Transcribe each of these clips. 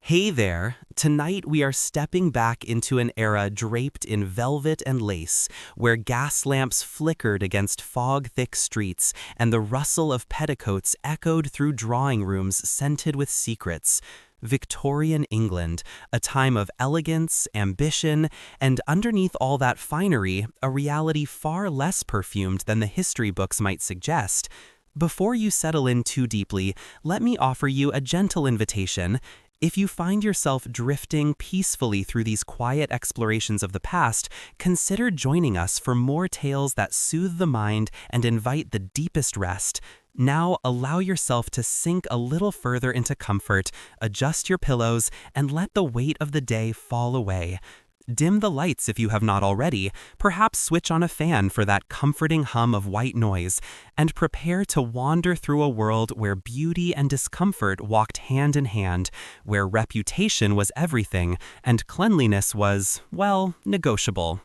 Hey there! Tonight we are stepping back into an era draped in velvet and lace, where gas lamps flickered against fog-thick streets and the rustle of petticoats echoed through drawing rooms scented with secrets. Victorian England, a time of elegance, ambition, and underneath all that finery, a reality far less perfumed than the history books might suggest. Before you settle in too deeply, let me offer you a gentle invitation. If you find yourself drifting peacefully through these quiet explorations of the past, consider joining us for more tales that soothe the mind and invite the deepest rest. Now, allow yourself to sink a little further into comfort, adjust your pillows, and let the weight of the day fall away. Dim the lights if you have not already, perhaps switch on a fan for that comforting hum of white noise, and prepare to wander through a world where beauty and discomfort walked hand in hand, where reputation was everything and cleanliness was, well, negotiable.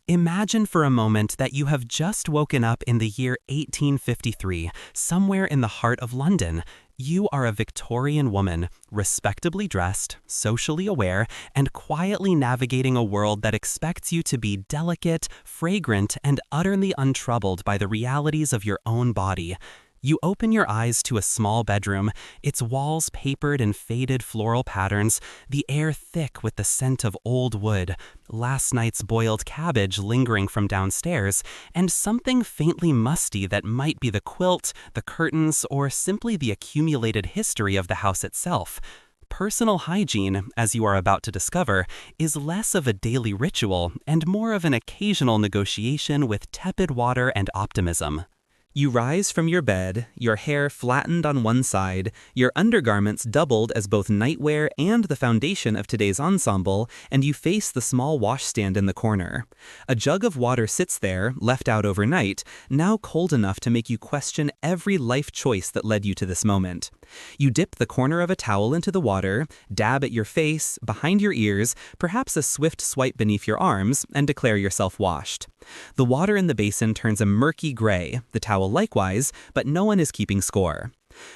Imagine for a moment that you have just woken up in the year 1853, somewhere in the heart of London. You are a Victorian woman, respectably dressed, socially aware, and quietly navigating a world that expects you to be delicate, fragrant, and utterly untroubled by the realities of your own body. You open your eyes to a small bedroom, its walls papered in faded floral patterns, the air thick with the scent of old wood, last night's boiled cabbage lingering from downstairs, and something faintly musty that might be the quilt, the curtains, or simply the accumulated history of the house itself. Personal hygiene, as you are about to discover, is less of a daily ritual and more of an occasional negotiation with tepid water and optimism. You rise from your bed, your hair flattened on one side, your undergarments doubled as both nightwear and the foundation of today's ensemble, and you face the small washstand in the corner. A jug of water sits there, left out overnight, now cold enough to make you question every life choice that led you to this moment. You dip the corner of a towel into the water, dab at your face, behind your ears, perhaps a swift swipe beneath your arms, and declare yourself washed. The water in the basin turns a murky gray, the towel likewise, but no one is keeping score.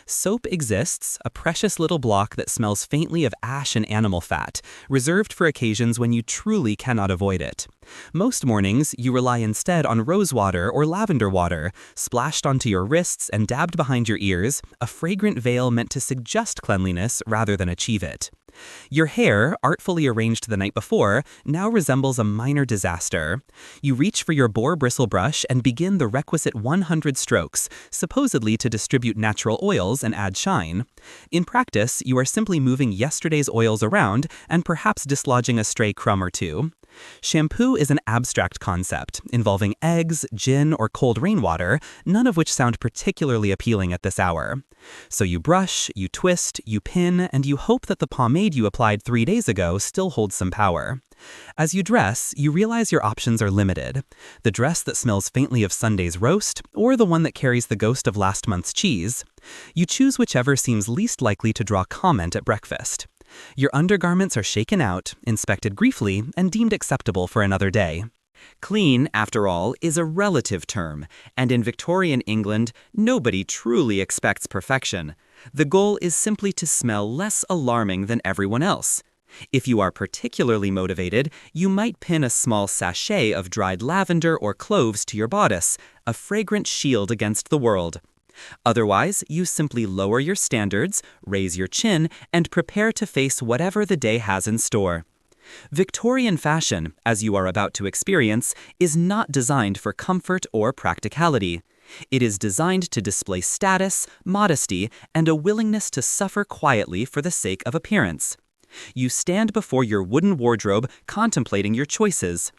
Soap exists, a precious little block that smells faintly of ash and animal fat, reserved for occasions when you truly cannot avoid it. Most mornings, you rely instead on rose water or lavender water, splashed onto your wrists and dabbed behind your ears, a fragrant veil meant to suggest cleanliness rather than achieve it. Your hair, artfully arranged the night before, now resembles a minor disaster. You reach for your boar bristle brush and begin the requisite 100 strokes, supposedly to distribute natural oils and add shine. In practice, you are simply moving yesterday's oils around and perhaps dislodging a stray crumb or two. Shampoo is an abstract concept, involving eggs, gin, or cold rainwater, none of which sound particularly appealing at this hour. So you brush, you twist, you pin, and you hope that the pomade you applied 3 days ago still holds some power. As you dress, you realize your options are limited. The dress that smells faintly of Sunday's roast, or the one that carries the ghost of last month's cheese. You choose whichever seems least likely to draw comment at breakfast. Your undergarments are shaken out, inspected briefly, and deemed acceptable for another day. Clean, after all, is a relative term, and in Victorian England, nobody truly expects perfection. The goal is simply to smell less alarming than everyone else. If you are particularly motivated, you might pin a small sachet of dried lavender or cloves to your bodice, a fragrant shield against the world. Otherwise, you simply lower your standards, raise your chin, and prepare to face whatever the day has in store. Victorian fashion, as you are about to experience, is not designed for comfort or practicality. It is designed to display status, modesty, and a willingness to suffer quietly for the sake of appearance. You stand before your wooden wardrobe, contemplating your choices.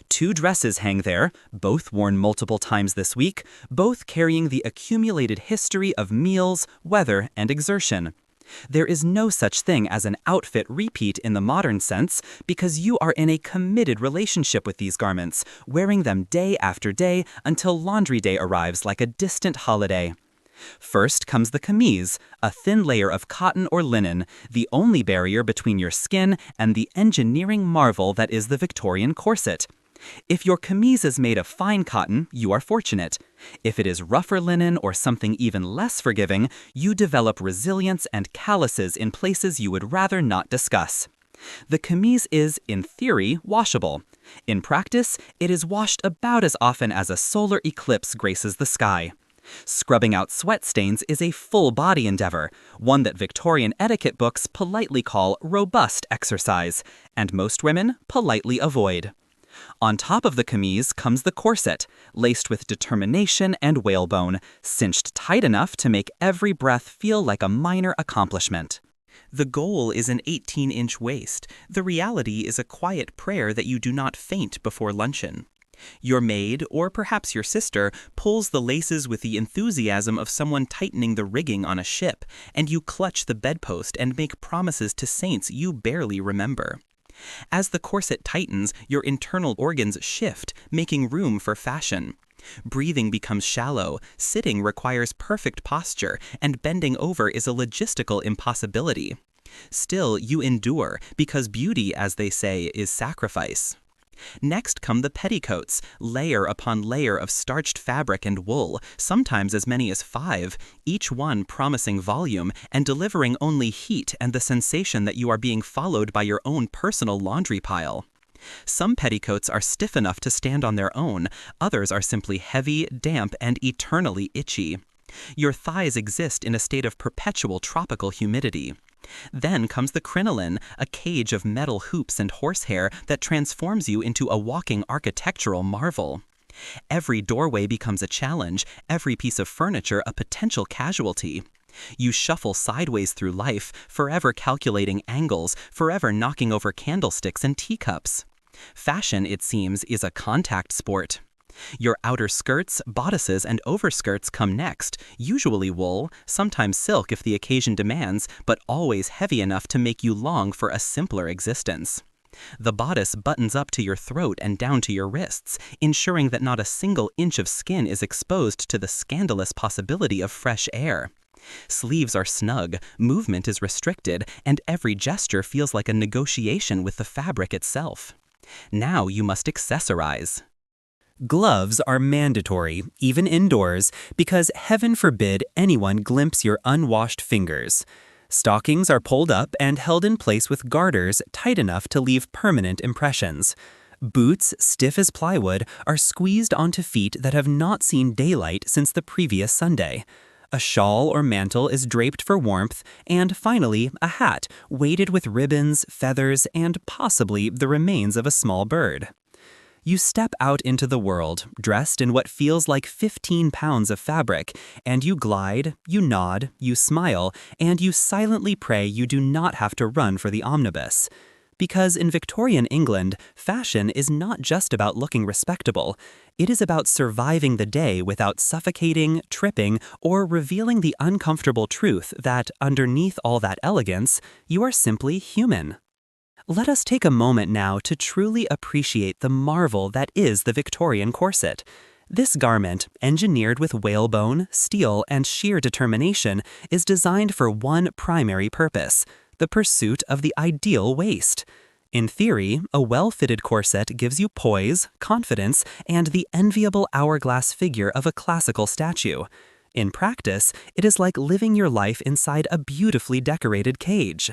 2 dresses hang there, both worn multiple times this week, both carrying the accumulated history of meals, weather, and exertion. There is no such thing as an outfit repeat in the modern sense because you are in a committed relationship with these garments, wearing them day after day until laundry day arrives like a distant holiday. First comes the camise, a thin layer of cotton or linen, the only barrier between your skin and the engineering marvel that is the Victorian corset. If your camise is made of fine cotton, you are fortunate. If it is rougher linen or something even less forgiving, you develop resilience and calluses in places you would rather not discuss. The camise is, in theory, washable. In practice, it is washed about as often as a solar eclipse graces the sky. Scrubbing out sweat stains is a full-body endeavor, one that Victorian etiquette books politely call robust exercise, and most women politely avoid. On top of the camise comes the corset, laced with determination and whalebone, cinched tight enough to make every breath feel like a minor accomplishment. The goal is an 18-inch waist. The reality is a quiet prayer that you do not faint before luncheon. Your maid, or perhaps your sister, pulls the laces with the enthusiasm of someone tightening the rigging on a ship, and you clutch the bedpost and make promises to saints you barely remember. As the corset tightens, your internal organs shift, making room for fashion. Breathing becomes shallow, sitting requires perfect posture, and bending over is a logistical impossibility. Still, you endure, because beauty, as they say, is sacrifice. Next come the petticoats, layer upon layer of starched fabric and wool, sometimes as many as 5, each one promising volume and delivering only heat and the sensation that you are being followed by your own personal laundry pile. Some petticoats are stiff enough to stand on their own, others are simply heavy, damp, and eternally itchy. Your thighs exist in a state of perpetual tropical humidity. Then comes the crinoline, a cage of metal hoops and horsehair that transforms you into a walking architectural marvel. Every doorway becomes a challenge, every piece of furniture a potential casualty. You shuffle sideways through life, forever calculating angles, forever knocking over candlesticks and teacups. Fashion, it seems, is a contact sport. Your outer skirts, bodices, and overskirts come next, usually wool, sometimes silk if the occasion demands, but always heavy enough to make you long for a simpler existence. The bodice buttons up to your throat and down to your wrists, ensuring that not a single inch of skin is exposed to the scandalous possibility of fresh air. Sleeves are snug, movement is restricted, and every gesture feels like a negotiation with the fabric itself. Now you must accessorize. Gloves are mandatory, even indoors, because heaven forbid anyone glimpse your unwashed fingers. Stockings are pulled up and held in place with garters tight enough to leave permanent impressions. Boots, stiff as plywood, are squeezed onto feet that have not seen daylight since the previous Sunday. A shawl or mantle is draped for warmth, and finally, a hat weighted with ribbons, feathers, and possibly the remains of a small bird. You step out into the world, dressed in what feels like 15 pounds of fabric, and you glide, you nod, you smile, and you silently pray you do not have to run for the omnibus. Because in Victorian England, fashion is not just about looking respectable. It is about surviving the day without suffocating, tripping, or revealing the uncomfortable truth that, underneath all that elegance, you are simply human. Let us take a moment now to truly appreciate the marvel that is the Victorian corset. This garment, engineered with whalebone, steel, and sheer determination, is designed for one primary purpose: the pursuit of the ideal waist. In theory, a well-fitted corset gives you poise, confidence, and the enviable hourglass figure of a classical statue. In practice, it is like living your life inside a beautifully decorated cage.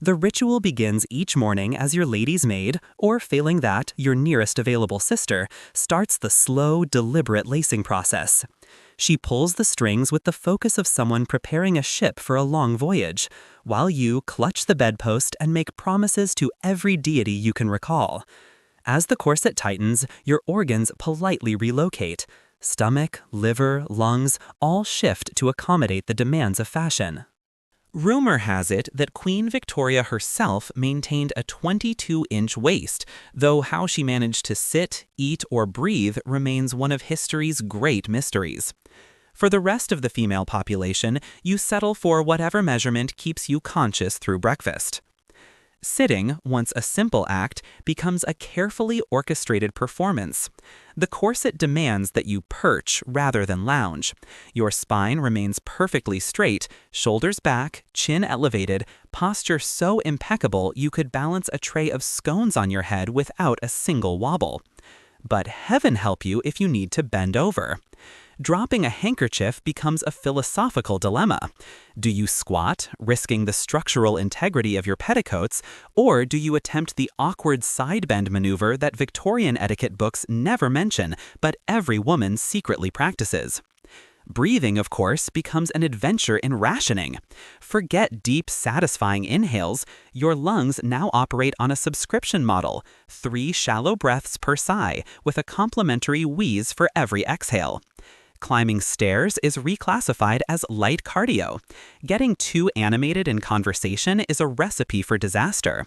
The ritual begins each morning as your lady's maid, or failing that, your nearest available sister, starts the slow, deliberate lacing process. She pulls the strings with the focus of someone preparing a ship for a long voyage, while you clutch the bedpost and make promises to every deity you can recall. As the corset tightens, your organs politely relocate. Stomach, liver, lungs all shift to accommodate the demands of fashion. Rumor has it that Queen Victoria herself maintained a 22-inch waist, though how she managed to sit, eat, or breathe remains one of history's great mysteries. For the rest of the female population, you settle for whatever measurement keeps you conscious through breakfast. Sitting, once a simple act, becomes a carefully orchestrated performance. The corset demands that you perch rather than lounge. Your spine remains perfectly straight, shoulders back, chin elevated, posture so impeccable you could balance a tray of scones on your head without a single wobble. But heaven help you if you need to bend over. Dropping a handkerchief becomes a philosophical dilemma. Do you squat, risking the structural integrity of your petticoats, or do you attempt the awkward side bend maneuver that Victorian etiquette books never mention, but every woman secretly practices? Breathing, of course, becomes an adventure in rationing. Forget deep, satisfying inhales. Your lungs now operate on a subscription model, 3 shallow breaths per sigh, with a complimentary wheeze for every exhale. Climbing stairs is reclassified as light cardio. Getting too animated in conversation is a recipe for disaster.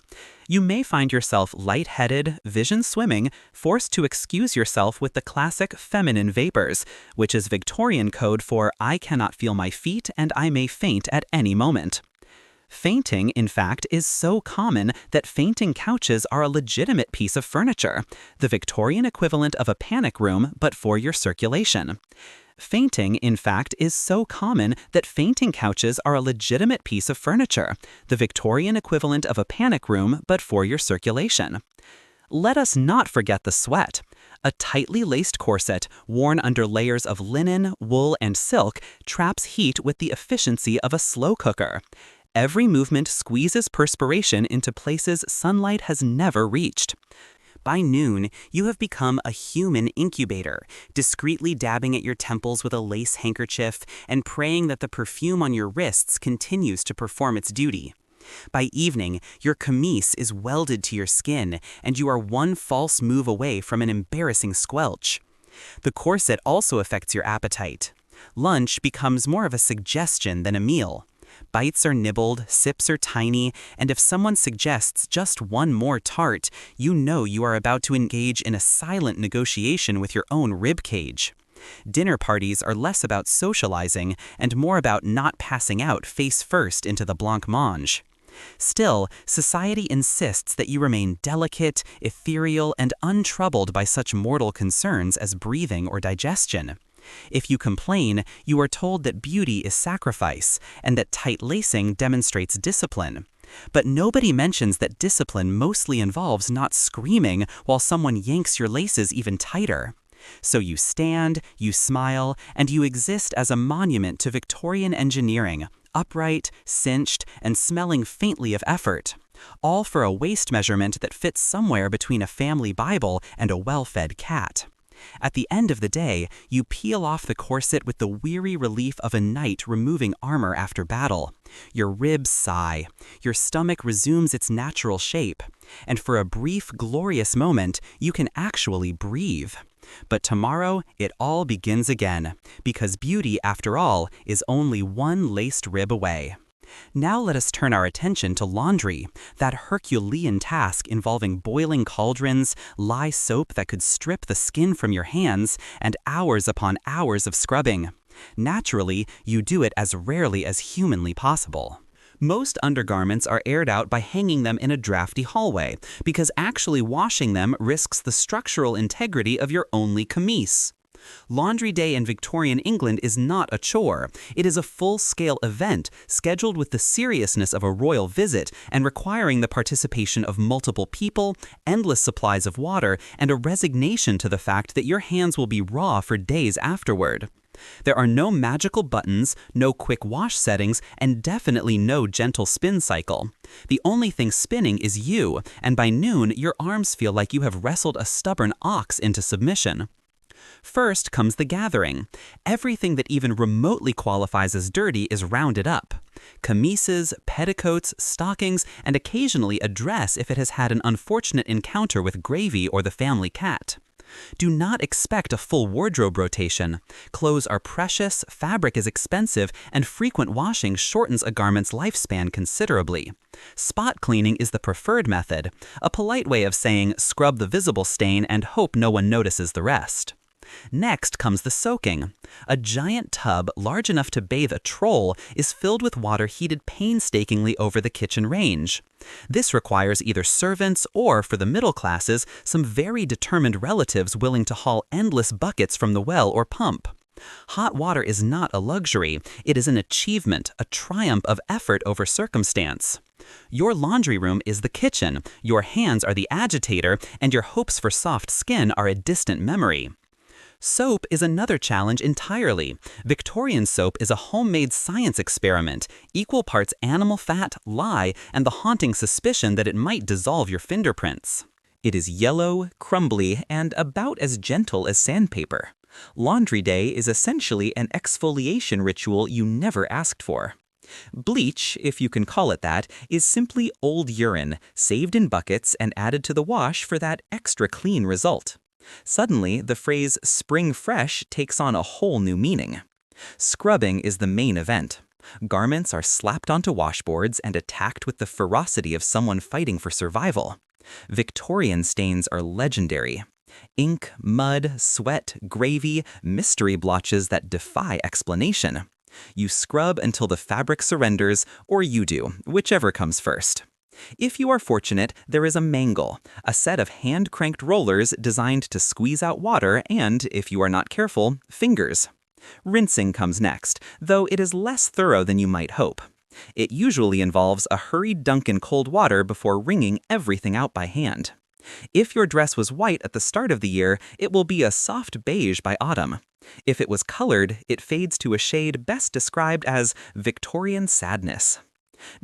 You may find yourself lightheaded, vision swimming, forced to excuse yourself with the classic feminine vapors, which is Victorian code for "I cannot feel my feet and I may faint at any moment." Fainting, in fact, is so common that fainting couches are a legitimate piece of furniture, the Victorian equivalent of a panic room, but for your circulation. Fainting, in fact, is so common that fainting couches are a legitimate piece of furniture, the Victorian equivalent of a panic room, but for your circulation. Let us not forget the sweat. A tightly laced corset, worn under layers of linen, wool, and silk, traps heat with the efficiency of a slow cooker. Every movement squeezes perspiration into places sunlight has never reached. By noon, you have become a human incubator, discreetly dabbing at your temples with a lace handkerchief and praying that the perfume on your wrists continues to perform its duty. By evening, your camise is welded to your skin, and you are one false move away from an embarrassing squelch. The corset also affects your appetite. Lunch becomes more of a suggestion than a meal. Bites are nibbled, sips are tiny, and if someone suggests just one more tart, you know you are about to engage in a silent negotiation with your own rib cage. Dinner parties are less about socializing and more about not passing out face first into the blancmange. Still, society insists that you remain delicate, ethereal, and untroubled by such mortal concerns as breathing or digestion. If you complain, you are told that beauty is sacrifice, and that tight lacing demonstrates discipline. But nobody mentions that discipline mostly involves not screaming while someone yanks your laces even tighter. So you stand, you smile, and you exist as a monument to Victorian engineering, upright, cinched, and smelling faintly of effort. All for a waist measurement that fits somewhere between a family Bible and a well-fed cat. At the end of the day, you peel off the corset with the weary relief of a knight removing armor after battle. Your ribs sigh. Your stomach resumes its natural shape. And for a brief, glorious moment, you can actually breathe. But tomorrow, it all begins again, because beauty, after all, is only one laced rib away. Now let us turn our attention to laundry, that Herculean task involving boiling cauldrons, lye soap that could strip the skin from your hands, and hours upon hours of scrubbing. Naturally, you do it as rarely as humanly possible. Most undergarments are aired out by hanging them in a drafty hallway, because actually washing them risks the structural integrity of your only camise. Laundry Day in Victorian England is not a chore. It is a full-scale event scheduled with the seriousness of a royal visit and requiring the participation of multiple people, endless supplies of water, and a resignation to the fact that your hands will be raw for days afterward. There are no magical buttons, no quick wash settings, and definitely no gentle spin cycle. The only thing spinning is you, and by noon your arms feel like you have wrestled a stubborn ox into submission. First comes the gathering. Everything that even remotely qualifies as dirty is rounded up. Camises, petticoats, stockings, and occasionally a dress if it has had an unfortunate encounter with gravy or the family cat. Do not expect a full wardrobe rotation. Clothes are precious, fabric is expensive, and frequent washing shortens a garment's lifespan considerably. Spot cleaning is the preferred method, a polite way of saying scrub the visible stain and hope no one notices the rest. Next comes the soaking. A giant tub large enough to bathe a troll is filled with water heated painstakingly over the kitchen range. This requires either servants or, for the middle classes, some very determined relatives willing to haul endless buckets from the well or pump. Hot water is not a luxury. It is an achievement, a triumph of effort over circumstance. Your laundry room is the kitchen, your hands are the agitator, and your hopes for soft skin are a distant memory. Soap is another challenge entirely. Victorian soap is a homemade science experiment, equal parts animal fat, lye, and the haunting suspicion that it might dissolve your fingerprints. It is yellow, crumbly, and about as gentle as sandpaper. Laundry day is essentially an exfoliation ritual you never asked for. Bleach, if you can call it that, is simply old urine, saved in buckets and added to the wash for that extra clean result. Suddenly, the phrase spring fresh takes on a whole new meaning. Scrubbing is the main event. Garments are slapped onto washboards and attacked with the ferocity of someone fighting for survival. Victorian stains are legendary. Ink, mud, sweat, gravy, mystery blotches that defy explanation. You scrub until the fabric surrenders, or you do, whichever comes first. If you are fortunate, there is a mangle, a set of hand-cranked rollers designed to squeeze out water and, if you are not careful, fingers. Rinsing comes next, though it is less thorough than you might hope. It usually involves a hurried dunk in cold water before wringing everything out by hand. If your dress was white at the start of the year, it will be a soft beige by autumn. If it was colored, it fades to a shade best described as Victorian sadness.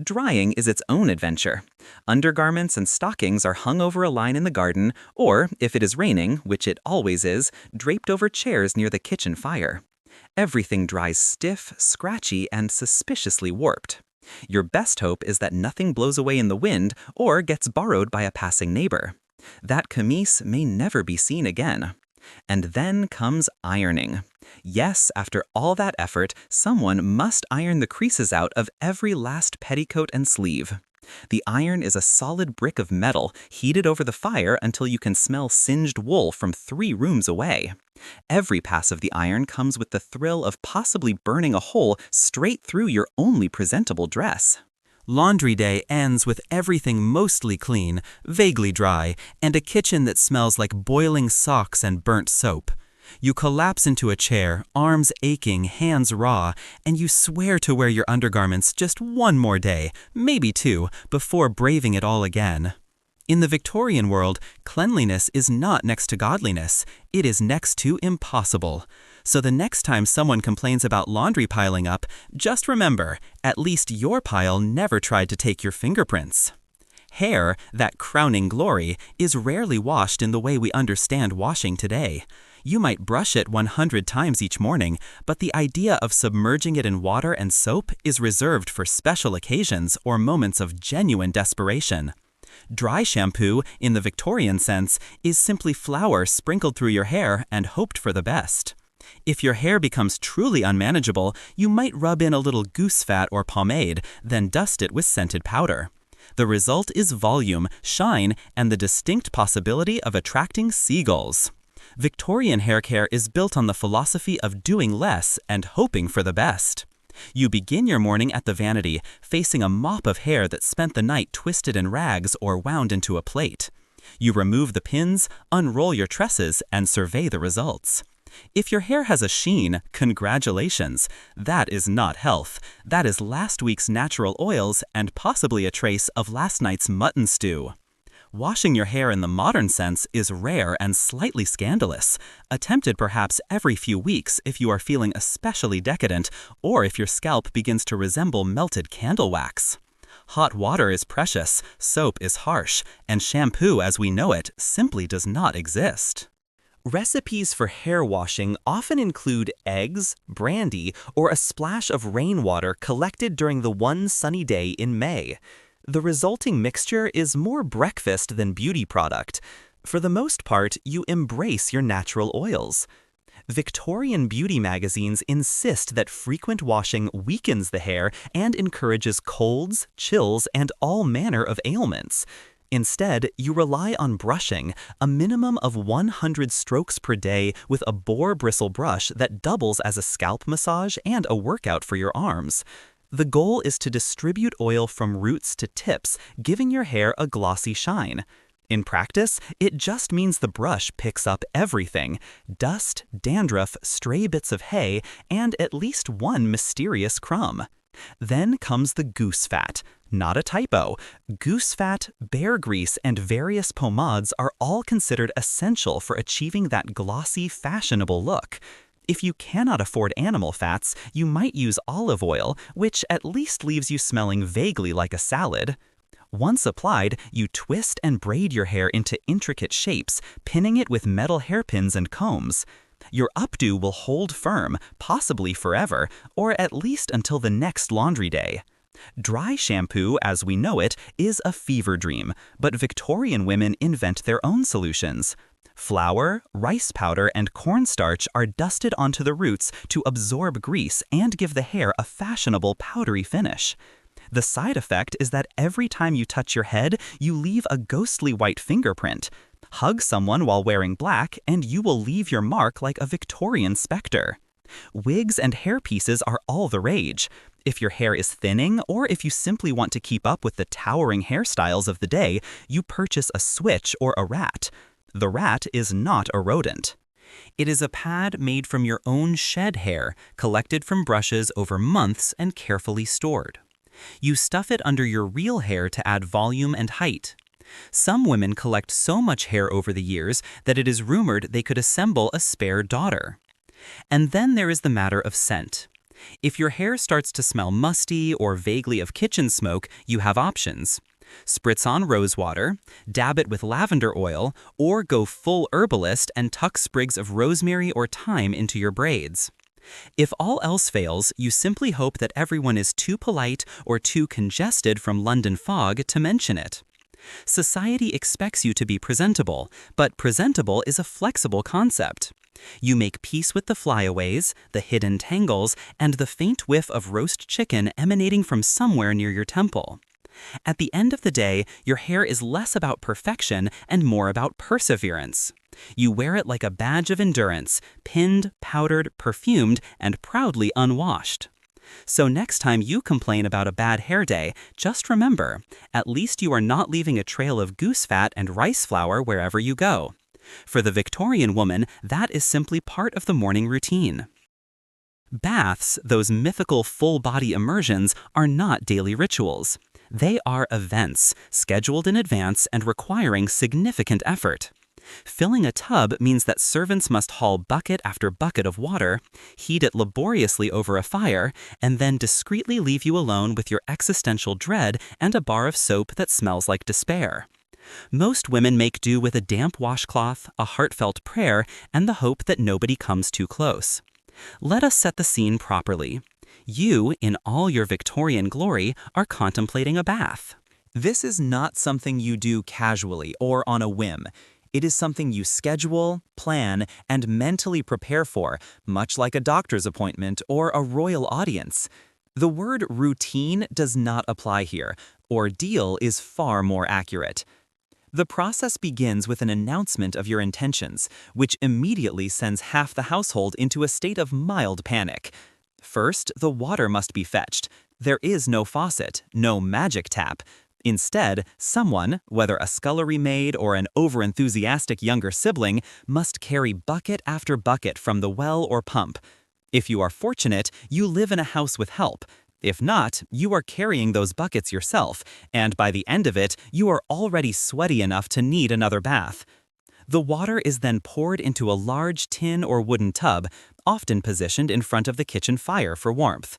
Drying is its own adventure. Undergarments and stockings are hung over a line in the garden, or, if it is raining, which it always is, draped over chairs near the kitchen fire. Everything dries stiff, scratchy, and suspiciously warped. Your best hope is that nothing blows away in the wind or gets borrowed by a passing neighbor. That camise may never be seen again. And then comes ironing. Yes, after all that effort, someone must iron the creases out of every last petticoat and sleeve. The iron is a solid brick of metal heated over the fire until you can smell singed wool from 3 rooms away. Every pass of the iron comes with the thrill of possibly burning a hole straight through your only presentable dress. Laundry day ends with everything mostly clean, vaguely dry, and a kitchen that smells like boiling socks and burnt soap. You collapse into a chair, arms aching, hands raw, and you swear to wear your undergarments just one more day, maybe 2, before braving it all again. In the Victorian world, cleanliness is not next to godliness, it is next to impossible. So the next time someone complains about laundry piling up, just remember, at least your pile never tried to take your fingerprints. Hair, that crowning glory, is rarely washed in the way we understand washing today. You might brush it 100 times each morning, but the idea of submerging it in water and soap is reserved for special occasions or moments of genuine desperation. Dry shampoo, in the Victorian sense, is simply flour sprinkled through your hair and hoped for the best. If your hair becomes truly unmanageable, you might rub in a little goose fat or pomade, then dust it with scented powder. The result is volume, shine, and the distinct possibility of attracting seagulls. Victorian hair care is built on the philosophy of doing less and hoping for the best. You begin your morning at the vanity, facing a mop of hair that spent the night twisted in rags or wound into a plait. You remove the pins, unroll your tresses, and survey the results. If your hair has a sheen, congratulations. That is not health. That is last week's natural oils and possibly a trace of last night's mutton stew. Washing your hair in the modern sense is rare and slightly scandalous, attempted perhaps every few weeks if you are feeling especially decadent or if your scalp begins to resemble melted candle wax. Hot water is precious, soap is harsh, and shampoo as we know it simply does not exist. Recipes for hair washing often include eggs, brandy, or a splash of rainwater collected during the one sunny day in May. The resulting mixture is more breakfast than beauty product. For the most part, you embrace your natural oils. Victorian beauty magazines insist that frequent washing weakens the hair and encourages colds, chills, and all manner of ailments. Instead, you rely on brushing, a minimum of 100 strokes per day with a boar bristle brush that doubles as a scalp massage and a workout for your arms. The goal is to distribute oil from roots to tips, giving your hair a glossy shine. In practice, it just means the brush picks up everything: dust, dandruff, stray bits of hay, and at least one mysterious crumb. Then comes the goose fat. Not a typo. Goose fat, bear grease, and various pomades are all considered essential for achieving that glossy, fashionable look. If you cannot afford animal fats, you might use olive oil, which at least leaves you smelling vaguely like a salad. Once applied, you twist and braid your hair into intricate shapes, pinning it with metal hairpins and combs. Your updo will hold firm, possibly forever, or at least until the next laundry day. Dry shampoo, as we know it, is a fever dream, but Victorian women invent their own solutions. Flour, rice powder, and cornstarch are dusted onto the roots to absorb grease and give the hair a fashionable powdery finish. The side effect is that every time you touch your head, you leave a ghostly white fingerprint. Hug someone while wearing black, and you will leave your mark like a Victorian specter. Wigs and hairpieces are all the rage. If your hair is thinning, or if you simply want to keep up with the towering hairstyles of the day, you purchase a switch or a rat. The rat is not a rodent. It is a pad made from your own shed hair, collected from brushes over months and carefully stored. You stuff it under your real hair to add volume and height. Some women collect so much hair over the years that it is rumored they could assemble a spare daughter. And then there is the matter of scent. If your hair starts to smell musty or vaguely of kitchen smoke, you have options. Spritz on rose water, dab it with lavender oil, or go full herbalist and tuck sprigs of rosemary or thyme into your braids. If all else fails, you simply hope that everyone is too polite or too congested from London fog to mention it. Society expects you to be presentable, but presentable is a flexible concept. You make peace with the flyaways, the hidden tangles, and the faint whiff of roast chicken emanating from somewhere near your temple. At the end of the day, your hair is less about perfection and more about perseverance. You wear it like a badge of endurance, pinned, powdered, perfumed, and proudly unwashed. So next time you complain about a bad hair day, just remember, at least you are not leaving a trail of goose fat and rice flour wherever you go. For the Victorian woman, that is simply part of the morning routine. Baths, those mythical full-body immersions, are not daily rituals. They are events, scheduled in advance and requiring significant effort. Filling a tub means that servants must haul bucket after bucket of water, heat it laboriously over a fire, and then discreetly leave you alone with your existential dread and a bar of soap that smells like despair. Most women make do with a damp washcloth, a heartfelt prayer, and the hope that nobody comes too close. Let us set the scene properly. You, in all your Victorian glory, are contemplating a bath. This is not something you do casually or on a whim. It is something you schedule, plan, and mentally prepare for, much like a doctor's appointment or a royal audience. The word routine does not apply here. Ordeal is far more accurate. The process begins with an announcement of your intentions, which immediately sends half the household into a state of mild panic. First, the water must be fetched. There is no faucet, no magic tap. Instead, someone, whether a scullery maid or an overenthusiastic younger sibling, must carry bucket after bucket from the well or pump. If you are fortunate, you live in a house with help. If not, you are carrying those buckets yourself, and by the end of it, you are already sweaty enough to need another bath. The water is then poured into a large tin or wooden tub, often positioned in front of the kitchen fire for warmth.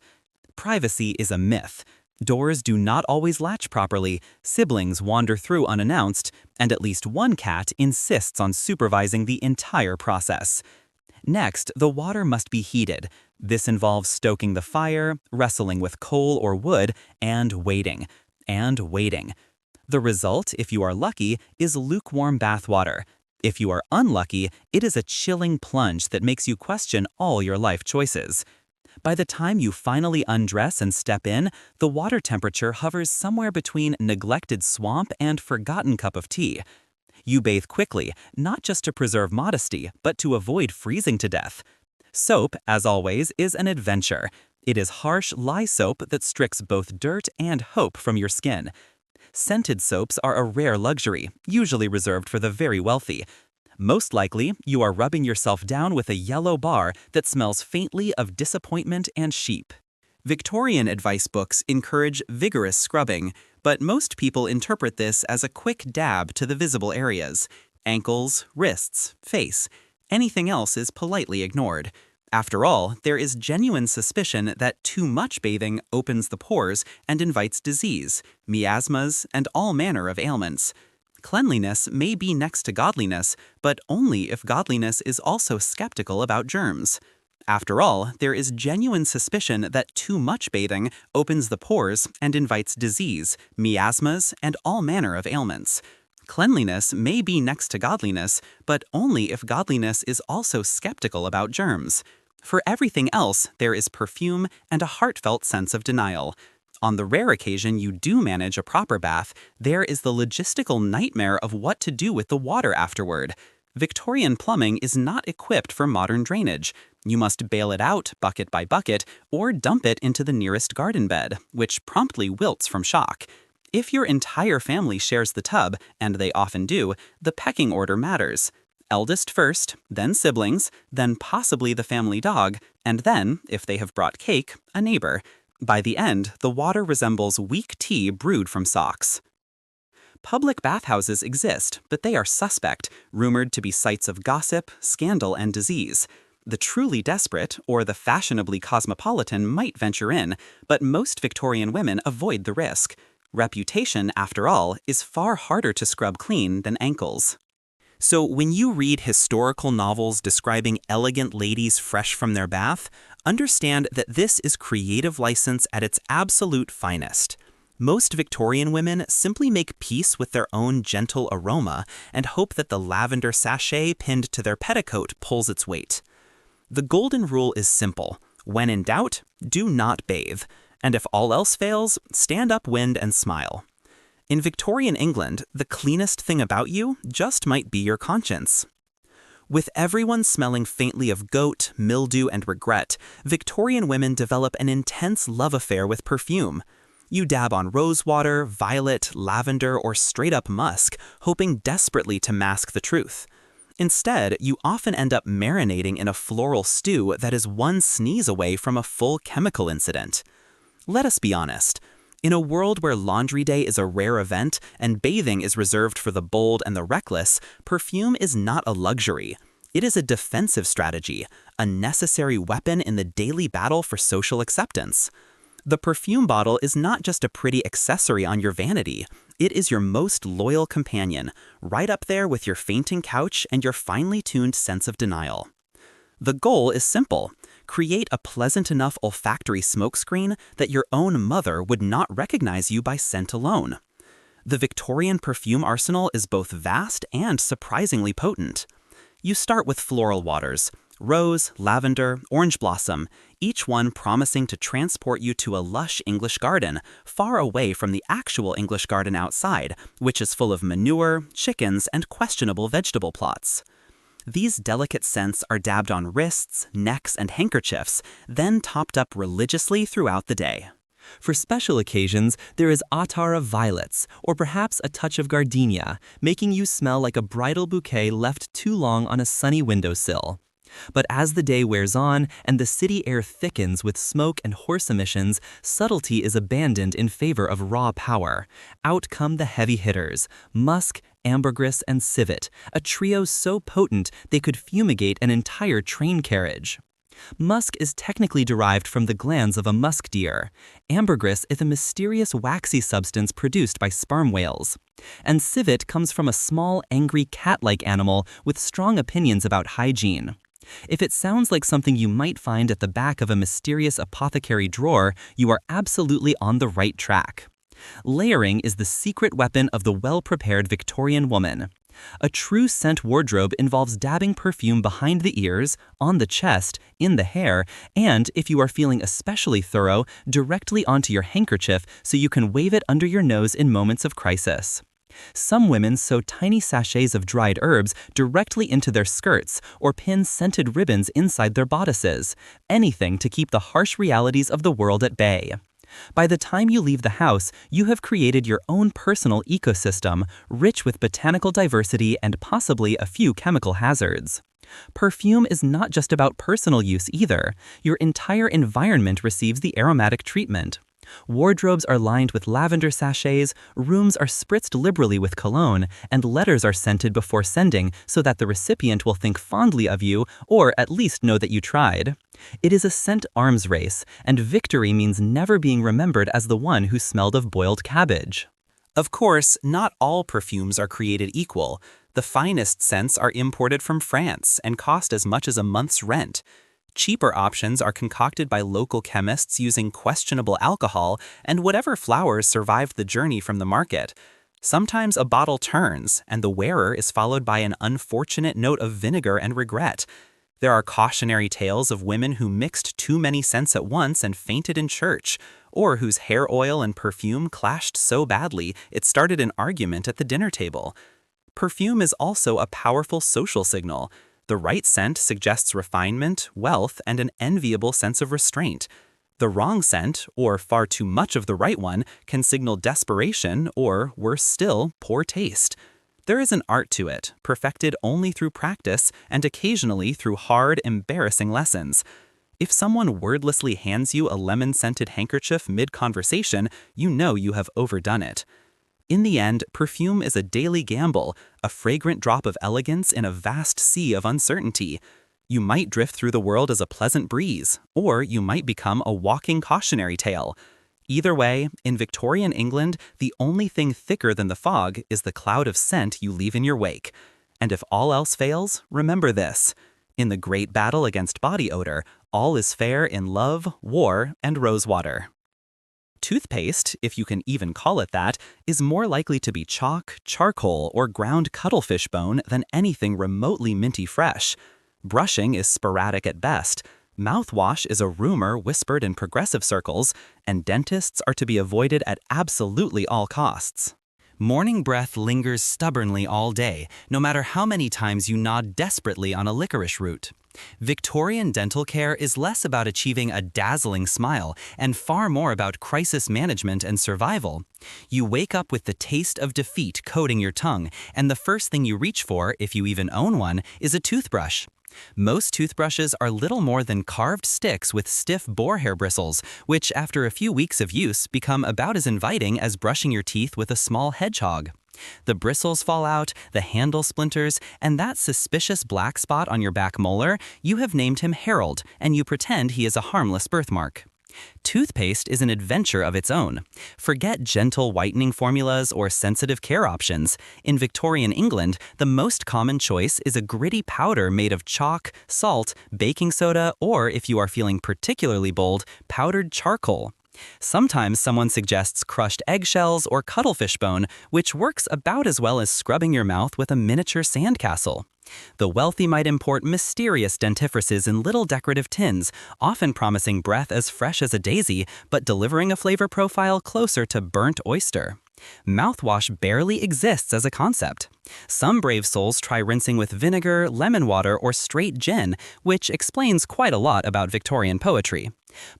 Privacy is a myth. Doors do not always latch properly, siblings wander through unannounced, and at least one cat insists on supervising the entire process. Next, the water must be heated. This involves stoking the fire, wrestling with coal or wood, and waiting. And waiting. The result, if you are lucky, is lukewarm bath water. If you are unlucky, it is a chilling plunge that makes you question all your life choices. By the time you finally undress and step in, the water temperature hovers somewhere between neglected swamp and forgotten cup of tea. You bathe quickly, not just to preserve modesty, but to avoid freezing to death. Soap, as always, is an adventure. It is harsh lye soap that strips both dirt and hope from your skin. Scented soaps are a rare luxury, usually reserved for the very wealthy. Most likely, you are rubbing yourself down with a yellow bar that smells faintly of disappointment and sheep. Victorian advice books encourage vigorous scrubbing, but most people interpret this as a quick dab to the visible areas: ankles, wrists, face. Anything else is politely ignored. After all, there is genuine suspicion that too much bathing opens the pores and invites disease, miasmas, and all manner of ailments. Cleanliness may be next to godliness, but only if godliness is also skeptical about germs. After all, there is genuine suspicion that too much bathing opens the pores and invites disease, miasmas, and all manner of ailments. Cleanliness may be next to godliness, but only if godliness is also skeptical about germs. For everything else, there is perfume and a heartfelt sense of denial. On the rare occasion you do manage a proper bath, there is the logistical nightmare of what to do with the water afterward. Victorian plumbing is not equipped for modern drainage. You must bail it out bucket by bucket or dump it into the nearest garden bed, which promptly wilts from shock. If your entire family shares the tub, and they often do, the pecking order matters. Eldest first, then siblings, then possibly the family dog, and then, if they have brought cake, a neighbor. By the end, the water resembles weak tea brewed from socks. Public bathhouses exist, but they are suspect, rumored to be sites of gossip, scandal, and disease. The truly desperate, or the fashionably cosmopolitan, might venture in, but most Victorian women avoid the risk. Reputation, after all, is far harder to scrub clean than ankles. So when you read historical novels describing elegant ladies fresh from their bath, understand that this is creative license at its absolute finest. Most Victorian women simply make peace with their own gentle aroma and hope that the lavender sachet pinned to their petticoat pulls its weight. The golden rule is simple: when in doubt, do not bathe. And if all else fails, stand upwind and smile. In Victorian England, the cleanest thing about you just might be your conscience. With everyone smelling faintly of goat, mildew, and regret, Victorian women develop an intense love affair with perfume. You dab on rosewater, violet, lavender, or straight-up musk, hoping desperately to mask the truth. Instead, you often end up marinating in a floral stew that is one sneeze away from a full chemical incident. Let us be honest. In a world where laundry day is a rare event and bathing is reserved for the bold and the reckless, perfume is not a luxury. It is a defensive strategy, a necessary weapon in the daily battle for social acceptance. The perfume bottle is not just a pretty accessory on your vanity. It is your most loyal companion, right up there with your fainting couch and your finely tuned sense of denial. The goal is simple. Create a pleasant enough olfactory smokescreen that your own mother would not recognize you by scent alone. The Victorian perfume arsenal is both vast and surprisingly potent. You start with floral waters: rose, lavender, orange blossom, each one promising to transport you to a lush English garden, far away from the actual English garden outside, which is full of manure, chickens, and questionable vegetable plots. These delicate scents are dabbed on wrists, necks, and handkerchiefs, then topped up religiously throughout the day. For special occasions, there is attar of violets, or perhaps a touch of gardenia, making you smell like a bridal bouquet left too long on a sunny windowsill. But as the day wears on and the city air thickens with smoke and horse emissions, subtlety is abandoned in favor of raw power. Out come the heavy hitters: musk, ambergris, and civet, a trio so potent they could fumigate an entire train carriage. Musk is technically derived from the glands of a musk deer. Ambergris is a mysterious waxy substance produced by sperm whales. And civet comes from a small, angry cat-like animal with strong opinions about hygiene. If it sounds like something you might find at the back of a mysterious apothecary drawer, you are absolutely on the right track. Layering is the secret weapon of the well-prepared Victorian woman. A true scent wardrobe involves dabbing perfume behind the ears, on the chest, in the hair, and, if you are feeling especially thorough, directly onto your handkerchief so you can wave it under your nose in moments of crisis. Some women sew tiny sachets of dried herbs directly into their skirts or pin scented ribbons inside their bodices, anything to keep the harsh realities of the world at bay. By the time you leave the house, you have created your own personal ecosystem, rich with botanical diversity and possibly a few chemical hazards. Perfume is not just about personal use either. Your entire environment receives the aromatic treatment. Wardrobes are lined with lavender sachets, rooms are spritzed liberally with cologne, and letters are scented before sending so that the recipient will think fondly of you or at least know that you tried. It is a scent arms race, and victory means never being remembered as the one who smelled of boiled cabbage. Of course, not all perfumes are created equal. The finest scents are imported from France and cost as much as a month's rent. Cheaper options are concocted by local chemists using questionable alcohol and whatever flowers survived the journey from the market. Sometimes a bottle turns, and the wearer is followed by an unfortunate note of vinegar and regret. There are cautionary tales of women who mixed too many scents at once and fainted in church, or whose hair oil and perfume clashed so badly it started an argument at the dinner table. Perfume is also a powerful social signal. The right scent suggests refinement, wealth, and an enviable sense of restraint. The wrong scent, or far too much of the right one, can signal desperation or, worse still, poor taste. There is an art to it, perfected only through practice and occasionally through hard, embarrassing lessons. If someone wordlessly hands you a lemon-scented handkerchief mid-conversation, you know you have overdone it. In the end, perfume is a daily gamble, a fragrant drop of elegance in a vast sea of uncertainty. You might drift through the world as a pleasant breeze, or you might become a walking cautionary tale. Either way, in Victorian England, the only thing thicker than the fog is the cloud of scent you leave in your wake. And if all else fails, remember this. In the great battle against body odor, all is fair in love, war, and rosewater. Toothpaste, if you can even call it that, is more likely to be chalk, charcoal, or ground cuttlefish bone than anything remotely minty fresh. Brushing is sporadic at best. Mouthwash is a rumor whispered in progressive circles, and dentists are to be avoided at absolutely all costs. Morning breath lingers stubbornly all day, no matter how many times you nod desperately on a licorice root. Victorian dental care is less about achieving a dazzling smile and far more about crisis management and survival. You wake up with the taste of defeat coating your tongue, and the first thing you reach for, if you even own one, is a toothbrush. Most toothbrushes are little more than carved sticks with stiff boar hair bristles, which after a few weeks of use become about as inviting as brushing your teeth with a small hedgehog. The bristles fall out, the handle splinters, and that suspicious black spot on your back molar, you have named him Harold, and you pretend he is a harmless birthmark. Toothpaste is an adventure of its own. Forget gentle whitening formulas or sensitive care options. In Victorian England, the most common choice is a gritty powder made of chalk, salt, baking soda, or, if you are feeling particularly bold, powdered charcoal. Sometimes someone suggests crushed eggshells or cuttlefish bone, which works about as well as scrubbing your mouth with a miniature sandcastle. The wealthy might import mysterious dentifrices in little decorative tins, often promising breath as fresh as a daisy, but delivering a flavor profile closer to burnt oyster. Mouthwash barely exists as a concept. Some brave souls try rinsing with vinegar, lemon water, or straight gin, which explains quite a lot about Victorian poetry.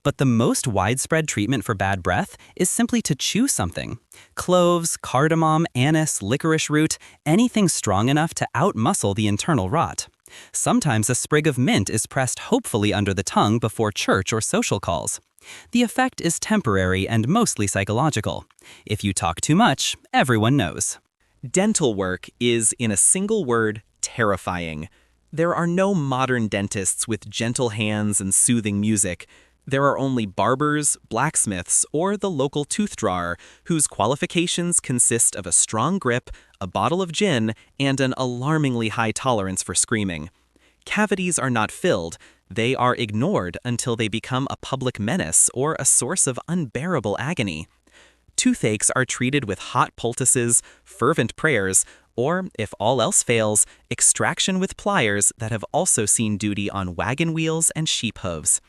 But the most widespread treatment for bad breath is simply to chew something. Cloves, cardamom, anise, licorice root, anything strong enough to outmuscle the internal rot. Sometimes a sprig of mint is pressed hopefully under the tongue before church or social calls. The effect is temporary and mostly psychological. If you talk too much, everyone knows. Dental work is, in a single word, terrifying. There are no modern dentists with gentle hands and soothing music. There are only barbers, blacksmiths, or the local tooth drawer, whose qualifications consist of a strong grip, a bottle of gin, and an alarmingly high tolerance for screaming. Cavities are not filled, they are ignored until they become a public menace or a source of unbearable agony. Toothaches are treated with hot poultices, fervent prayers, or, if all else fails, extraction with pliers that have also seen duty on wagon wheels and sheep hooves.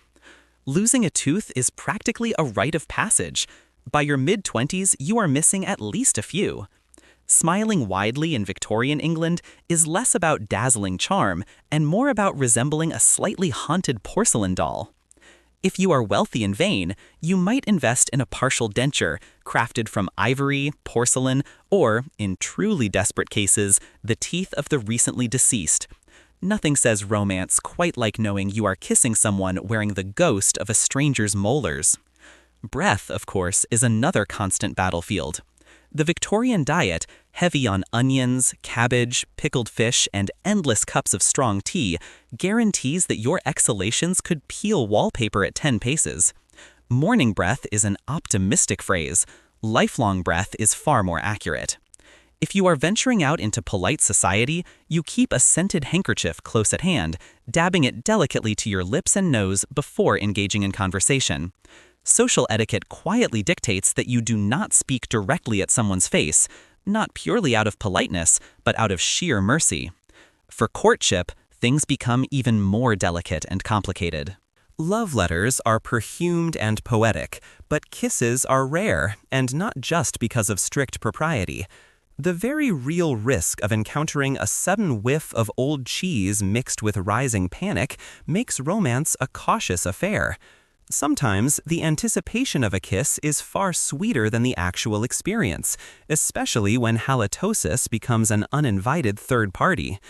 Losing a tooth is practically a rite of passage. By your mid-20s, you are missing at least a few. Smiling widely in Victorian England is less about dazzling charm and more about resembling a slightly haunted porcelain doll. If you are wealthy and vain, you might invest in a partial denture, crafted from ivory, porcelain, or, in truly desperate cases, the teeth of the recently deceased. Nothing says romance quite like knowing you are kissing someone wearing the ghost of a stranger's molars. Breath, of course, is another constant battlefield. The Victorian diet, heavy on onions, cabbage, pickled fish, and endless cups of strong tea, guarantees that your exhalations could peel wallpaper at 10 paces. Morning breath is an optimistic phrase. Lifelong breath is far more accurate. If you are venturing out into polite society, you keep a scented handkerchief close at hand, dabbing it delicately to your lips and nose before engaging in conversation. Social etiquette quietly dictates that you do not speak directly at someone's face, not purely out of politeness, but out of sheer mercy. For courtship, things become even more delicate and complicated. Love letters are perfumed and poetic, but kisses are rare, and not just because of strict propriety. The very real risk of encountering a sudden whiff of old cheese mixed with rising panic makes romance a cautious affair. Sometimes, the anticipation of a kiss is far sweeter than the actual experience, especially when halitosis becomes an uninvited third party.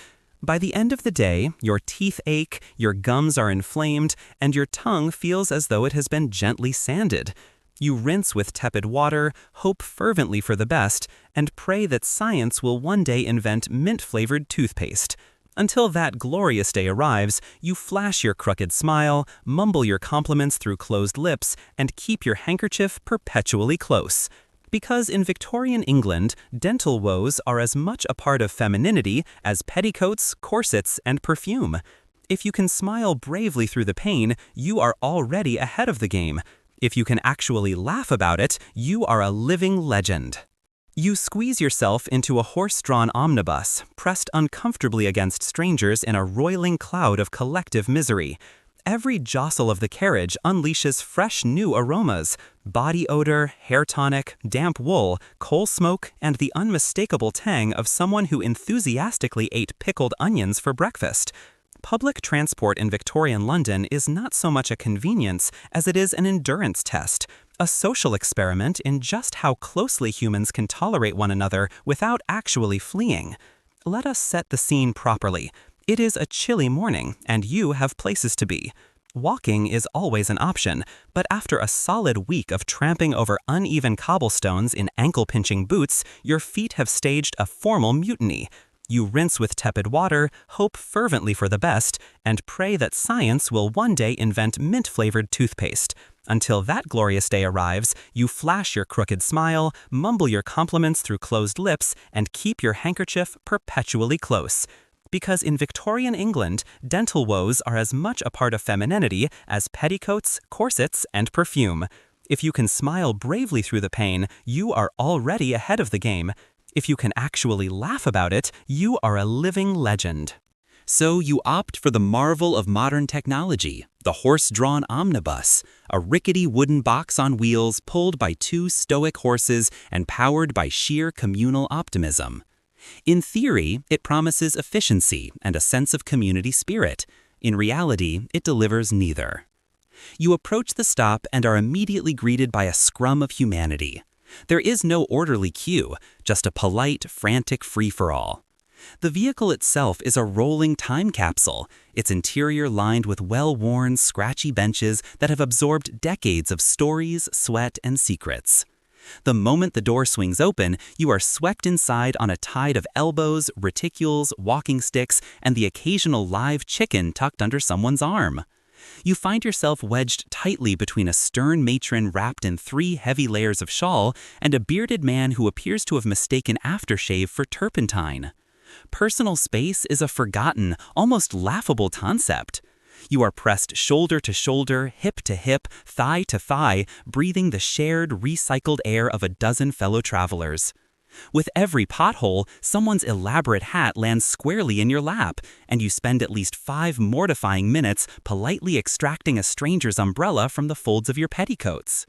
By the end of the day, your teeth ache, your gums are inflamed, and your tongue feels as though it has been gently sanded. You rinse with tepid water, hope fervently for the best, and pray that science will one day invent mint-flavored toothpaste. Until that glorious day arrives, you flash your crooked smile, mumble your compliments through closed lips, and keep your handkerchief perpetually close. Because in Victorian England, dental woes are as much a part of femininity as petticoats, corsets, and perfume. If you can smile bravely through the pain, you are already ahead of the game. If you can actually laugh about it, you are a living legend. You squeeze yourself into a horse-drawn omnibus, pressed uncomfortably against strangers in a roiling cloud of collective misery. Every jostle of the carriage unleashes fresh new aromas: body odor, hair tonic, damp wool, coal smoke, and the unmistakable tang of someone who enthusiastically ate pickled onions for breakfast. Public transport in Victorian London is not so much a convenience as it is an endurance test, a social experiment in just how closely humans can tolerate one another without actually fleeing. Let us set the scene properly. It is a chilly morning, and you have places to be. Walking is always an option, but after a solid week of tramping over uneven cobblestones in ankle-pinching boots, your feet have staged a formal mutiny. You rinse with tepid water, hope fervently for the best, and pray that science will one day invent mint-flavored toothpaste. Until that glorious day arrives, you flash your crooked smile, mumble your compliments through closed lips, and keep your handkerchief perpetually close. Because in Victorian England, dental woes are as much a part of femininity as petticoats, corsets, and perfume. If you can smile bravely through the pain, you are already ahead of the game. If you can actually laugh about it, you are a living legend. So you opt for the marvel of modern technology, the horse-drawn omnibus, a rickety wooden box on wheels pulled by two stoic horses and powered by sheer communal optimism. In theory, it promises efficiency and a sense of community spirit. In reality, it delivers neither. You approach the stop and are immediately greeted by a scrum of humanity. There is no orderly queue, just a polite, frantic free-for-all. The vehicle itself is a rolling time capsule, its interior lined with well-worn, scratchy benches that have absorbed decades of stories, sweat, and secrets. The moment the door swings open, you are swept inside on a tide of elbows, reticules, walking sticks, and the occasional live chicken tucked under someone's arm. You find yourself wedged tightly between a stern matron wrapped in 3 heavy layers of shawl and a bearded man who appears to have mistaken aftershave for turpentine. Personal space is a forgotten, almost laughable concept. You are pressed shoulder to shoulder, hip to hip, thigh to thigh, breathing the shared, recycled air of a dozen fellow travelers. With every pothole, someone's elaborate hat lands squarely in your lap, and you spend at least 5 mortifying minutes politely extracting a stranger's umbrella from the folds of your petticoats.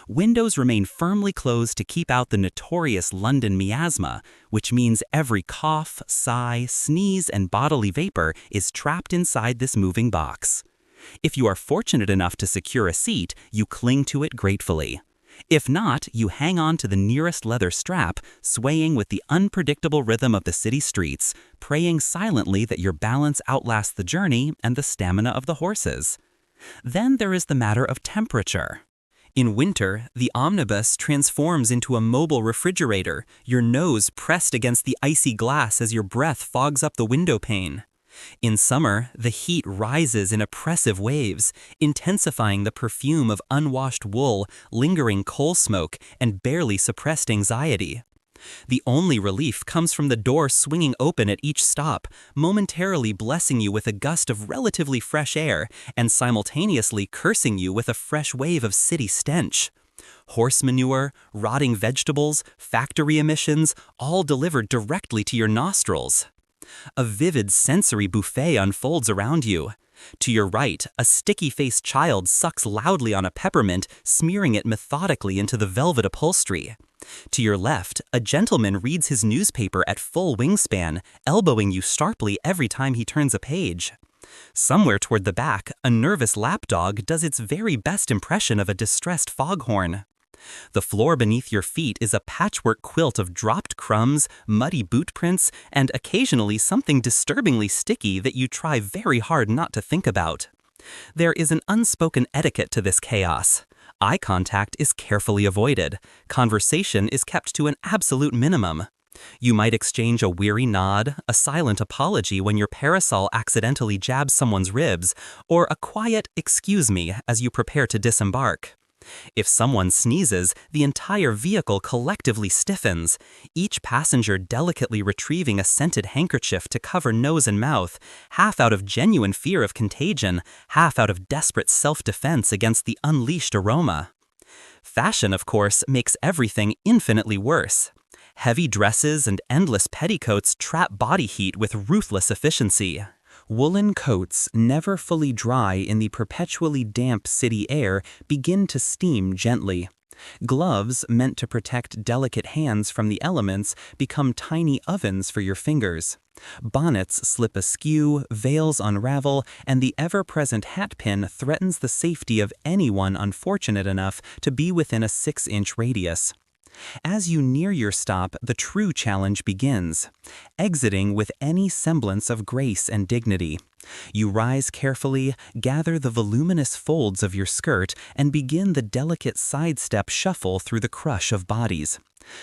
Windows remain firmly closed to keep out the notorious London miasma, which means every cough, sigh, sneeze, and bodily vapor is trapped inside this moving box. If you are fortunate enough to secure a seat, you cling to it gratefully. If not, you hang on to the nearest leather strap, swaying with the unpredictable rhythm of the city streets, praying silently that your balance outlasts the journey and the stamina of the horses. Then there is the matter of temperature. In winter, the omnibus transforms into a mobile refrigerator, your nose pressed against the icy glass as your breath fogs up the window pane. In summer, the heat rises in oppressive waves, intensifying the perfume of unwashed wool, lingering coal smoke, and barely suppressed anxiety. The only relief comes from the door swinging open at each stop, momentarily blessing you with a gust of relatively fresh air and simultaneously cursing you with a fresh wave of city stench. Horse manure, rotting vegetables, factory emissions, all delivered directly to your nostrils. A vivid sensory buffet unfolds around you. To your right, a sticky-faced child sucks loudly on a peppermint, smearing it methodically into the velvet upholstery. To your left, a gentleman reads his newspaper at full wingspan, elbowing you sharply every time he turns a page. Somewhere toward the back, a nervous lapdog does its very best impression of a distressed foghorn. The floor beneath your feet is a patchwork quilt of dropped crumbs, muddy boot prints, and occasionally something disturbingly sticky that you try very hard not to think about. There is an unspoken etiquette to this chaos. Eye contact is carefully avoided. Conversation is kept to an absolute minimum. You might exchange a weary nod, a silent apology when your parasol accidentally jabs someone's ribs, or a quiet "excuse me" as you prepare to disembark. If someone sneezes, the entire vehicle collectively stiffens, each passenger delicately retrieving a scented handkerchief to cover nose and mouth, half out of genuine fear of contagion, half out of desperate self-defense against the unleashed aroma. Fashion, of course, makes everything infinitely worse. Heavy dresses and endless petticoats trap body heat with ruthless efficiency. Woolen coats, never fully dry in the perpetually damp city air, begin to steam gently. Gloves, meant to protect delicate hands from the elements, become tiny ovens for your fingers. Bonnets slip askew, veils unravel, and the ever-present hatpin threatens the safety of anyone unfortunate enough to be within a 6-inch radius. As you near your stop, the true challenge begins, exiting with any semblance of grace and dignity. You rise carefully, gather the voluminous folds of your skirt, and begin the delicate sidestep shuffle through the crush of bodies.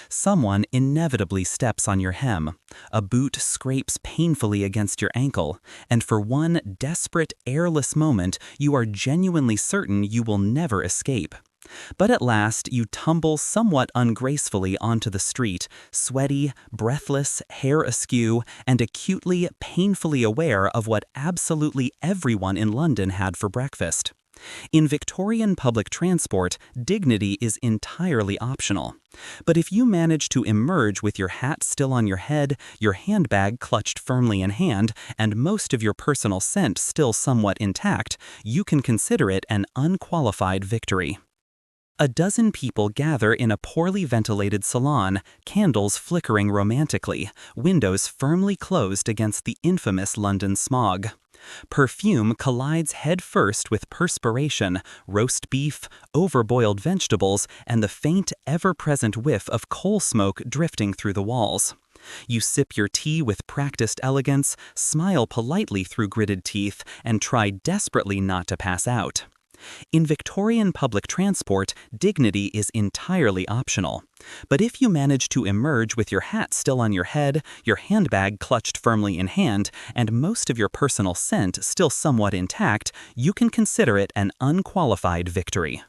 Someone inevitably steps on your hem. A boot scrapes painfully against your ankle, and for one desperate, airless moment, you are genuinely certain you will never escape. But at last, you tumble somewhat ungracefully onto the street, sweaty, breathless, hair askew, and acutely, painfully aware of what absolutely everyone in London had for breakfast. In Victorian public transport, dignity is entirely optional. But if you manage to emerge with your hat still on your head, your handbag clutched firmly in hand, and most of your personal scent still somewhat intact, you can consider it an unqualified victory. A dozen people gather in a poorly ventilated salon, candles flickering romantically, windows firmly closed against the infamous London smog. Perfume collides head-first with perspiration, roast beef, overboiled vegetables, and the faint, ever-present whiff of coal smoke drifting through the walls. You sip your tea with practiced elegance, smile politely through gritted teeth, and try desperately not to pass out. In Victorian public transport, dignity is entirely optional. But if you manage to emerge with your hat still on your head, your handbag clutched firmly in hand, and most of your personal scent still somewhat intact, you can consider it an unqualified victory.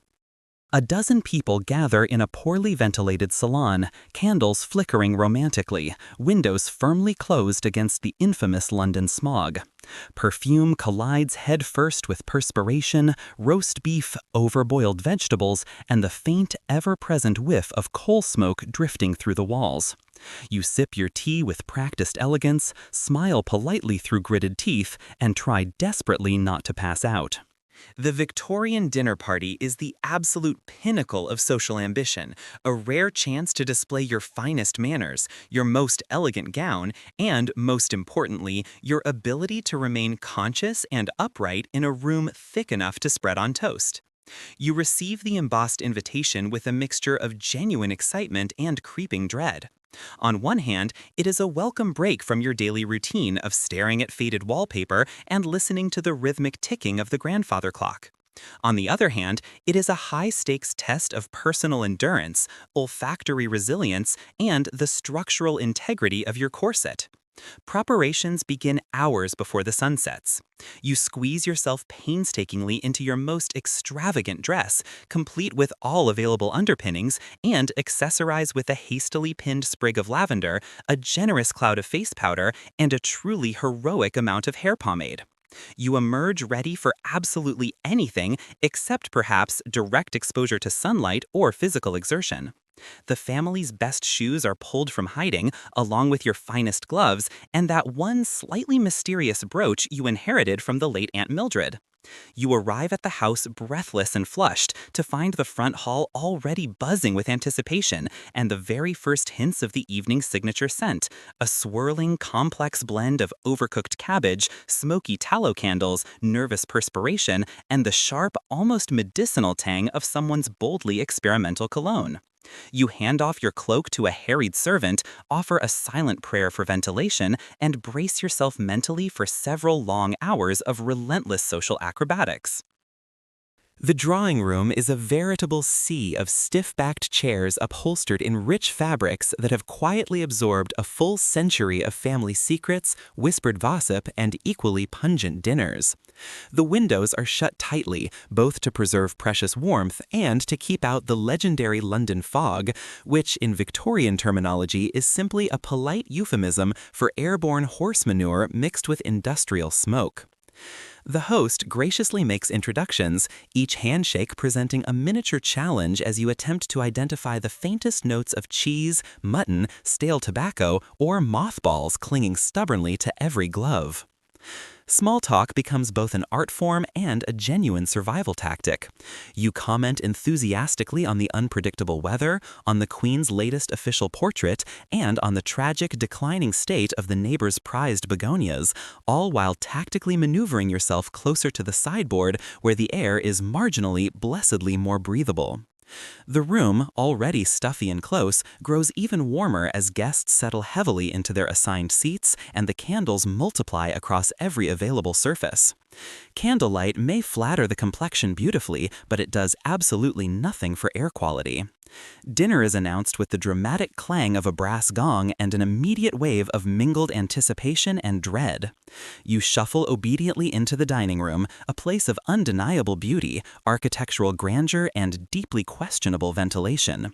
A dozen people gather in a poorly ventilated salon, candles flickering romantically, windows firmly closed against the infamous London smog. Perfume collides headfirst with perspiration, roast beef, overboiled vegetables, and the faint, ever-present whiff of coal smoke drifting through the walls. You sip your tea with practiced elegance, smile politely through gritted teeth, and try desperately not to pass out. The Victorian dinner party is the absolute pinnacle of social ambition, a rare chance to display your finest manners, your most elegant gown, and, most importantly, your ability to remain conscious and upright in a room thick enough to spread on toast. You receive the embossed invitation with a mixture of genuine excitement and creeping dread. On one hand, it is a welcome break from your daily routine of staring at faded wallpaper and listening to the rhythmic ticking of the grandfather clock. On the other hand, it is a high-stakes test of personal endurance, olfactory resilience, and the structural integrity of your corset. Preparations begin hours before the sun sets. You squeeze yourself painstakingly into your most extravagant dress, complete with all available underpinnings, and accessorize with a hastily pinned sprig of lavender, a generous cloud of face powder, and a truly heroic amount of hair pomade. You emerge ready for absolutely anything except perhaps direct exposure to sunlight or physical exertion. The family's best shoes are pulled from hiding, along with your finest gloves, and that one slightly mysterious brooch you inherited from the late Aunt Mildred. You arrive at the house breathless and flushed to find the front hall already buzzing with anticipation and the very first hints of the evening's signature scent, a swirling, complex blend of overcooked cabbage, smoky tallow candles, nervous perspiration, and the sharp, almost medicinal tang of someone's boldly experimental cologne. You hand off your cloak to a harried servant, offer a silent prayer for ventilation, and brace yourself mentally for several long hours of relentless social acrobatics. The drawing room is a veritable sea of stiff-backed chairs upholstered in rich fabrics that have quietly absorbed a full century of family secrets, whispered gossip, and equally pungent dinners. The windows are shut tightly, both to preserve precious warmth and to keep out the legendary London fog, which, in Victorian terminology, is simply a polite euphemism for airborne horse manure mixed with industrial smoke. The host graciously makes introductions, each handshake presenting a miniature challenge as you attempt to identify the faintest notes of cheese, mutton, stale tobacco, or mothballs clinging stubbornly to every glove. Small talk becomes both an art form and a genuine survival tactic. You comment enthusiastically on the unpredictable weather, on the Queen's latest official portrait, and on the tragic declining state of the neighbor's prized begonias, all while tactically maneuvering yourself closer to the sideboard where the air is marginally, blessedly more breathable. The room, already stuffy and close, grows even warmer as guests settle heavily into their assigned seats and the candles multiply across every available surface. Candlelight may flatter the complexion beautifully, but it does absolutely nothing for air quality. Dinner is announced with the dramatic clang of a brass gong and an immediate wave of mingled anticipation and dread. You shuffle obediently into the dining room, a place of undeniable beauty, architectural grandeur, and deeply questionable ventilation.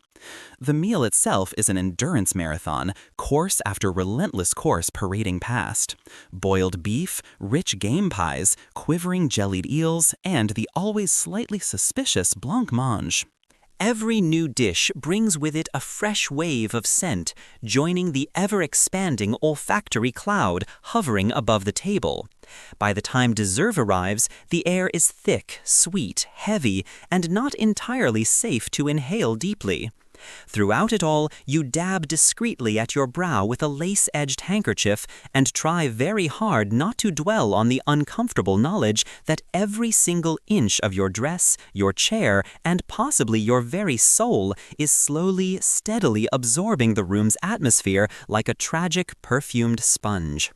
The meal itself is an endurance marathon, course after relentless course parading past. Boiled beef, rich game pies, quivering jellied eels, and the always slightly suspicious blancmange. Every new dish brings with it a fresh wave of scent, joining the ever-expanding olfactory cloud hovering above the table. By the time dessert arrives, the air is thick, sweet, heavy, and not entirely safe to inhale deeply. Throughout it all, you dab discreetly at your brow with a lace-edged handkerchief and try very hard not to dwell on the uncomfortable knowledge that every single inch of your dress, your chair, and possibly your very soul is slowly, steadily absorbing the room's atmosphere like a tragic, perfumed sponge.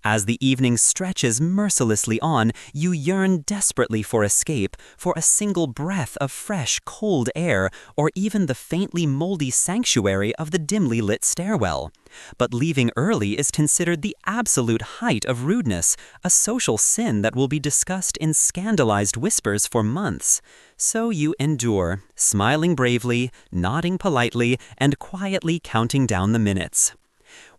As the evening stretches mercilessly on, you yearn desperately for escape, for a single breath of fresh, cold air, or even the faintly moldy sanctuary of the dimly lit stairwell. But leaving early is considered the absolute height of rudeness, a social sin that will be discussed in scandalized whispers for months. So you endure, smiling bravely, nodding politely, and quietly counting down the minutes.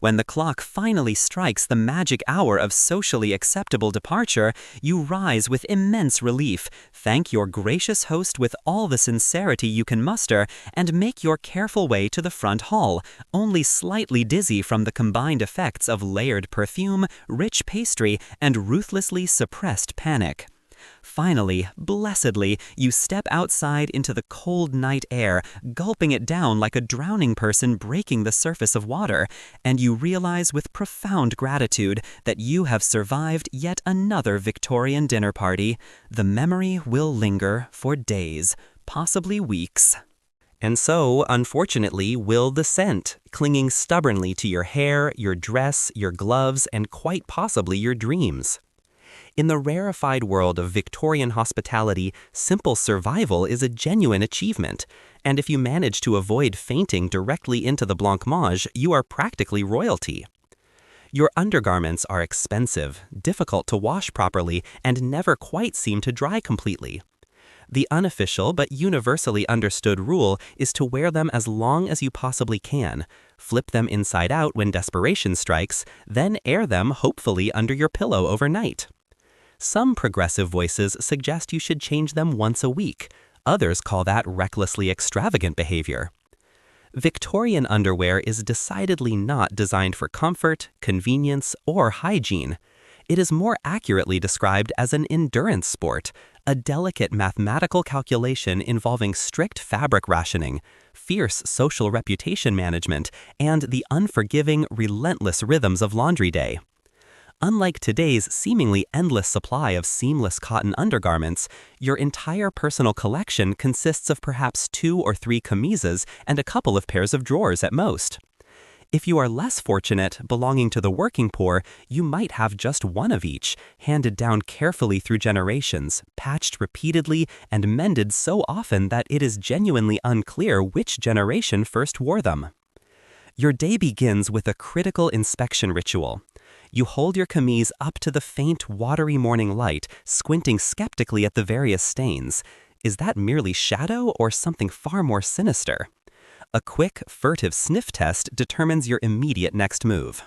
When the clock finally strikes the magic hour of socially acceptable departure, you rise with immense relief, thank your gracious host with all the sincerity you can muster, and make your careful way to the front hall, only slightly dizzy from the combined effects of layered perfume, rich pastry, and ruthlessly suppressed panic. Finally, blessedly, you step outside into the cold night air, gulping it down like a drowning person breaking the surface of water, and you realize with profound gratitude that you have survived yet another Victorian dinner party. The memory will linger for days, possibly weeks. And so, unfortunately, will the scent, clinging stubbornly to your hair, your dress, your gloves, and quite possibly your dreams. In the rarefied world of Victorian hospitality, simple survival is a genuine achievement, and if you manage to avoid fainting directly into the blancmange, you are practically royalty. Your undergarments are expensive, difficult to wash properly, and never quite seem to dry completely. The unofficial but universally understood rule is to wear them as long as you possibly can, flip them inside out when desperation strikes, then air them hopefully under your pillow overnight. Some progressive voices suggest you should change them once a week. Others call that recklessly extravagant behavior. Victorian underwear is decidedly not designed for comfort, convenience, or hygiene. It is more accurately described as an endurance sport, a delicate mathematical calculation involving strict fabric rationing, fierce social reputation management, and the unforgiving, relentless rhythms of laundry day. Unlike today's seemingly endless supply of seamless cotton undergarments, your entire personal collection consists of perhaps 2 or 3 chemises and a couple of pairs of drawers at most. If you are less fortunate, belonging to the working poor, you might have just one of each, handed down carefully through generations, patched repeatedly, and mended so often that it is genuinely unclear which generation first wore them. Your day begins with a critical inspection ritual. You hold your chemise up to the faint, watery morning light, squinting skeptically at the various stains. Is that merely shadow or something far more sinister? A quick, furtive sniff test determines your immediate next move.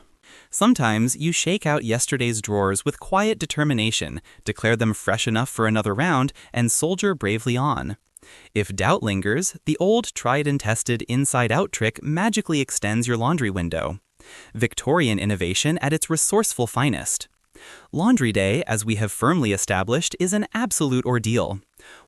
Sometimes you shake out yesterday's drawers with quiet determination, declare them fresh enough for another round, and soldier bravely on. If doubt lingers, the old tried and tested inside-out trick magically extends your laundry window. Victorian innovation at its resourceful finest. Laundry day, as we have firmly established, is an absolute ordeal.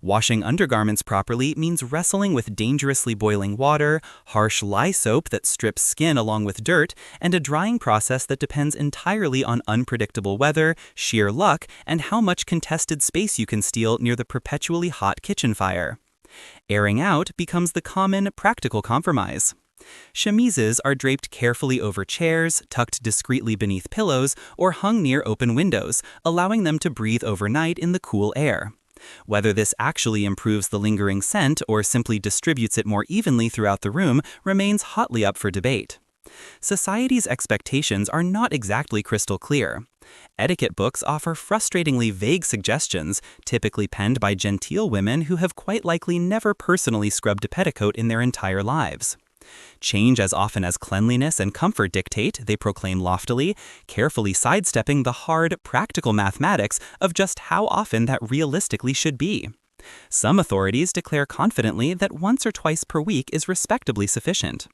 Washing undergarments properly means wrestling with dangerously boiling water, harsh lye soap that strips skin along with dirt, and a drying process that depends entirely on unpredictable weather, sheer luck, and how much contested space you can steal near the perpetually hot kitchen fire. Airing out becomes the common, practical compromise. Chemises are draped carefully over chairs, tucked discreetly beneath pillows, or hung near open windows, allowing them to breathe overnight in the cool air. Whether this actually improves the lingering scent or simply distributes it more evenly throughout the room remains hotly up for debate. Society's expectations are not exactly crystal clear. Etiquette books offer frustratingly vague suggestions, typically penned by genteel women who have quite likely never personally scrubbed a petticoat in their entire lives. Change as often as cleanliness and comfort dictate, they proclaim loftily, carefully sidestepping the hard, practical mathematics of just how often that realistically should be. Some authorities declare confidently that once or twice per week is respectably sufficient.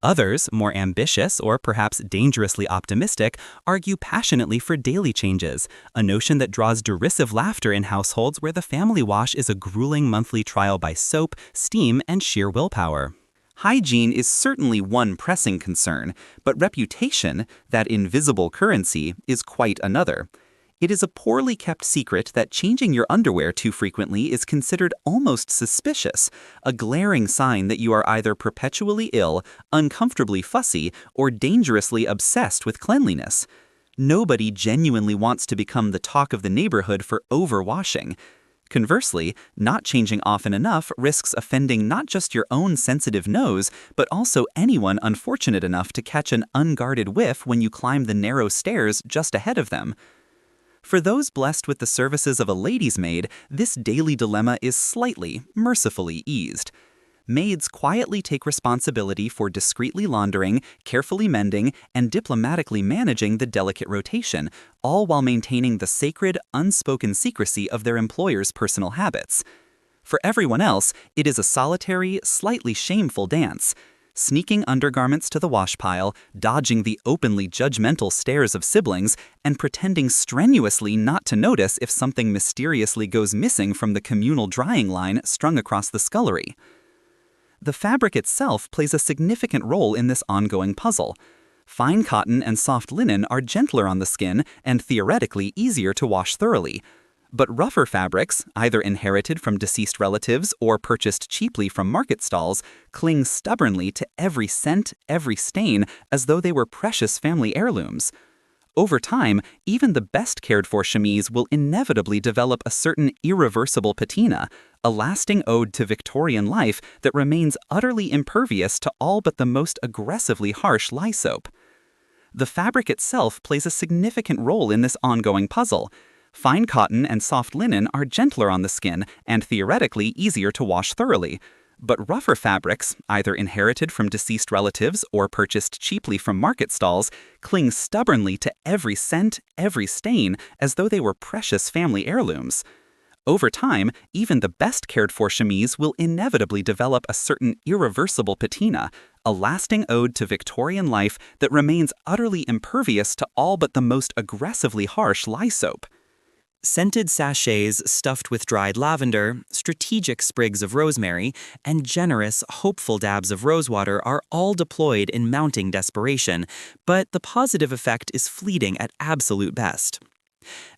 Others, more ambitious or perhaps dangerously optimistic, argue passionately for daily changes, a notion that draws derisive laughter in households where the family wash is a grueling monthly trial by soap, steam, and sheer willpower. Hygiene is certainly one pressing concern, but reputation, that invisible currency, is quite another. It is a poorly kept secret that changing your underwear too frequently is considered almost suspicious, a glaring sign that you are either perpetually ill, uncomfortably fussy, or dangerously obsessed with cleanliness. Nobody genuinely wants to become the talk of the neighborhood for overwashing. Conversely, not changing often enough risks offending not just your own sensitive nose, but also anyone unfortunate enough to catch an unguarded whiff when you climb the narrow stairs just ahead of them. For those blessed with the services of a lady's maid, this daily dilemma is slightly, mercifully eased. Maids quietly take responsibility for discreetly laundering, carefully mending, and diplomatically managing the delicate rotation, all while maintaining the sacred, unspoken secrecy of their employer's personal habits. For everyone else, it is a solitary, slightly shameful dance. Sneaking undergarments to the wash pile, dodging the openly judgmental stares of siblings, and pretending strenuously not to notice if something mysteriously goes missing from the communal drying line strung across the scullery. The fabric itself plays a significant role in this ongoing puzzle. Fine cotton and soft linen are gentler on the skin and theoretically easier to wash thoroughly. But rougher fabrics, either inherited from deceased relatives or purchased cheaply from market stalls, cling stubbornly to every scent, every stain, as though they were precious family heirlooms. Over time, even the best cared-for chemise will inevitably develop a certain irreversible patina, a lasting ode to Victorian life that remains utterly impervious to all but the most aggressively harsh lye soap. The fabric itself plays a significant role in this ongoing puzzle. Fine cotton and soft linen are gentler on the skin and theoretically easier to wash thoroughly. But rougher fabrics, either inherited from deceased relatives or purchased cheaply from market stalls, cling stubbornly to every scent, every stain, as though they were precious family heirlooms. Over time, even the best cared-for chemise will inevitably develop a certain irreversible patina, a lasting ode to Victorian life that remains utterly impervious to all but the most aggressively harsh lye soap. Scented sachets stuffed with dried lavender, strategic sprigs of rosemary, and generous, hopeful dabs of rosewater are all deployed in mounting desperation, but the positive effect is fleeting at absolute best.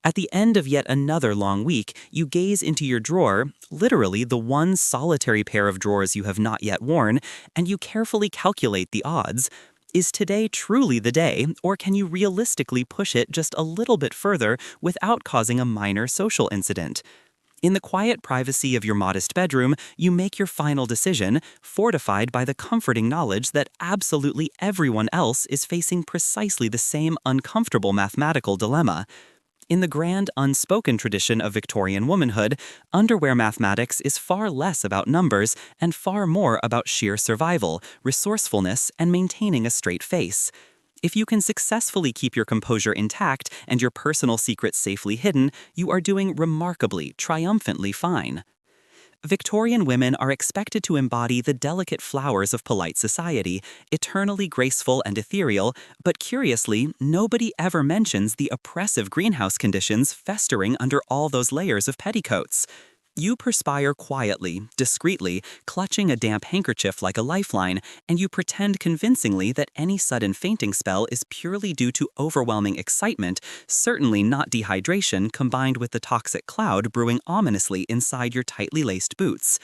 At the end of yet another long week, you gaze into your drawer, literally the one solitary pair of drawers you have not yet worn, and you carefully calculate the odds. Is today truly the day, or can you realistically push it just a little bit further without causing a minor social incident? In the quiet privacy of your modest bedroom, you make your final decision, fortified by the comforting knowledge that absolutely everyone else is facing precisely the same uncomfortable mathematical dilemma. In the grand, unspoken tradition of Victorian womanhood, underwear mathematics is far less about numbers and far more about sheer survival, resourcefulness, and maintaining a straight face. If you can successfully keep your composure intact and your personal secrets safely hidden, you are doing remarkably, triumphantly fine. Victorian women are expected to embody the delicate flowers of polite society, eternally graceful and ethereal, but curiously, nobody ever mentions the oppressive greenhouse conditions festering under all those layers of petticoats. You perspire quietly, discreetly, clutching a damp handkerchief like a lifeline, and you pretend convincingly that any sudden fainting spell is purely due to overwhelming excitement, certainly not dehydration combined with the toxic cloud brewing ominously inside your tightly laced boots.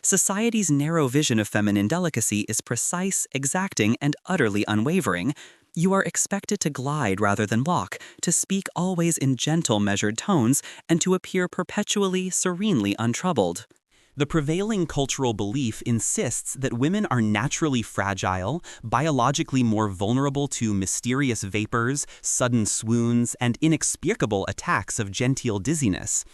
Society's narrow vision of feminine delicacy is precise, exacting, and utterly unwavering. You are expected to glide rather than walk, to speak always in gentle, measured tones, and to appear perpetually, serenely untroubled. The prevailing cultural belief insists that women are naturally fragile, biologically more vulnerable to mysterious vapors, sudden swoons, and inexplicable attacks of genteel dizziness.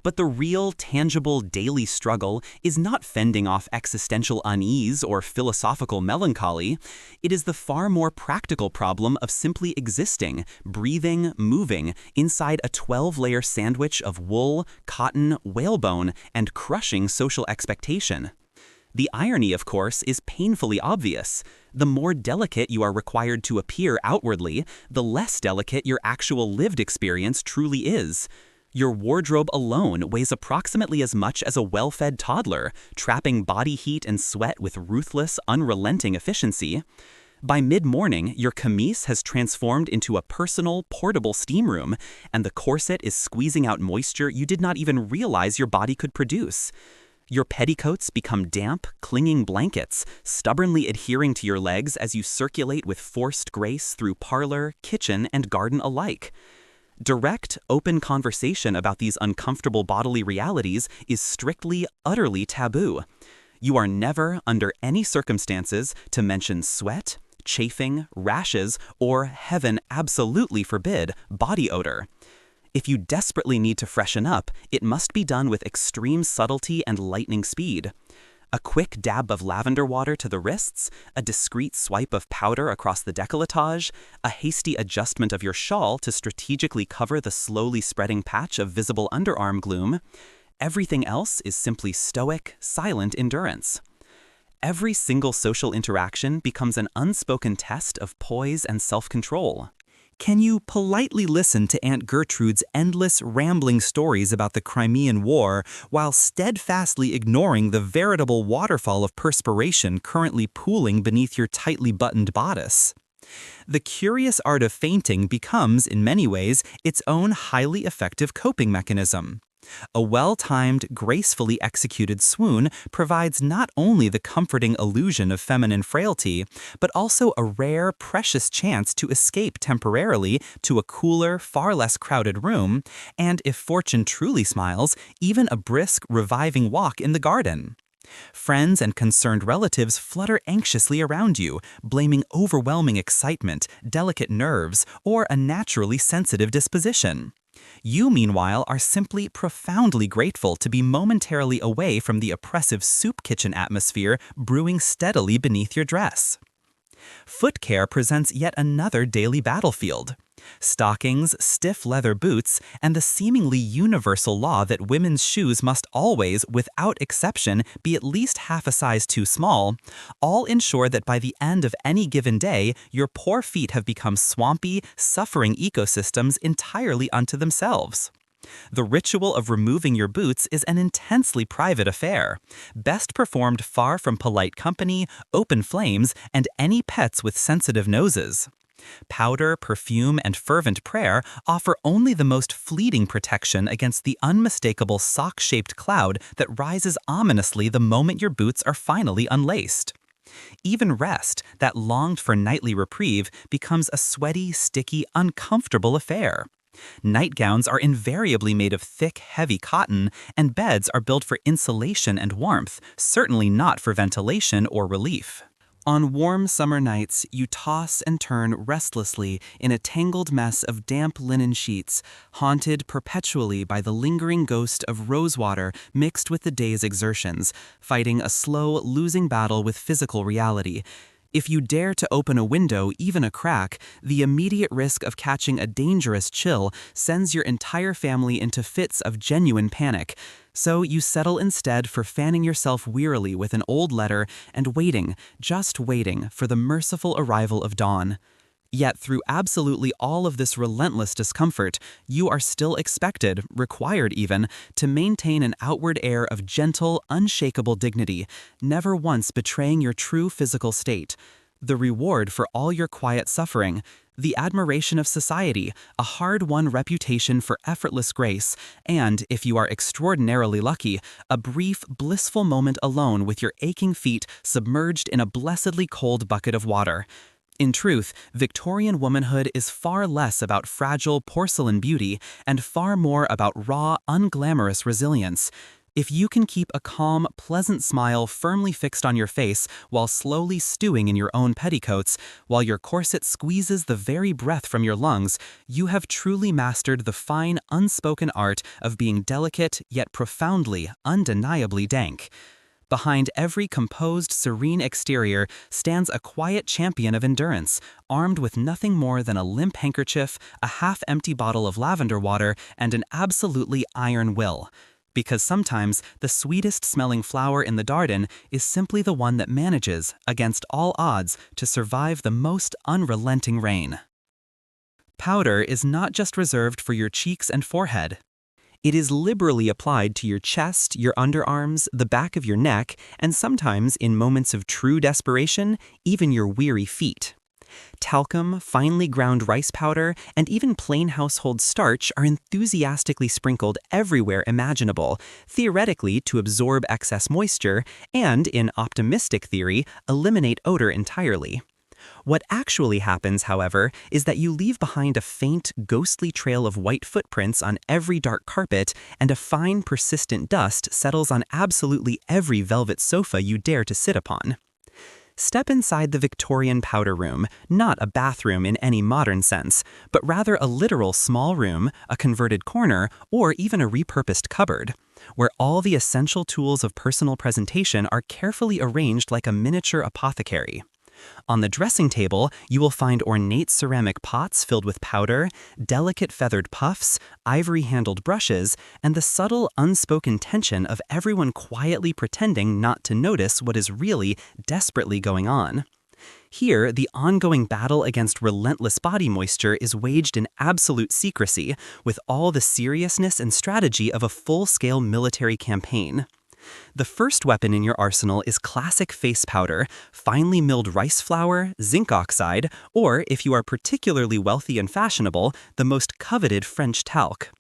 But the real, tangible, daily struggle is not fending off existential unease or philosophical melancholy. It is the far more practical problem of simply existing, breathing, moving inside a 12-layer sandwich of wool, cotton, whalebone, and crushing social expectation. The irony, of course, is painfully obvious. The more delicate you are required to appear outwardly, the less delicate your actual lived experience truly is. Your wardrobe alone weighs approximately as much as a well-fed toddler, trapping body heat and sweat with ruthless, unrelenting efficiency. By mid-morning, your camise has transformed into a personal, portable steam room, and the corset is squeezing out moisture you did not even realize your body could produce. Your petticoats become damp, clinging blankets, stubbornly adhering to your legs as you circulate with forced grace through parlor, kitchen, and garden alike. Direct, open conversation about these uncomfortable bodily realities is strictly, utterly taboo. You are never, under any circumstances, to mention sweat, chafing, rashes, or, heaven absolutely forbid, body odor. If you desperately need to freshen up, it must be done with extreme subtlety and lightning speed. A quick dab of lavender water to the wrists, a discreet swipe of powder across the décolletage, a hasty adjustment of your shawl to strategically cover the slowly spreading patch of visible underarm gloom. Everything else is simply stoic, silent endurance. Every single social interaction becomes an unspoken test of poise and self-control. Can you politely listen to Aunt Gertrude's endless, rambling stories about the Crimean War while steadfastly ignoring the veritable waterfall of perspiration currently pooling beneath your tightly buttoned bodice? The curious art of fainting becomes, in many ways, its own highly effective coping mechanism. A well-timed, gracefully executed swoon provides not only the comforting illusion of feminine frailty, but also a rare, precious chance to escape temporarily to a cooler, far less crowded room, and if fortune truly smiles, even a brisk, reviving walk in the garden. Friends and concerned relatives flutter anxiously around you, blaming overwhelming excitement, delicate nerves, or a naturally sensitive disposition. You, meanwhile, are simply profoundly grateful to be momentarily away from the oppressive soup kitchen atmosphere brewing steadily beneath your dress. Foot care presents yet another daily battlefield. Stockings, stiff leather boots, and the seemingly universal law that women's shoes must always, without exception, be at least half a size too small, all ensure that by the end of any given day, your poor feet have become swampy, suffering ecosystems entirely unto themselves. The ritual of removing your boots is an intensely private affair, best performed far from polite company, open flames, and any pets with sensitive noses. Powder, perfume, and fervent prayer offer only the most fleeting protection against the unmistakable sock-shaped cloud that rises ominously the moment your boots are finally unlaced. Even rest, that longed-for nightly reprieve, becomes a sweaty, sticky, uncomfortable affair. Nightgowns are invariably made of thick, heavy cotton, and beds are built for insulation and warmth, certainly not for ventilation or relief. On warm summer nights, you toss and turn restlessly in a tangled mess of damp linen sheets, haunted perpetually by the lingering ghost of rosewater mixed with the day's exertions, fighting a slow, losing battle with physical reality. If you dare to open a window, even a crack, the immediate risk of catching a dangerous chill sends your entire family into fits of genuine panic. So you settle instead for fanning yourself wearily with an old letter and waiting, just waiting, for the merciful arrival of dawn. Yet through absolutely all of this relentless discomfort, you are still expected, required even, to maintain an outward air of gentle, unshakable dignity, never once betraying your true physical state. The reward for all your quiet suffering, the admiration of society, a hard-won reputation for effortless grace, and, if you are extraordinarily lucky, a brief, blissful moment alone with your aching feet submerged in a blessedly cold bucket of water. In truth, Victorian womanhood is far less about fragile porcelain beauty and far more about raw, unglamorous resilience. If you can keep a calm, pleasant smile firmly fixed on your face while slowly stewing in your own petticoats, while your corset squeezes the very breath from your lungs, you have truly mastered the fine, unspoken art of being delicate yet profoundly, undeniably dank. Behind every composed, serene exterior stands a quiet champion of endurance, armed with nothing more than a limp handkerchief, a half-empty bottle of lavender water, and an absolutely iron will. Because sometimes the sweetest-smelling flower in the garden is simply the one that manages, against all odds, to survive the most unrelenting rain. Powder is not just reserved for your cheeks and forehead. It is liberally applied to your chest, your underarms, the back of your neck, and sometimes, in moments of true desperation, even your weary feet. Talcum, finely ground rice powder, and even plain household starch are enthusiastically sprinkled everywhere imaginable, theoretically to absorb excess moisture, and, in optimistic theory, eliminate odor entirely. What actually happens, however, is that you leave behind a faint, ghostly trail of white footprints on every dark carpet, and a fine, persistent dust settles on absolutely every velvet sofa you dare to sit upon. Step inside the Victorian powder room, not a bathroom in any modern sense, but rather a literal small room, a converted corner, or even a repurposed cupboard, where all the essential tools of personal presentation are carefully arranged like a miniature apothecary. On the dressing table, you will find ornate ceramic pots filled with powder, delicate feathered puffs, ivory-handled brushes, and the subtle, unspoken tension of everyone quietly pretending not to notice what is really desperately going on. Here, the ongoing battle against relentless body moisture is waged in absolute secrecy, with all the seriousness and strategy of a full-scale military campaign. The first weapon in your arsenal is classic face powder, finely milled rice flour, zinc oxide, or, if you are particularly wealthy and fashionable, the most coveted French talc.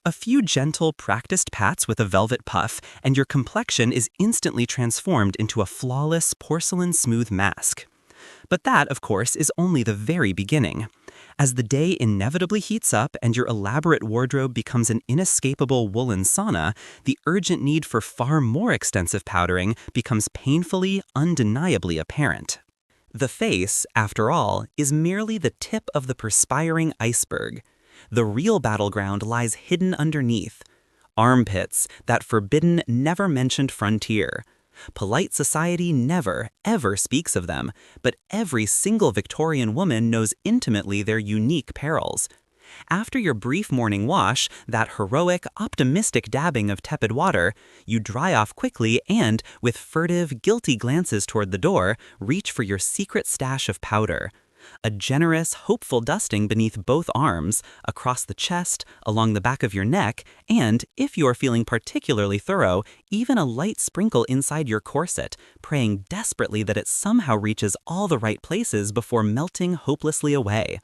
A few gentle, practiced pats with a velvet puff, and your complexion is instantly transformed into a flawless, porcelain-smooth mask. But that, of course, is only the very beginning. As the day inevitably heats up and your elaborate wardrobe becomes an inescapable woolen sauna, the urgent need for far more extensive powdering becomes painfully, undeniably apparent. The face, after all, is merely the tip of the perspiring iceberg. The real battleground lies hidden underneath. Armpits, that forbidden, never-mentioned frontier. Polite society never, ever speaks of them, but every single Victorian woman knows intimately their unique perils. After your brief morning wash, that heroic, optimistic dabbing of tepid water, you dry off quickly and, with furtive, guilty glances toward the door, reach for your secret stash of powder. A generous, hopeful dusting beneath both arms, across the chest, along the back of your neck, and, if you are feeling particularly thorough, even a light sprinkle inside your corset, praying desperately that it somehow reaches all the right places before melting hopelessly away.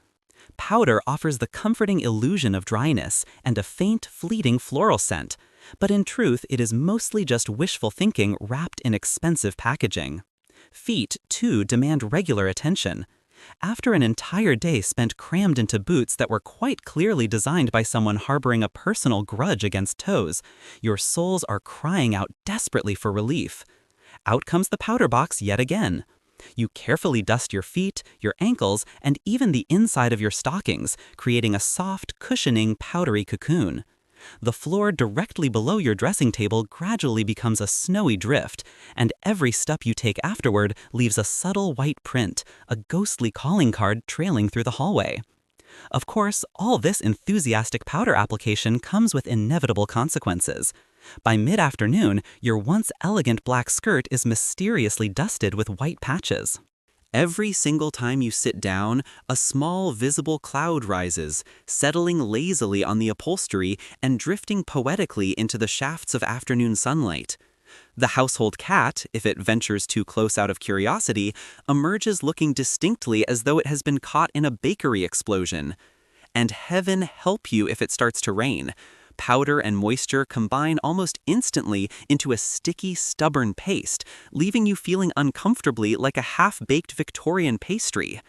Powder offers the comforting illusion of dryness and a faint, fleeting floral scent, but in truth it is mostly just wishful thinking wrapped in expensive packaging. Feet, too, demand regular attention. After an entire day spent crammed into boots that were quite clearly designed by someone harboring a personal grudge against toes, your soles are crying out desperately for relief. Out comes the powder box yet again. You carefully dust your feet, your ankles, and even the inside of your stockings, creating a soft, cushioning, powdery cocoon. The floor directly below your dressing table gradually becomes a snowy drift, and every step you take afterward leaves a subtle white print, a ghostly calling card trailing through the hallway. Of course, all this enthusiastic powder application comes with inevitable consequences. By mid-afternoon, your once elegant black skirt is mysteriously dusted with white patches. Every single time you sit down, a small visible cloud rises, settling lazily on the upholstery and drifting poetically into the shafts of afternoon sunlight. The household cat, if it ventures too close out of curiosity, emerges looking distinctly as though it has been caught in a bakery explosion. And heaven help you if it starts to rain. Powder and moisture combine almost instantly into a sticky, stubborn paste, leaving you feeling uncomfortably like a half-baked Victorian pastry.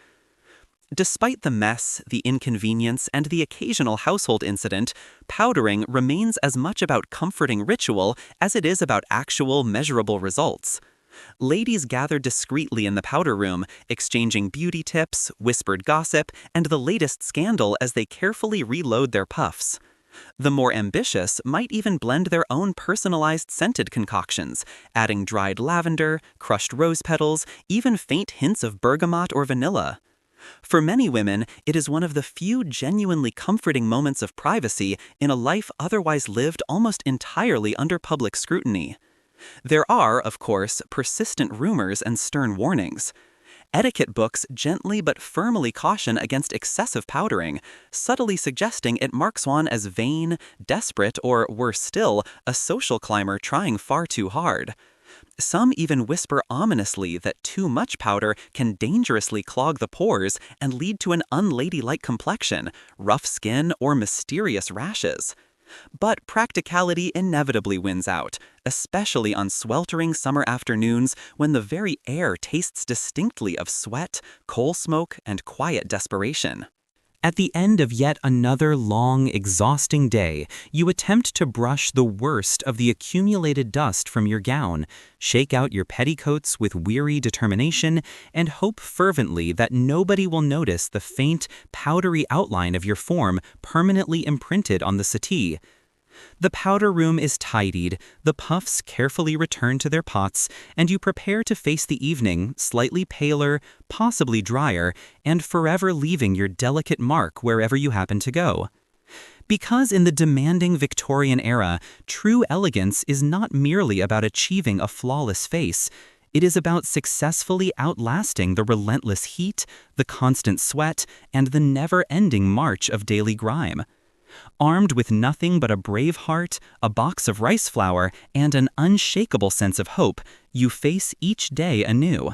Despite the mess, the inconvenience, and the occasional household incident, powdering remains as much about comforting ritual as it is about actual, measurable results. Ladies gather discreetly in the powder room, exchanging beauty tips, whispered gossip, and the latest scandal as they carefully reload their puffs. The more ambitious might even blend their own personalized scented concoctions, adding dried lavender, crushed rose petals, even faint hints of bergamot or vanilla. For many women, it is one of the few genuinely comforting moments of privacy in a life otherwise lived almost entirely under public scrutiny. There are, of course, persistent rumors and stern warnings. Etiquette books gently but firmly caution against excessive powdering, subtly suggesting it marks one as vain, desperate, or, worse still, a social climber trying far too hard. Some even whisper ominously that too much powder can dangerously clog the pores and lead to an unladylike complexion, rough skin, or mysterious rashes. But practicality inevitably wins out, especially on sweltering summer afternoons when the very air tastes distinctly of sweat, coal smoke, and quiet desperation. At the end of yet another long, exhausting day, you attempt to brush the worst of the accumulated dust from your gown, shake out your petticoats with weary determination, and hope fervently that nobody will notice the faint, powdery outline of your form permanently imprinted on the settee. The powder room is tidied, the puffs carefully return to their pots, and you prepare to face the evening, slightly paler, possibly drier, and forever leaving your delicate mark wherever you happen to go. Because in the demanding Victorian era, true elegance is not merely about achieving a flawless face. It is about successfully outlasting the relentless heat, the constant sweat, and the never-ending march of daily grime. Armed with nothing but a brave heart, a box of rice flour, and an unshakable sense of hope, you face each day anew.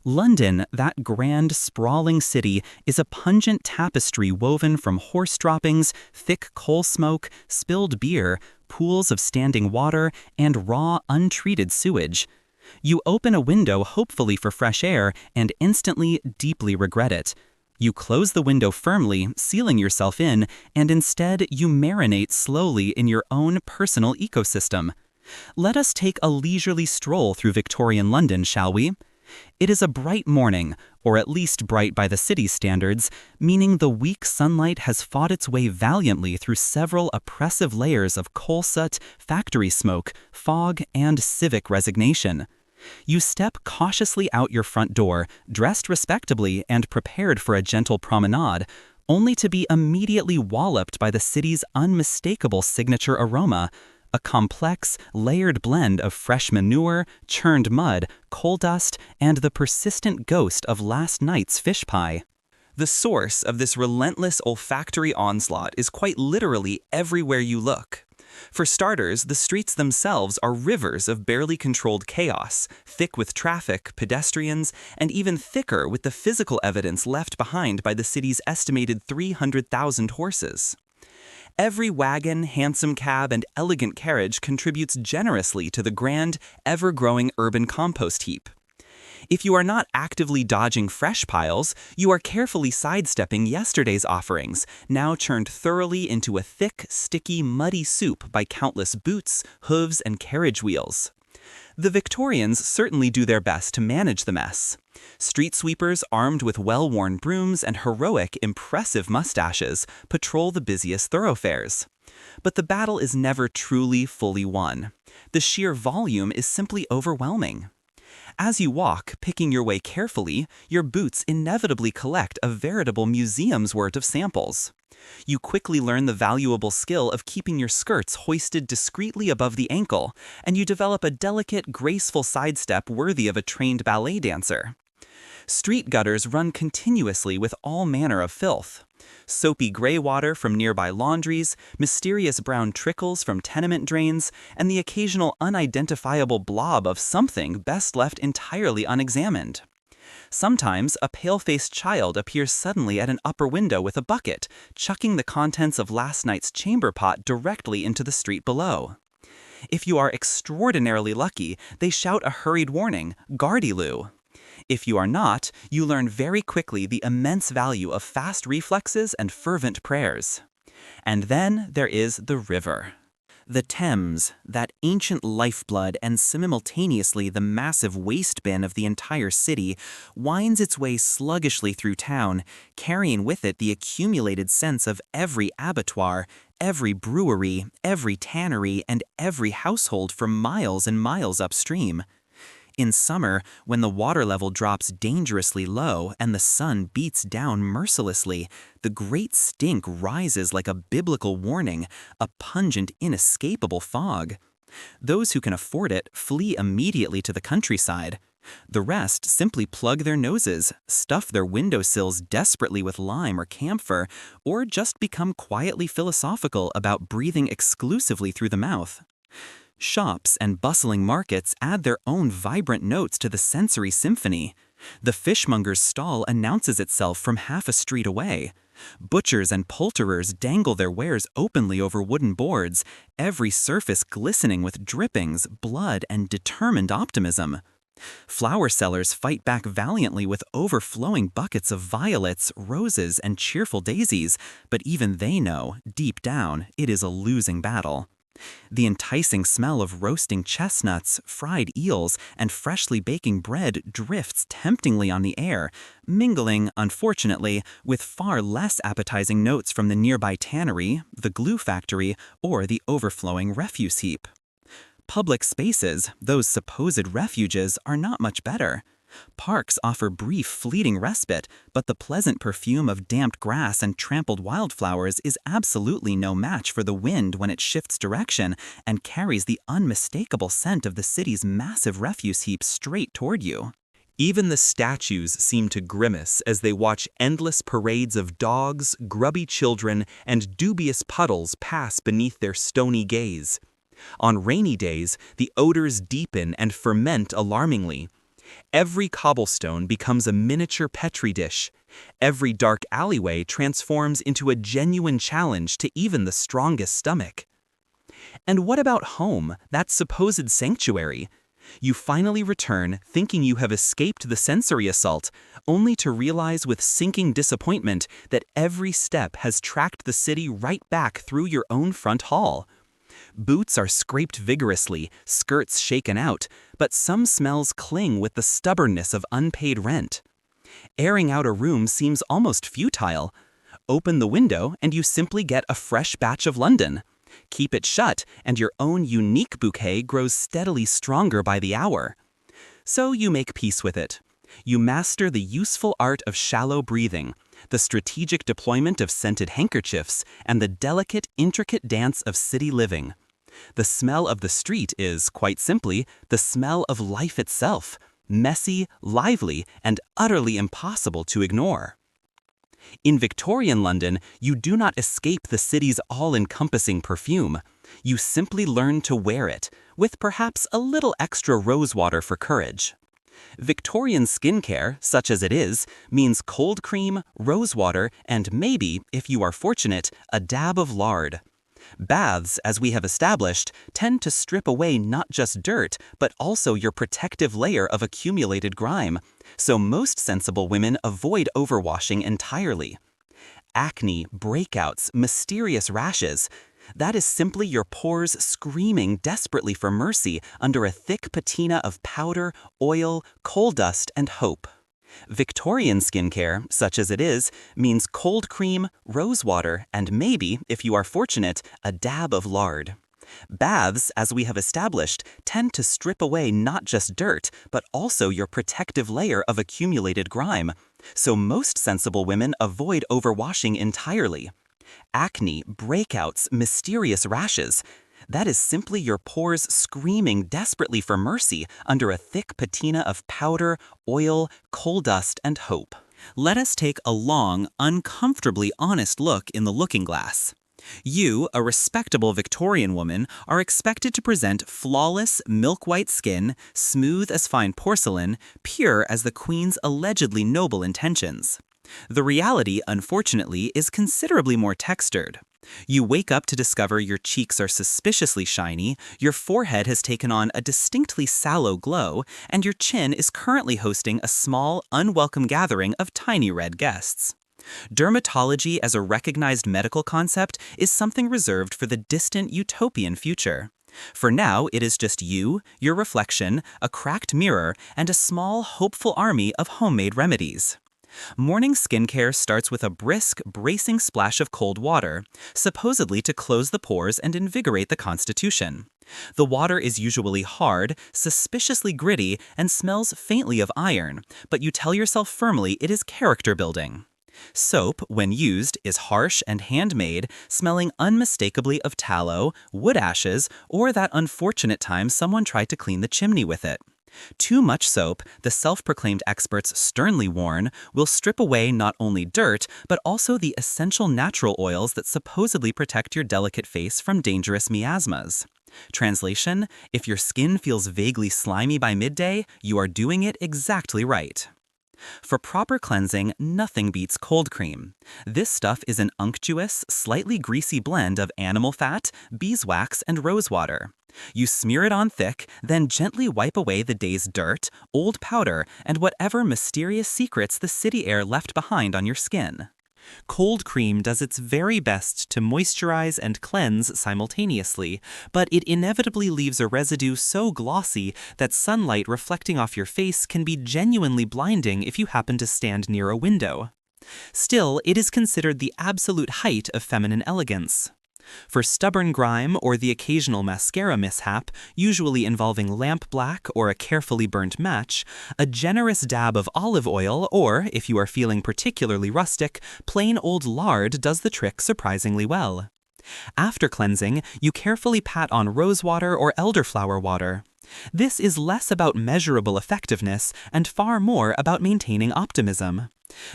London, that grand, sprawling city, is a pungent tapestry woven from horse droppings, thick coal smoke, spilled beer, pools of standing water, and raw, untreated sewage. You open a window hopefully for fresh air and instantly, deeply regret it. You close the window firmly, sealing yourself in, and instead you marinate slowly in your own personal ecosystem. Let us take a leisurely stroll through Victorian London, shall we? It is a bright morning, or at least bright by the city's standards, meaning the weak sunlight has fought its way valiantly through several oppressive layers of coal soot, factory smoke, fog, and civic resignation. You step cautiously out your front door, dressed respectably and prepared for a gentle promenade, only to be immediately walloped by the city's unmistakable signature aroma, a complex, layered blend of fresh manure, churned mud, coal dust, and the persistent ghost of last night's fish pie. The source of this relentless olfactory onslaught is quite literally everywhere you look. For starters, the streets themselves are rivers of barely controlled chaos, thick with traffic, pedestrians, and even thicker with the physical evidence left behind by the city's estimated 300,000 horses. Every wagon, hansom cab, and elegant carriage contributes generously to the grand, ever-growing urban compost heap. If you are not actively dodging fresh piles, you are carefully sidestepping yesterday's offerings, now churned thoroughly into a thick, sticky, muddy soup by countless boots, hooves, and carriage wheels. The Victorians certainly do their best to manage the mess. Street sweepers armed with well-worn brooms and heroic, impressive mustaches patrol the busiest thoroughfares. But the battle is never truly fully won. The sheer volume is simply overwhelming. As you walk, picking your way carefully, your boots inevitably collect a veritable museum's worth of samples. You quickly learn the valuable skill of keeping your skirts hoisted discreetly above the ankle, and you develop a delicate, graceful sidestep worthy of a trained ballet dancer. Street gutters run continuously with all manner of filth. Soapy gray water from nearby laundries, mysterious brown trickles from tenement drains, and the occasional unidentifiable blob of something best left entirely unexamined. Sometimes a pale-faced child appears suddenly at an upper window with a bucket, chucking the contents of last night's chamber pot directly into the street below. If you are extraordinarily lucky, they shout a hurried warning, "Gardyloo." If you are not, you learn very quickly the immense value of fast reflexes and fervent prayers. And then there is the river. The Thames, that ancient lifeblood and simultaneously the massive waste bin of the entire city, winds its way sluggishly through town, carrying with it the accumulated sense of every abattoir, every brewery, every tannery, and every household for miles and miles upstream. In summer, when the water level drops dangerously low and the sun beats down mercilessly, the great stink rises like a biblical warning, a pungent, inescapable fog. Those who can afford it flee immediately to the countryside. The rest simply plug their noses, stuff their windowsills desperately with lime or camphor, or just become quietly philosophical about breathing exclusively through the mouth. Shops and bustling markets add their own vibrant notes to the sensory symphony. The fishmonger's stall announces itself from half a street away. Butchers and poulterers dangle their wares openly over wooden boards, every surface glistening with drippings, blood, and determined optimism. Flower sellers fight back valiantly with overflowing buckets of violets, roses, and cheerful daisies, but even they know, deep down, it is a losing battle. The enticing smell of roasting chestnuts, fried eels, and freshly baking bread drifts temptingly on the air, mingling, unfortunately, with far less appetizing notes from the nearby tannery, the glue factory, or the overflowing refuse heap. Public spaces, those supposed refuges, are not much better. Parks offer brief, fleeting respite, but the pleasant perfume of damped grass and trampled wildflowers is absolutely no match for the wind when it shifts direction and carries the unmistakable scent of the city's massive refuse heap straight toward you. Even the statues seem to grimace as they watch endless parades of dogs, grubby children, and dubious puddles pass beneath their stony gaze. On rainy days, the odors deepen and ferment alarmingly. Every cobblestone becomes a miniature petri dish. Every dark alleyway transforms into a genuine challenge to even the strongest stomach. And what about home, that supposed sanctuary? You finally return thinking you have escaped the sensory assault, only to realize with sinking disappointment that every step has tracked the city right back through your own front hall. Boots are scraped vigorously, skirts shaken out, but some smells cling with the stubbornness of unpaid rent. Airing out a room seems almost futile. Open the window and you simply get a fresh batch of London. Keep it shut and your own unique bouquet grows steadily stronger by the hour. So you make peace with it. You master the useful art of shallow breathing, the strategic deployment of scented handkerchiefs, and the delicate, intricate dance of city living. The smell of the street is, quite simply, the smell of life itself, messy, lively, and utterly impossible to ignore. In Victorian London, you do not escape the city's all-encompassing perfume. You simply learn to wear it, with perhaps a little extra rosewater for courage. Victorian skincare, such as it is, means cold cream, rosewater, and maybe, if you are fortunate, a dab of lard. Baths, as we have established, tend to strip away not just dirt, but also your protective layer of accumulated grime, so most sensible women avoid overwashing entirely. Acne, breakouts, mysterious rashes – that is simply your pores screaming desperately for mercy under a thick patina of powder, oil, coal dust, and hope. Victorian skincare, such as it is, means cold cream, rosewater, and maybe, if you are fortunate, a dab of lard. Baths, as we have established, tend to strip away not just dirt, but also your protective layer of accumulated grime, so most sensible women avoid overwashing entirely. Acne, breakouts, mysterious rashes – that is simply your pores screaming desperately for mercy under a thick patina of powder, oil, coal dust, and hope. Let us take a long, uncomfortably honest look in the looking glass. You, a respectable Victorian woman, are expected to present flawless, milk-white skin, smooth as fine porcelain, pure as the Queen's allegedly noble intentions. The reality, unfortunately, is considerably more textured. You wake up to discover your cheeks are suspiciously shiny, your forehead has taken on a distinctly sallow glow, and your chin is currently hosting a small, unwelcome gathering of tiny red guests. Dermatology as a recognized medical concept is something reserved for the distant utopian future. For now, it is just you, your reflection, a cracked mirror, and a small, hopeful army of homemade remedies. Morning skincare starts with a brisk, bracing splash of cold water, supposedly to close the pores and invigorate the constitution. The water is usually hard, suspiciously gritty, and smells faintly of iron, but you tell yourself firmly it is character building. Soap, when used, is harsh and handmade, smelling unmistakably of tallow, wood ashes, or that unfortunate time someone tried to clean the chimney with it. Too much soap, the self-proclaimed experts sternly warn, will strip away not only dirt, but also the essential natural oils that supposedly protect your delicate face from dangerous miasmas. Translation: if your skin feels vaguely slimy by midday, you are doing it exactly right. For proper cleansing, nothing beats cold cream. This stuff is an unctuous, slightly greasy blend of animal fat, beeswax, and rosewater. You smear it on thick, then gently wipe away the day's dirt, old powder, and whatever mysterious secrets the city air left behind on your skin. Cold cream does its very best to moisturize and cleanse simultaneously, but it inevitably leaves a residue so glossy that sunlight reflecting off your face can be genuinely blinding if you happen to stand near a window. Still, it is considered the absolute height of feminine elegance. For stubborn grime or the occasional mascara mishap, usually involving lamp black or a carefully burnt match, a generous dab of olive oil or, if you are feeling particularly rustic, plain old lard does the trick surprisingly well. After cleansing, you carefully pat on rosewater or elderflower water. This is less about measurable effectiveness and far more about maintaining optimism.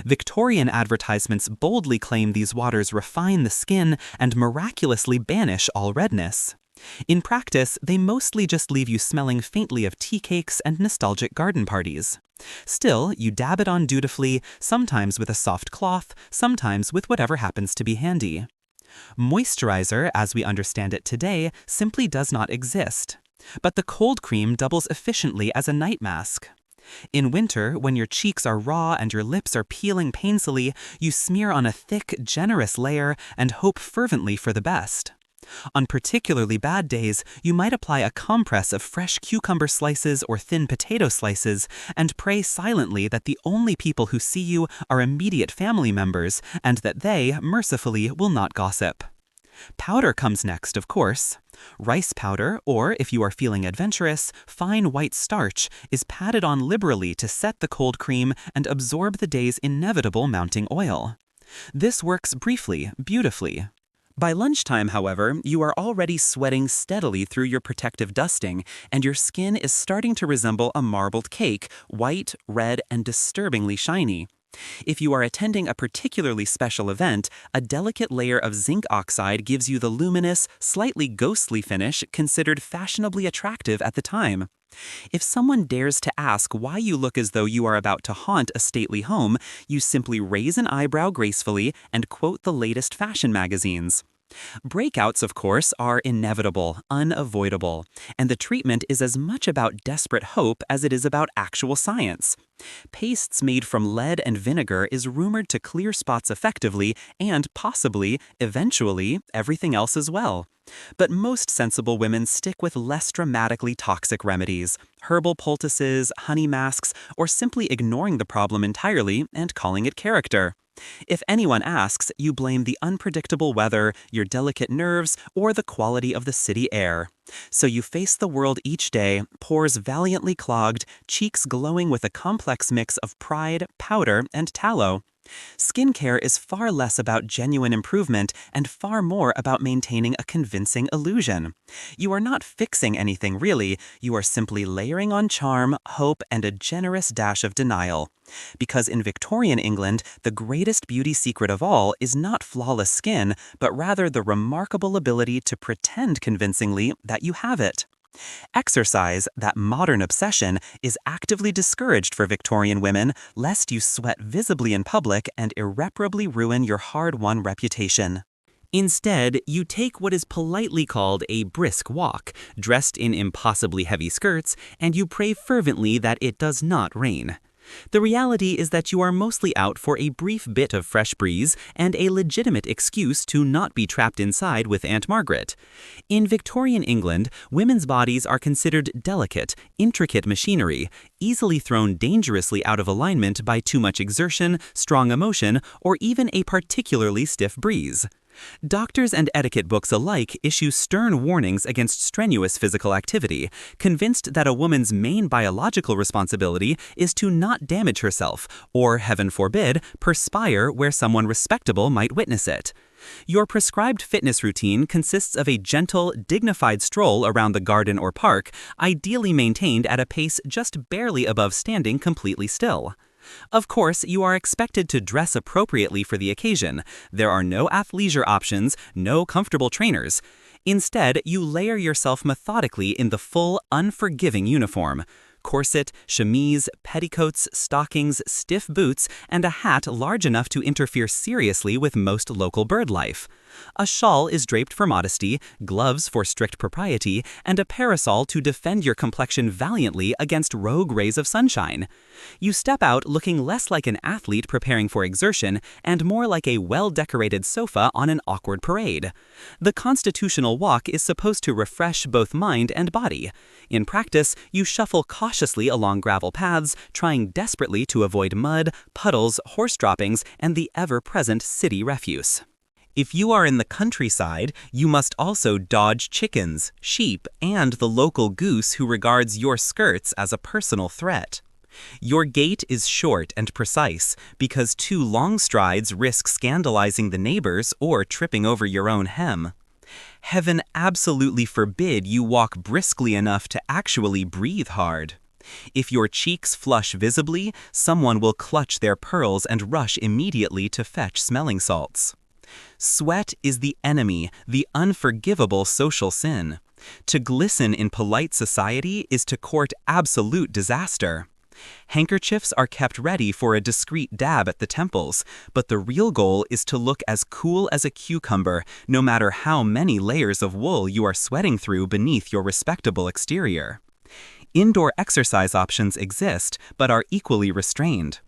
Victorian advertisements boldly claim these waters refine the skin and miraculously banish all redness. In practice, they mostly just leave you smelling faintly of tea cakes and nostalgic garden parties. Still, you dab it on dutifully, sometimes with a soft cloth, sometimes with whatever happens to be handy. Moisturizer, as we understand it today, simply does not exist. But the cold cream doubles efficiently as a night mask. In winter, when your cheeks are raw and your lips are peeling painfully, you smear on a thick, generous layer and hope fervently for the best. On particularly bad days, you might apply a compress of fresh cucumber slices or thin potato slices and pray silently that the only people who see you are immediate family members and that they, mercifully, will not gossip. Powder comes next, of course. Rice powder, or if you are feeling adventurous, fine white starch, is patted on liberally to set the cold cream and absorb the day's inevitable mounting oil. This works briefly, beautifully. By lunchtime, however, you are already sweating steadily through your protective dusting, and your skin is starting to resemble a marbled cake, white, red, and disturbingly shiny. If you are attending a particularly special event, a delicate layer of zinc oxide gives you the luminous, slightly ghostly finish considered fashionably attractive at the time. If someone dares to ask why you look as though you are about to haunt a stately home, you simply raise an eyebrow gracefully and quote the latest fashion magazines. Breakouts, of course, are inevitable, unavoidable, and the treatment is as much about desperate hope as it is about actual science. Pastes made from lead and vinegar is rumored to clear spots effectively and possibly, eventually, everything else as well. But most sensible women stick with less dramatically toxic remedies, herbal poultices, honey masks, or simply ignoring the problem entirely and calling it character. If anyone asks, you blame the unpredictable weather, your delicate nerves, or the quality of the city air. So you face the world each day, pores valiantly clogged, cheeks glowing with a complex mix of pride, powder, and tallow. Skincare is far less about genuine improvement and far more about maintaining a convincing illusion. You are not fixing anything really, you are simply layering on charm, hope, and a generous dash of denial. Because in Victorian England, the greatest beauty secret of all is not flawless skin, but rather the remarkable ability to pretend convincingly that you have it. Exercise, that modern obsession, is actively discouraged for Victorian women, lest you sweat visibly in public and irreparably ruin your hard-won reputation. Instead, you take what is politely called a brisk walk, dressed in impossibly heavy skirts, and you pray fervently that it does not rain. The reality is that you are mostly out for a brief bit of fresh breeze and a legitimate excuse to not be trapped inside with Aunt Margaret. In Victorian England, women's bodies are considered delicate, intricate machinery, easily thrown dangerously out of alignment by too much exertion, strong emotion, or even a particularly stiff breeze. Doctors and etiquette books alike issue stern warnings against strenuous physical activity, convinced that a woman's main biological responsibility is to not damage herself, or, heaven forbid, perspire where someone respectable might witness it. Your prescribed fitness routine consists of a gentle, dignified stroll around the garden or park, ideally maintained at a pace just barely above standing completely still. Of course, you are expected to dress appropriately for the occasion. There are no athleisure options, no comfortable trainers. Instead, you layer yourself methodically in the full, unforgiving uniform. corset, chemise, petticoats, stockings, stiff boots, and a hat large enough to interfere seriously with most local bird life. A shawl is draped for modesty, gloves for strict propriety, and a parasol to defend your complexion valiantly against rogue rays of sunshine. You step out looking less like an athlete preparing for exertion and more like a well-decorated sofa on an awkward parade. The constitutional walk is supposed to refresh both mind and body. In practice, you shuffle cautiously along gravel paths, trying desperately to avoid mud, puddles, horse droppings, and the ever-present city refuse. If you are in the countryside, you must also dodge chickens, sheep, and the local goose who regards your skirts as a personal threat. Your gait is short and precise because 2 long strides risk scandalizing the neighbors or tripping over your own hem. Heaven absolutely forbid you walk briskly enough to actually breathe hard. If your cheeks flush visibly, someone will clutch their pearls and rush immediately to fetch smelling salts. Sweat is the enemy, the unforgivable social sin. To glisten in polite society is to court absolute disaster. Handkerchiefs are kept ready for a discreet dab at the temples, but the real goal is to look as cool as a cucumber, no matter how many layers of wool you are sweating through beneath your respectable exterior. Indoor exercise options exist, but are equally restrained.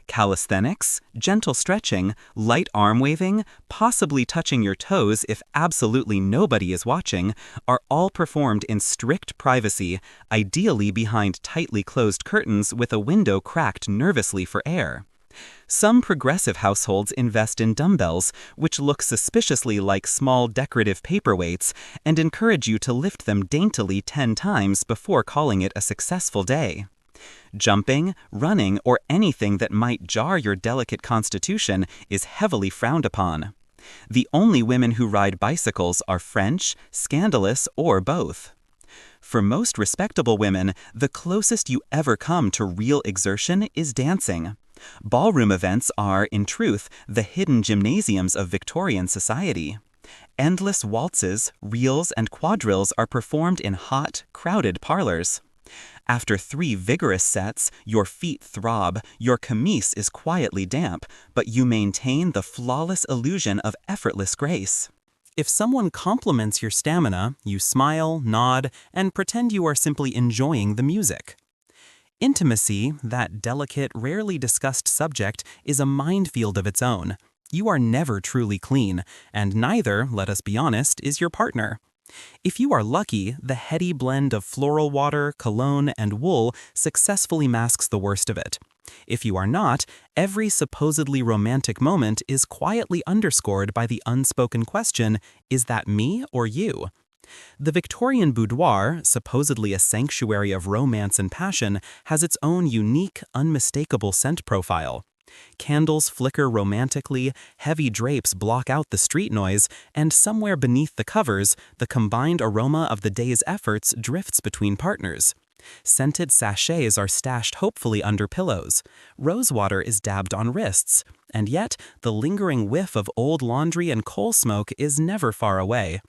Calisthenics, gentle stretching, light arm waving, possibly touching your toes if absolutely nobody is watching, are all performed in strict privacy, ideally behind tightly closed curtains with a window cracked nervously for air. Some progressive households invest in dumbbells, which look suspiciously like small decorative paperweights, and encourage you to lift them daintily 10 times before calling it a successful day. Jumping, running, or anything that might jar your delicate constitution is heavily frowned upon. The only women who ride bicycles are French, scandalous, or both. For most respectable women, the closest you ever come to real exertion is dancing. Ballroom events are, in truth, the hidden gymnasiums of Victorian society. Endless waltzes, reels, and quadrilles are performed in hot, crowded parlors. After 3 vigorous sets, your feet throb, your camise is quietly damp, but you maintain the flawless illusion of effortless grace. If someone compliments your stamina, you smile, nod, and pretend you are simply enjoying the music. Intimacy, that delicate, rarely discussed subject, is a minefield of its own. You are never truly clean, and neither, let us be honest, is your partner. If you are lucky, the heady blend of floral water, cologne, and wool successfully masks the worst of it. If you are not, every supposedly romantic moment is quietly underscored by the unspoken question, is that me or you? The Victorian boudoir, supposedly a sanctuary of romance and passion, has its own unique, unmistakable scent profile. Candles flicker romantically, heavy drapes block out the street noise, and somewhere beneath the covers, the combined aroma of the day's efforts drifts between partners. Scented sachets are stashed hopefully under pillows. Rosewater is dabbed on wrists, and yet the lingering whiff of old laundry and coal smoke is never far away.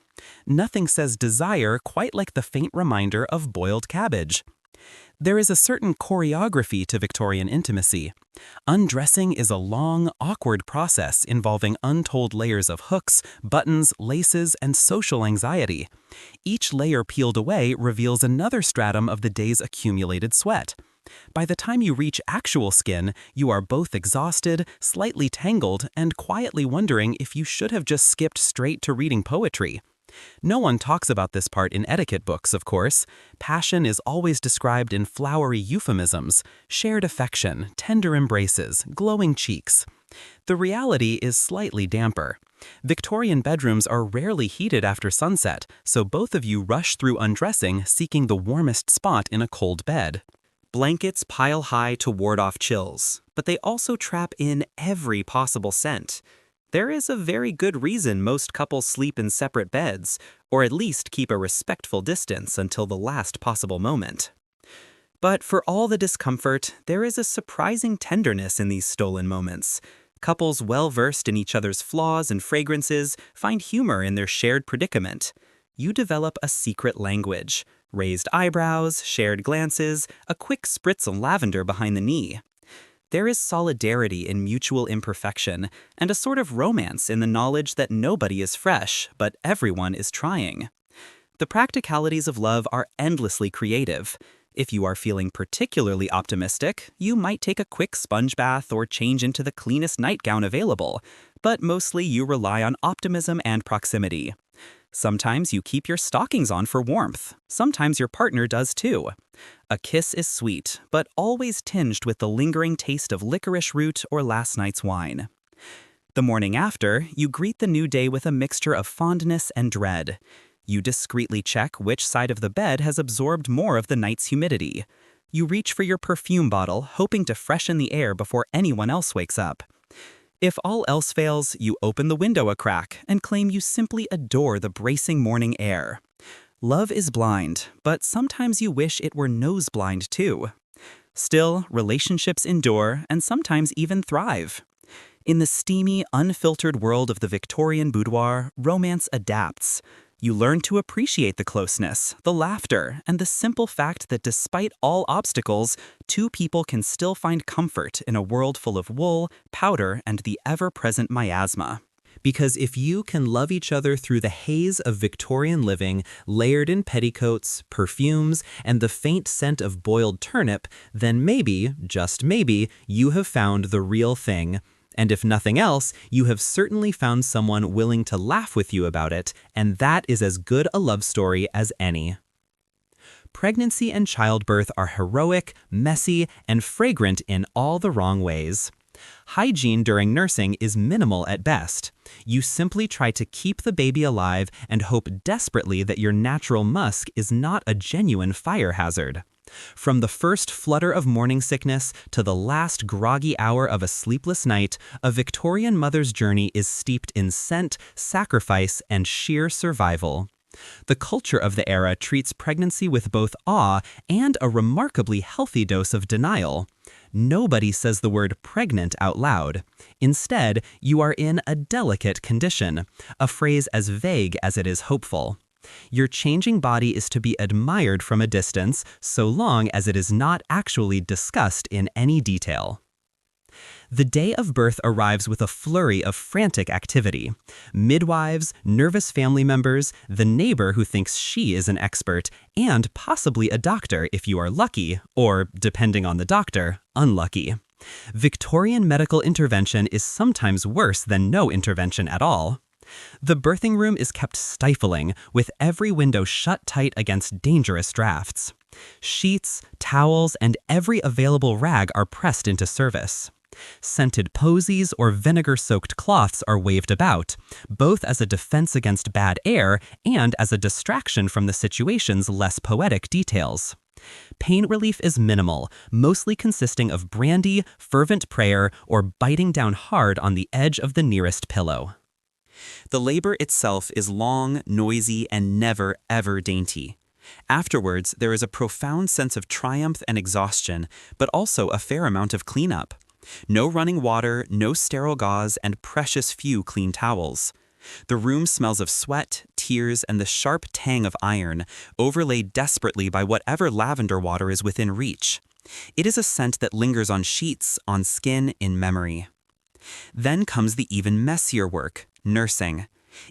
Nothing says desire quite like the faint reminder of boiled cabbage. There is a certain choreography to Victorian intimacy. Undressing is a long, awkward process involving untold layers of hooks, buttons, laces, and social anxiety. Each layer peeled away reveals another stratum of the day's accumulated sweat. By the time you reach actual skin, you are both exhausted, slightly tangled, and quietly wondering if you should have just skipped straight to reading poetry. No one talks about this part in etiquette books, of course. Passion is always described in flowery euphemisms: shared affection, tender embraces, glowing cheeks. The reality is slightly damper. Victorian bedrooms are rarely heated after sunset, so both of you rush through undressing seeking the warmest spot in a cold bed. Blankets pile high to ward off chills, but they also trap in every possible scent. There is a very good reason most couples sleep in separate beds, or at least keep a respectful distance until the last possible moment. But for all the discomfort, there is a surprising tenderness in these stolen moments. Couples well-versed in each other's flaws and fragrances find humor in their shared predicament. You develop a secret language. Raised eyebrows, shared glances, a quick spritz of lavender behind the knee. There is solidarity in mutual imperfection, and a sort of romance in the knowledge that nobody is fresh, but everyone is trying. The practicalities of love are endlessly creative. If you are feeling particularly optimistic, you might take a quick sponge bath or change into the cleanest nightgown available, but mostly you rely on optimism and proximity. Sometimes you keep your stockings on for warmth. Sometimes your partner does too. A kiss is sweet, but always tinged with the lingering taste of licorice root or last night's wine. The morning after, you greet the new day with a mixture of fondness and dread. You discreetly check which side of the bed has absorbed more of the night's humidity. You reach for your perfume bottle, hoping to freshen the air before anyone else wakes up. If all else fails, you open the window a crack and claim you simply adore the bracing morning air. Love is blind, but sometimes you wish it were nose blind too. Still, relationships endure and sometimes even thrive. In the steamy, unfiltered world of the Victorian boudoir, romance adapts. You learn to appreciate the closeness, the laughter, and the simple fact that despite all obstacles, two people can still find comfort in a world full of wool, powder, and the ever-present miasma. Because if you can love each other through the haze of Victorian living, layered in petticoats, perfumes, and the faint scent of boiled turnip, then maybe, just maybe, you have found the real thing. And if nothing else, you have certainly found someone willing to laugh with you about it, and that is as good a love story as any. Pregnancy and childbirth are heroic, messy, and fragrant in all the wrong ways. Hygiene during nursing is minimal at best. You simply try to keep the baby alive and hope desperately that your natural musk is not a genuine fire hazard. From the first flutter of morning sickness to the last groggy hour of a sleepless night, a Victorian mother's journey is steeped in scent, sacrifice, and sheer survival. The culture of the era treats pregnancy with both awe and a remarkably healthy dose of denial. Nobody says the word pregnant out loud. Instead, you are in a delicate condition, a phrase as vague as it is hopeful. Your changing body is to be admired from a distance, so long as it is not actually discussed in any detail. The day of birth arrives with a flurry of frantic activity. Midwives, nervous family members, the neighbor who thinks she is an expert, and possibly a doctor if you are lucky, or, depending on the doctor, unlucky. Victorian medical intervention is sometimes worse than no intervention at all. The birthing room is kept stifling, with every window shut tight against dangerous drafts. Sheets, towels, and every available rag are pressed into service. Scented posies or vinegar-soaked cloths are waved about, both as a defense against bad air and as a distraction from the situation's less poetic details. Pain relief is minimal, mostly consisting of brandy, fervent prayer, or biting down hard on the edge of the nearest pillow. The labor itself is long, noisy, and never, ever dainty. Afterwards, there is a profound sense of triumph and exhaustion, but also a fair amount of cleanup. No running water, no sterile gauze, and precious few clean towels. The room smells of sweat, tears, and the sharp tang of iron, overlaid desperately by whatever lavender water is within reach. It is a scent that lingers on sheets, on skin, in memory. Then comes the even messier work, nursing.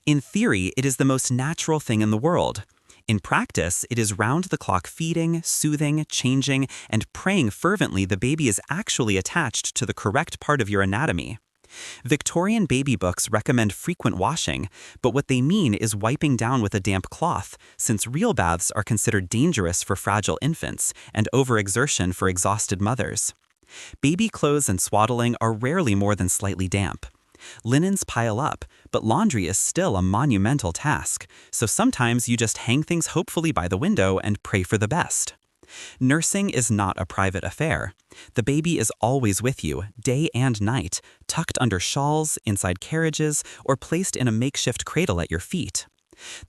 In theory, it is the most natural thing in the world. In practice, it is round-the-clock feeding, soothing, changing, and praying fervently the baby is actually attached to the correct part of your anatomy. Victorian baby books recommend frequent washing, but what they mean is wiping down with a damp cloth, since real baths are considered dangerous for fragile infants and overexertion for exhausted mothers. Baby clothes and swaddling are rarely more than slightly damp. Linens pile up, but laundry is still a monumental task, so sometimes you just hang things hopefully by the window and pray for the best. Nursing is not a private affair. The baby is always with you, day and night, tucked under shawls, inside carriages, or placed in a makeshift cradle at your feet.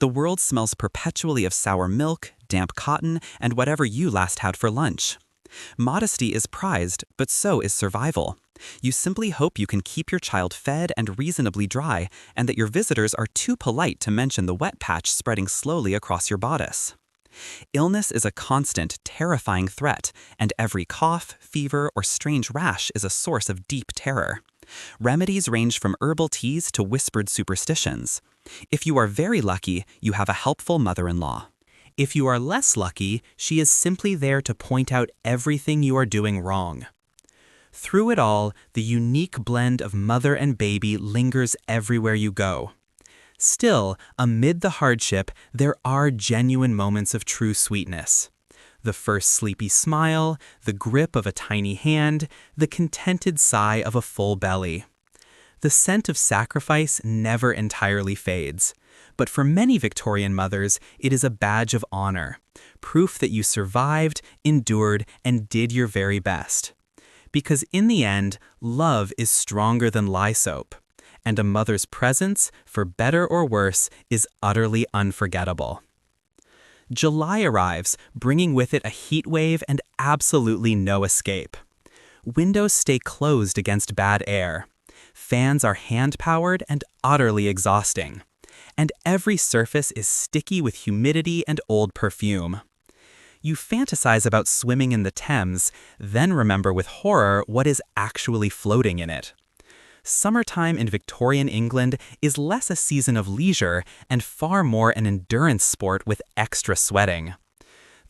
The world smells perpetually of sour milk, damp cotton, and whatever you last had for lunch. Modesty is prized, but so is survival. You simply hope you can keep your child fed and reasonably dry, and that your visitors are too polite to mention the wet patch spreading slowly across your bodice. Illness is a constant, terrifying threat, and every cough, fever, or strange rash is a source of deep terror. Remedies range from herbal teas to whispered superstitions. If you are very lucky, you have a helpful mother-in-law. If you are less lucky, she is simply there to point out everything you are doing wrong. Through it all, the unique blend of mother and baby lingers everywhere you go. Still, amid the hardship, there are genuine moments of true sweetness. The first sleepy smile, the grip of a tiny hand, the contented sigh of a full belly. The scent of sacrifice never entirely fades. But for many Victorian mothers, it is a badge of honor, proof that you survived, endured, and did your very best. Because in the end, love is stronger than lye soap, and a mother's presence, for better or worse, is utterly unforgettable. July arrives, bringing with it a heat wave and absolutely no escape. Windows stay closed against bad air. Fans are hand-powered and utterly exhausting. And every surface is sticky with humidity and old perfume. You fantasize about swimming in the Thames, then remember with horror what is actually floating in it. Summertime in Victorian England is less a season of leisure and far more an endurance sport with extra sweating.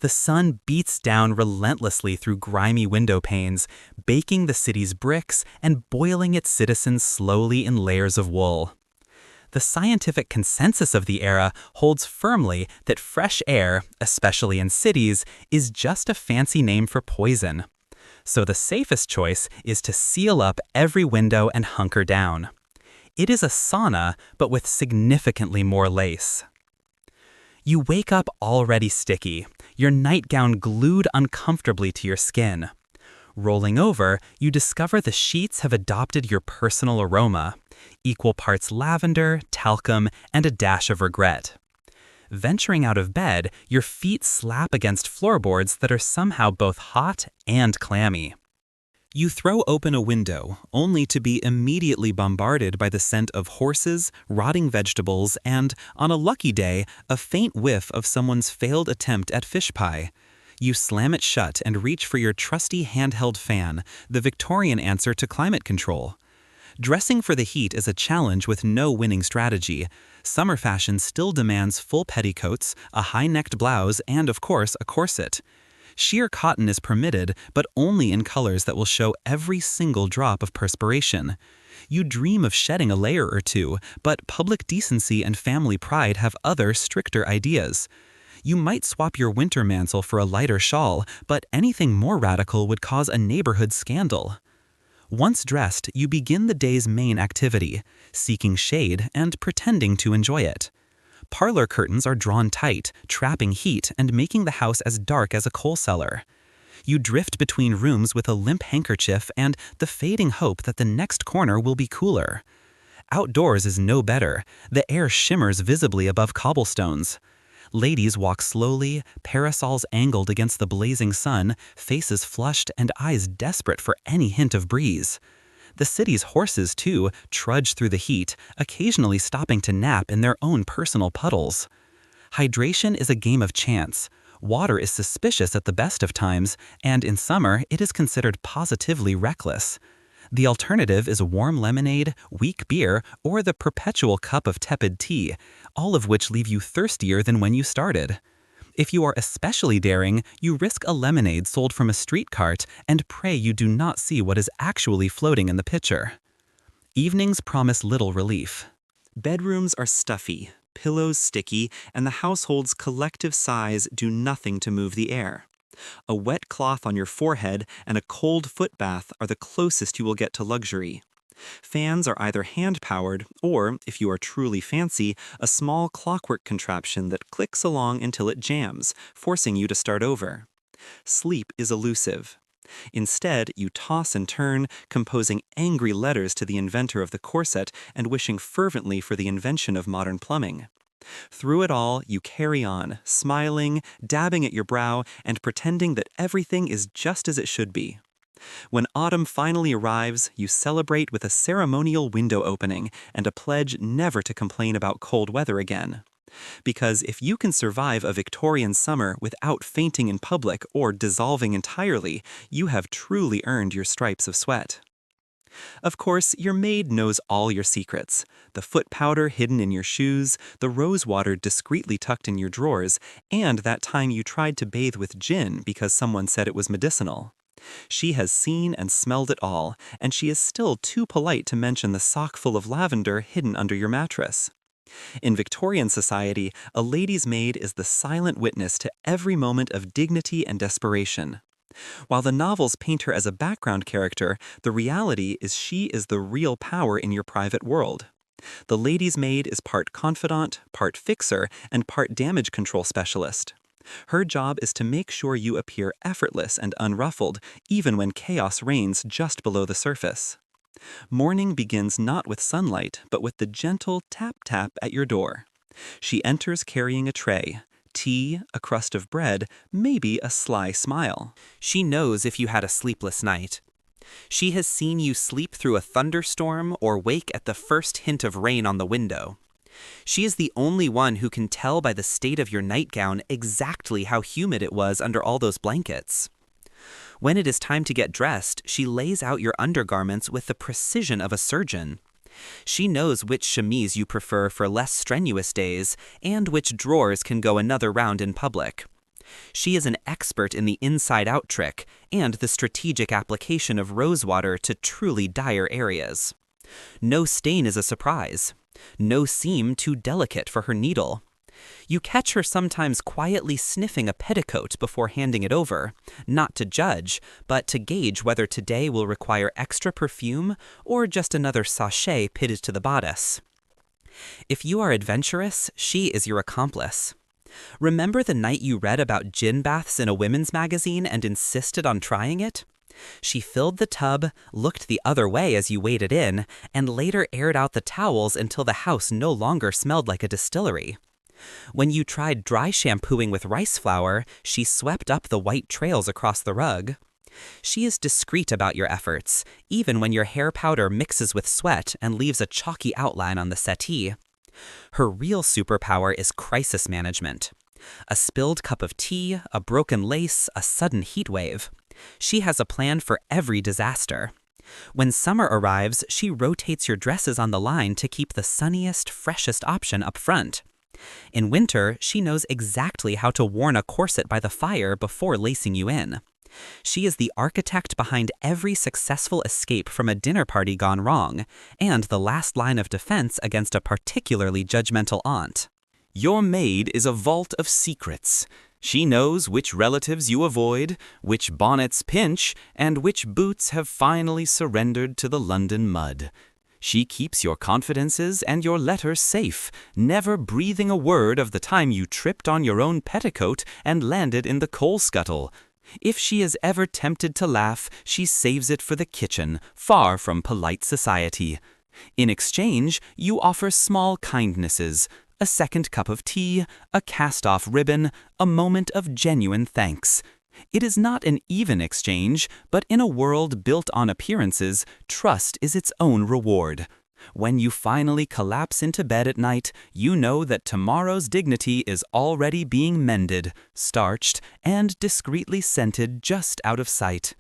The sun beats down relentlessly through grimy window panes, baking the city's bricks and boiling its citizens slowly in layers of wool. The scientific consensus of the era holds firmly that fresh air, especially in cities, is just a fancy name for poison. So the safest choice is to seal up every window and hunker down. It is a sauna, but with significantly more lace. You wake up already sticky, your nightgown glued uncomfortably to your skin. Rolling over, you discover the sheets have adopted your personal aroma, equal parts lavender, talcum, and a dash of regret. Venturing out of bed, your feet slap against floorboards that are somehow both hot and clammy. You throw open a window, only to be immediately bombarded by the scent of horses, rotting vegetables, and, on a lucky day, a faint whiff of someone's failed attempt at fish pie. You slam it shut and reach for your trusty handheld fan, the Victorian answer to climate control. Dressing for the heat is a challenge with no winning strategy. Summer fashion still demands full petticoats, a high-necked blouse, and, of course, a corset. Sheer cotton is permitted, but only in colors that will show every single drop of perspiration. You dream of shedding a layer or two, but public decency and family pride have other, stricter ideas. You might swap your winter mantle for a lighter shawl, but anything more radical would cause a neighborhood scandal. Once dressed, you begin the day's main activity, seeking shade and pretending to enjoy it. Parlor curtains are drawn tight, trapping heat and making the house as dark as a coal cellar. You drift between rooms with a limp handkerchief and the fading hope that the next corner will be cooler. Outdoors is no better. The air shimmers visibly above cobblestones. Ladies walk slowly, parasols angled against the blazing sun, faces flushed and eyes desperate for any hint of breeze. The city's horses, too, trudge through the heat, occasionally stopping to nap in their own personal puddles. Hydration is a game of chance. Water is suspicious at the best of times, and in summer it is considered positively reckless. The alternative is warm lemonade, weak beer, or the perpetual cup of tepid tea, all of which leave you thirstier than when you started. If you are especially daring, you risk a lemonade sold from a street cart and pray you do not see what is actually floating in the pitcher. Evenings promise little relief. Bedrooms are stuffy, pillows sticky, and the household's collective sighs do nothing to move the air. A wet cloth on your forehead and a cold foot bath are the closest you will get to luxury. Fans are either hand-powered or, if you are truly fancy, a small clockwork contraption that clicks along until it jams, forcing you to start over. Sleep is elusive. Instead, you toss and turn, composing angry letters to the inventor of the corset and wishing fervently for the invention of modern plumbing. Through it all, you carry on, smiling, dabbing at your brow, and pretending that everything is just as it should be. When autumn finally arrives, you celebrate with a ceremonial window opening and a pledge never to complain about cold weather again. Because if you can survive a Victorian summer without fainting in public or dissolving entirely, you have truly earned your stripes of sweat. Of course, your maid knows all your secrets. The foot powder hidden in your shoes, the rose water discreetly tucked in your drawers, and that time you tried to bathe with gin because someone said it was medicinal. She has seen and smelled it all, and she is still too polite to mention the sock full of lavender hidden under your mattress. In Victorian society, a lady's maid is the silent witness to every moment of dignity and desperation. While the novels paint her as a background character, the reality is she is the real power in your private world. The lady's maid is part confidant, part fixer, and part damage control specialist. Her job is to make sure you appear effortless and unruffled, even when chaos reigns just below the surface. Morning begins not with sunlight, but with the gentle tap-tap at your door. She enters carrying a tray. Tea, a crust of bread, maybe a sly smile. She knows if you had a sleepless night. She has seen you sleep through a thunderstorm or wake at the first hint of rain on the window. She is the only one who can tell by the state of your nightgown exactly how humid it was under all those blankets. When it is time to get dressed, she lays out your undergarments with the precision of a surgeon. She knows which chemise you prefer for less strenuous days and which drawers can go another round in public. She is an expert in the inside-out trick and the strategic application of rosewater to truly dire areas. No stain is a surprise. No seam too delicate for her needle. You catch her sometimes quietly sniffing a petticoat before handing it over, not to judge, but to gauge whether today will require extra perfume or just another sachet pitted to the bodice. If you are adventurous, she is your accomplice. Remember the night you read about gin baths in a women's magazine and insisted on trying it? She filled the tub, looked the other way as you waded in, and later aired out the towels until the house no longer smelled like a distillery. When you tried dry shampooing with rice flour, she swept up the white trails across the rug. She is discreet about your efforts, even when your hair powder mixes with sweat and leaves a chalky outline on the settee. Her real superpower is crisis management. A spilled cup of tea, a broken lace, a sudden heat wave. She has a plan for every disaster. When summer arrives, she rotates your dresses on the line to keep the sunniest, freshest option up front. In winter, she knows exactly how to warn a corset by the fire before lacing you in. She is the architect behind every successful escape from a dinner party gone wrong, and the last line of defense against a particularly judgmental aunt. Your maid is a vault of secrets. She knows which relatives you avoid, which bonnets pinch, and which boots have finally surrendered to the London mud. She keeps your confidences and your letters safe, never breathing a word of the time you tripped on your own petticoat and landed in the coal scuttle. If she is ever tempted to laugh, she saves it for the kitchen, far from polite society. In exchange, you offer small kindnesses, a second cup of tea, a cast-off ribbon, a moment of genuine thanks. It is not an even exchange, but in a world built on appearances, trust is its own reward. When you finally collapse into bed at night, you know that tomorrow's dignity is already being mended, starched, and discreetly scented just out of sight.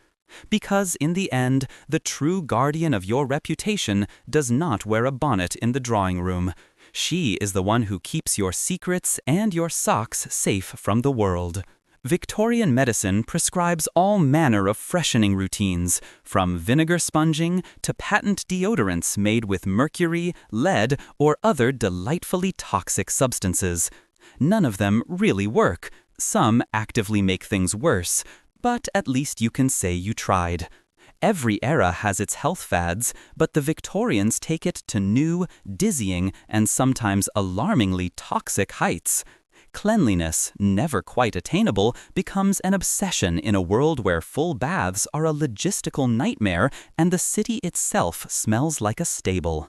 Because in the end, the true guardian of your reputation does not wear a bonnet in the drawing room. She is the one who keeps your secrets and your socks safe from the world. Victorian medicine prescribes all manner of freshening routines, from vinegar sponging to patent deodorants made with mercury, lead, or other delightfully toxic substances. None of them really work. Some actively make things worse, but at least you can say you tried. Every era has its health fads, but the Victorians take it to new, dizzying, and sometimes alarmingly toxic heights. Cleanliness, never quite attainable, becomes an obsession in a world where full baths are a logistical nightmare and the city itself smells like a stable.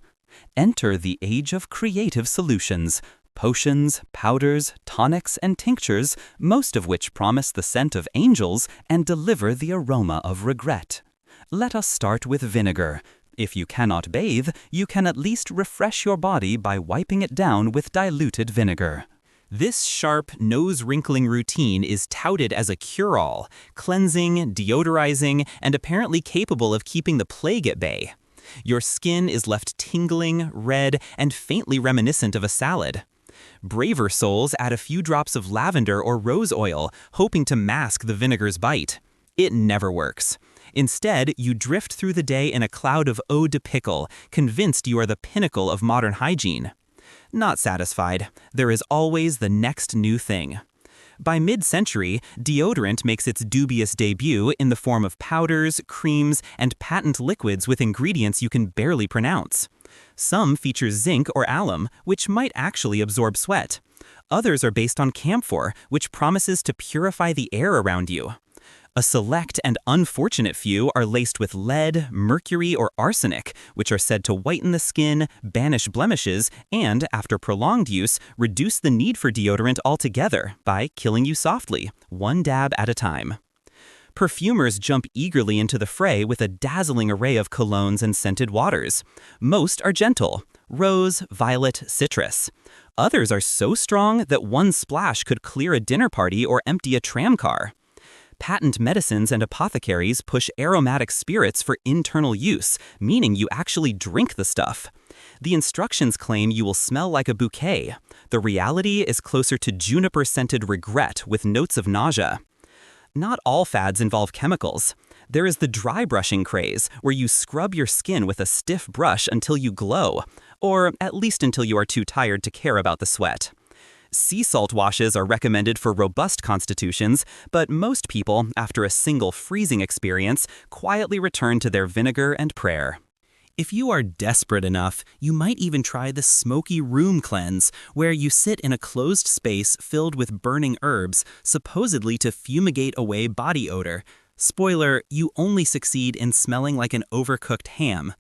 Enter the age of creative solutions. Potions, powders, tonics, and tinctures, most of which promise the scent of angels and deliver the aroma of regret. Let us start with vinegar. If you cannot bathe, you can at least refresh your body by wiping it down with diluted vinegar. This sharp, nose-wrinkling routine is touted as a cure-all, cleansing, deodorizing, and apparently capable of keeping the plague at bay. Your skin is left tingling, red, and faintly reminiscent of a salad. Braver souls add a few drops of lavender or rose oil, hoping to mask the vinegar's bite. It never works. Instead, you drift through the day in a cloud of eau de pickle, convinced you are the pinnacle of modern hygiene. Not satisfied, there is always the next new thing. By mid-century, deodorant makes its dubious debut in the form of powders, creams, and patent liquids with ingredients you can barely pronounce. Some feature zinc or alum, which might actually absorb sweat. Others are based on camphor, which promises to purify the air around you. A select and unfortunate few are laced with lead, mercury, or arsenic, which are said to whiten the skin, banish blemishes, and, after prolonged use, reduce the need for deodorant altogether by killing you softly, one dab at a time. Perfumers jump eagerly into the fray with a dazzling array of colognes and scented waters. Most are gentle: rose, violet, citrus. Others are so strong that one splash could clear a dinner party or empty a tramcar. Patent medicines and apothecaries push aromatic spirits for internal use, meaning you actually drink the stuff. The instructions claim you will smell like a bouquet. The reality is closer to juniper-scented regret with notes of nausea. Not all fads involve chemicals. There is the dry brushing craze, where you scrub your skin with a stiff brush until you glow, or at least until you are too tired to care about the sweat. Sea salt washes are recommended for robust constitutions, but most people, after a single freezing experience, quietly return to their vinegar and prayer. If you are desperate enough, you might even try the smoky room cleanse, where you sit in a closed space filled with burning herbs, supposedly to fumigate away body odor. Spoiler, you only succeed in smelling like an overcooked ham.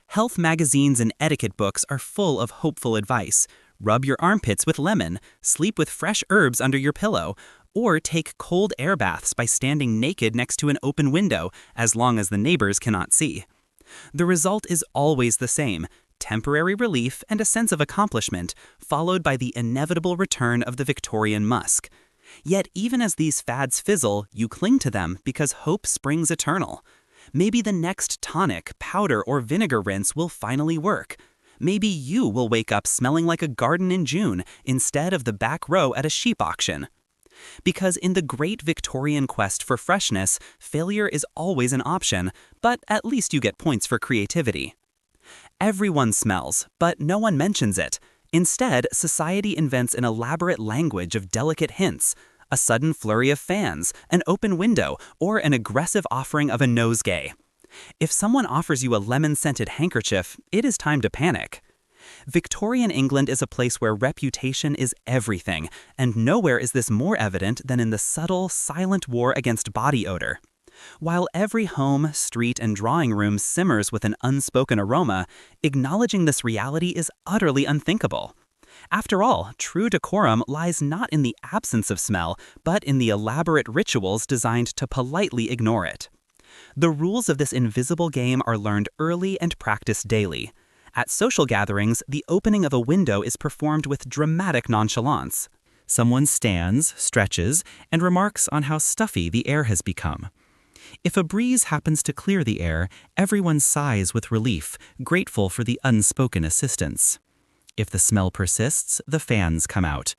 Health magazines and etiquette books are full of hopeful advice. Rub your armpits with lemon, sleep with fresh herbs under your pillow, or take cold air baths by standing naked next to an open window, as long as the neighbors cannot see. The result is always the same: temporary relief and a sense of accomplishment, followed by the inevitable return of the Victorian musk. Yet even as these fads fizzle, you cling to them because hope springs eternal. Maybe the next tonic, powder, or vinegar rinse will finally work. Maybe you will wake up smelling like a garden in June instead of the back row at a sheep auction. Because in the great Victorian quest for freshness, failure is always an option, but at least you get points for creativity. Everyone smells, but no one mentions it. Instead, society invents an elaborate language of delicate hints: a sudden flurry of fans, an open window, or an aggressive offering of a nosegay. If someone offers you a lemon-scented handkerchief, it is time to panic. Victorian England is a place where reputation is everything, and nowhere is this more evident than in the subtle, silent war against body odor. While every home, street, and drawing room simmers with an unspoken aroma, acknowledging this reality is utterly unthinkable. After all, true decorum lies not in the absence of smell, but in the elaborate rituals designed to politely ignore it. The rules of this invisible game are learned early and practiced daily. At social gatherings, the opening of a window is performed with dramatic nonchalance. Someone stands, stretches, and remarks on how stuffy the air has become. If a breeze happens to clear the air, everyone sighs with relief, grateful for the unspoken assistance. If the smell persists, the fans come out.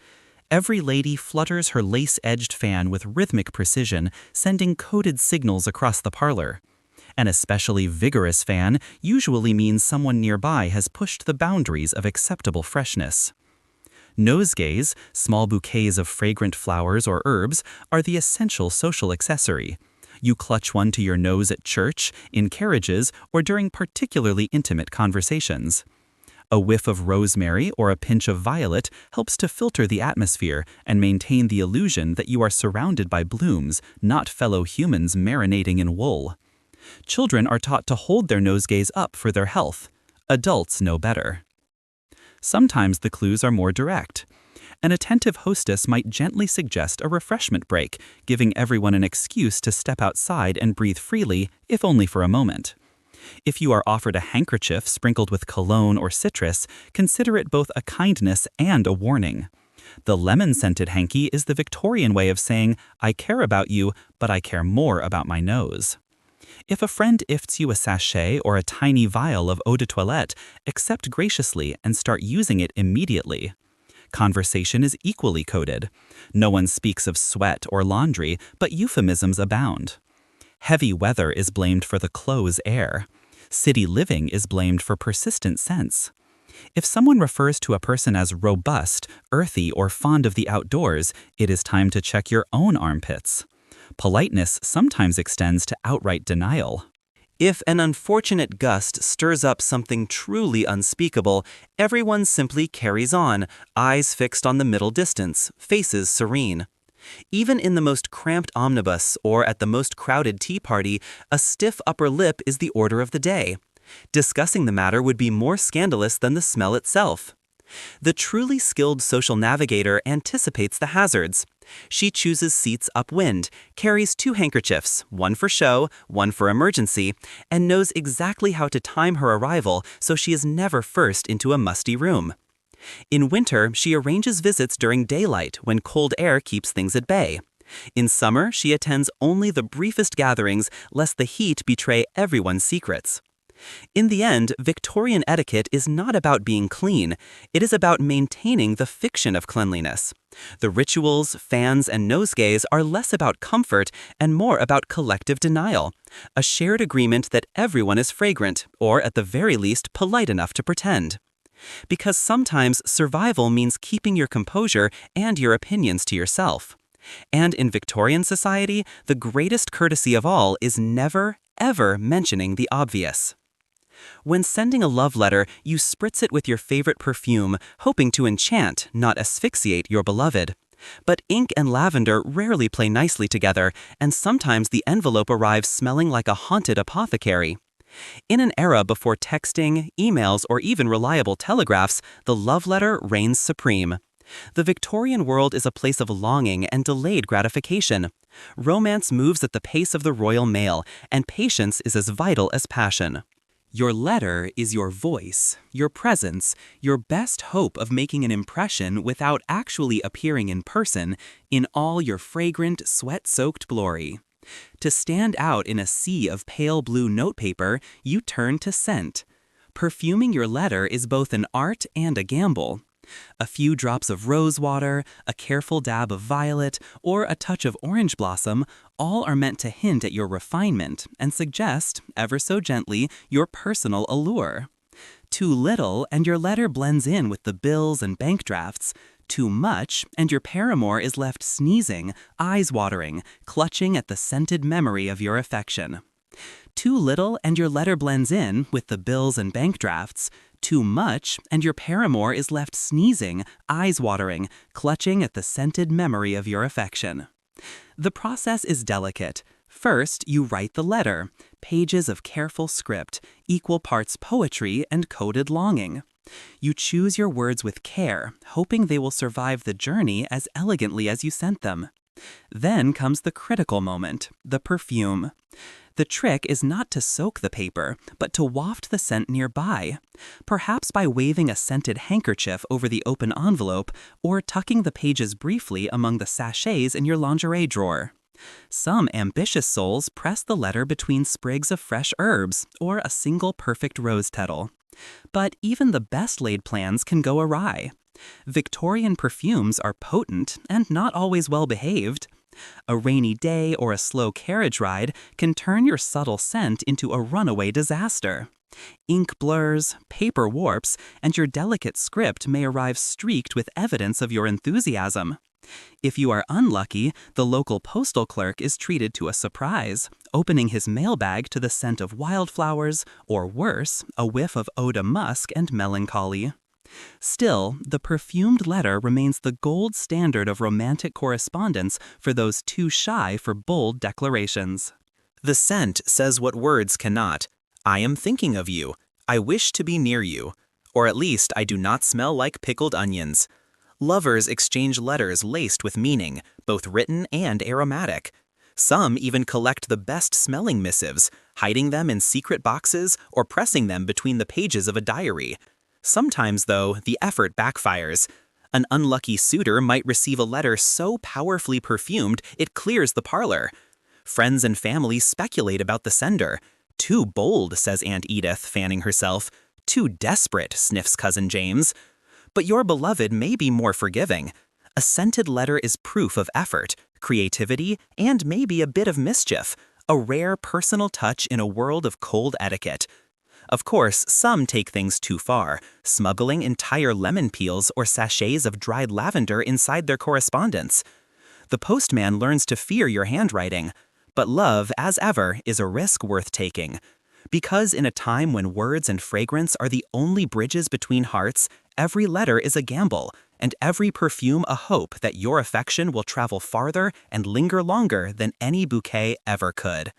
Every lady flutters her lace-edged fan with rhythmic precision, sending coded signals across the parlor. An especially vigorous fan usually means someone nearby has pushed the boundaries of acceptable freshness. Nosegays, small bouquets of fragrant flowers or herbs, are the essential social accessory. You clutch one to your nose at church, in carriages, or during particularly intimate conversations. A whiff of rosemary or a pinch of violet helps to filter the atmosphere and maintain the illusion that you are surrounded by blooms, not fellow humans marinating in wool. Children are taught to hold their nosegays up for their health. Adults know better. Sometimes the clues are more direct. An attentive hostess might gently suggest a refreshment break, giving everyone an excuse to step outside and breathe freely, if only for a moment. If you are offered a handkerchief sprinkled with cologne or citrus, consider it both a kindness and a warning. The lemon-scented hanky is the Victorian way of saying, I care about you, but I care more about my nose. If a friend gifts you a sachet or a tiny vial of eau de toilette, accept graciously and start using it immediately. Conversation is equally coded. No one speaks of sweat or laundry, but euphemisms abound. Heavy weather is blamed for the close air. City living is blamed for persistent scents. If someone refers to a person as robust, earthy, or fond of the outdoors, it is time to check your own armpits. Politeness sometimes extends to outright denial. If an unfortunate gust stirs up something truly unspeakable, everyone simply carries on, eyes fixed on the middle distance, faces serene. Even in the most cramped omnibus or at the most crowded tea party, a stiff upper lip is the order of the day. Discussing the matter would be more scandalous than the smell itself. The truly skilled social navigator anticipates the hazards. She chooses seats upwind, carries 2 handkerchiefs, one for show, one for emergency, and knows exactly how to time her arrival so she is never first into a musty room. In winter, she arranges visits during daylight when cold air keeps things at bay. In summer, she attends only the briefest gatherings lest the heat betray everyone's secrets. In the end, Victorian etiquette is not about being clean, it is about maintaining the fiction of cleanliness. The rituals, fans, and nosegays are less about comfort and more about collective denial, a shared agreement that everyone is fragrant, or at the very least polite enough to pretend. Because sometimes survival means keeping your composure and your opinions to yourself. And in Victorian society, the greatest courtesy of all is never, ever mentioning the obvious. When sending a love letter, you spritz it with your favorite perfume, hoping to enchant, not asphyxiate your beloved. But ink and lavender rarely play nicely together, and sometimes the envelope arrives smelling like a haunted apothecary. In an era before texting, emails, or even reliable telegraphs, the love letter reigns supreme. The Victorian world is a place of longing and delayed gratification. Romance moves at the pace of the Royal Mail, and patience is as vital as passion. Your letter is your voice, your presence, your best hope of making an impression without actually appearing in person in all your fragrant, sweat-soaked glory. To stand out in a sea of pale blue notepaper, you turn to scent. Perfuming your letter is both an art and a gamble. A few drops of rose water, a careful dab of violet, or a touch of orange blossom, all are meant to hint at your refinement and suggest, ever so gently, your personal allure. Too little, and your letter blends in with the bills and bank drafts. Too much, and your paramour is left sneezing, eyes watering, clutching at the scented memory of your affection. Too little, and your letter blends in with the bills and bank drafts. Too much, and your paramour is left sneezing, eyes watering, clutching at the scented memory of your affection. The process is delicate. First, you write the letter, pages of careful script, equal parts poetry and coded longing. You choose your words with care, hoping they will survive the journey as elegantly as you sent them. Then comes the critical moment, the perfume. The trick is not to soak the paper, but to waft the scent nearby, perhaps by waving a scented handkerchief over the open envelope or tucking the pages briefly among the sachets in your lingerie drawer. Some ambitious souls press the letter between sprigs of fresh herbs or a single perfect rose petal. But even the best laid plans can go awry. Victorian perfumes are potent and not always well behaved. A rainy day or a slow carriage ride can turn your subtle scent into a runaway disaster. Ink blurs, paper warps, and your delicate script may arrive streaked with evidence of your enthusiasm. If you are unlucky, the local postal clerk is treated to a surprise, opening his mailbag to the scent of wildflowers, or worse, a whiff of eau de musk and melancholy. Still, the perfumed letter remains the gold standard of romantic correspondence for those too shy for bold declarations. The scent says what words cannot. I am thinking of you. I wish to be near you. Or at least I do not smell like pickled onions. Lovers exchange letters laced with meaning, both written and aromatic. Some even collect the best-smelling missives, hiding them in secret boxes or pressing them between the pages of a diary. Sometimes, though, the effort backfires. An unlucky suitor might receive a letter so powerfully perfumed it clears the parlor. Friends and family speculate about the sender. Too bold, says Aunt Edith, fanning herself. Too desperate, sniffs Cousin James. But your beloved may be more forgiving. A scented letter is proof of effort, creativity, and maybe a bit of mischief, a rare personal touch in a world of cold etiquette. Of course, some take things too far, smuggling entire lemon peels or sachets of dried lavender inside their correspondence. The postman learns to fear your handwriting, but love, as ever, is a risk worth taking. Because in a time when words and fragrance are the only bridges between hearts, every letter is a gamble, and every perfume a hope that your affection will travel farther and linger longer than any bouquet ever could.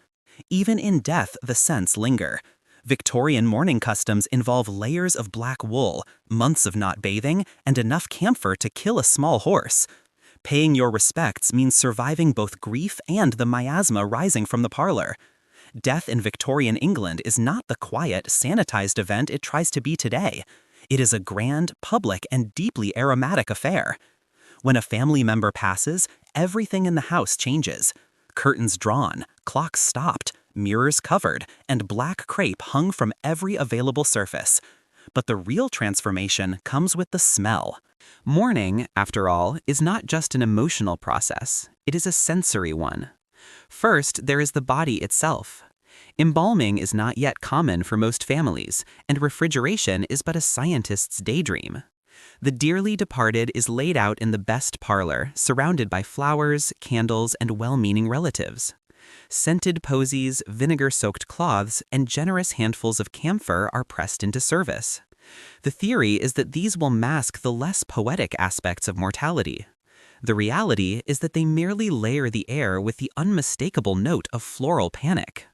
Even in death, the scents linger. Victorian mourning customs involve layers of black wool, months of not bathing, and enough camphor to kill a small horse. Paying your respects means surviving both grief and the miasma rising from the parlor. Death in Victorian England is not the quiet, sanitized event it tries to be today. It is a grand, public, and deeply aromatic affair. When a family member passes, everything in the house changes. Curtains drawn, clocks stopped, mirrors covered, and black crepe hung from every available surface. But the real transformation comes with the smell. Mourning, after all, is not just an emotional process, it is a sensory one. First, there is the body itself. Embalming is not yet common for most families, and refrigeration is but a scientist's daydream. The dearly departed is laid out in the best parlor, surrounded by flowers, candles, and well-meaning relatives. Scented posies, vinegar-soaked cloths, and generous handfuls of camphor are pressed into service. The theory is that these will mask the less poetic aspects of mortality. The reality is that they merely layer the air with the unmistakable note of floral panic.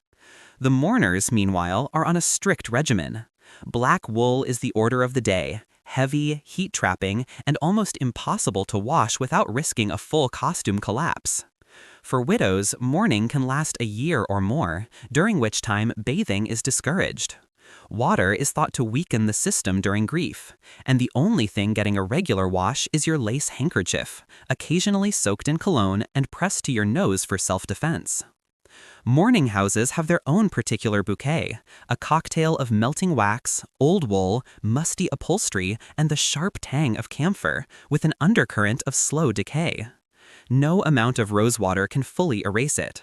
The mourners, meanwhile, are on a strict regimen. Black wool is the order of the day, heavy, heat-trapping, and almost impossible to wash without risking a full costume collapse. For widows, mourning can last a year or more, during which time bathing is discouraged. Water is thought to weaken the system during grief, and the only thing getting a regular wash is your lace handkerchief, occasionally soaked in cologne and pressed to your nose for self-defense. Mourning houses have their own particular bouquet, a cocktail of melting wax, old wool, musty upholstery, and the sharp tang of camphor, with an undercurrent of slow decay. No amount of rosewater can fully erase it.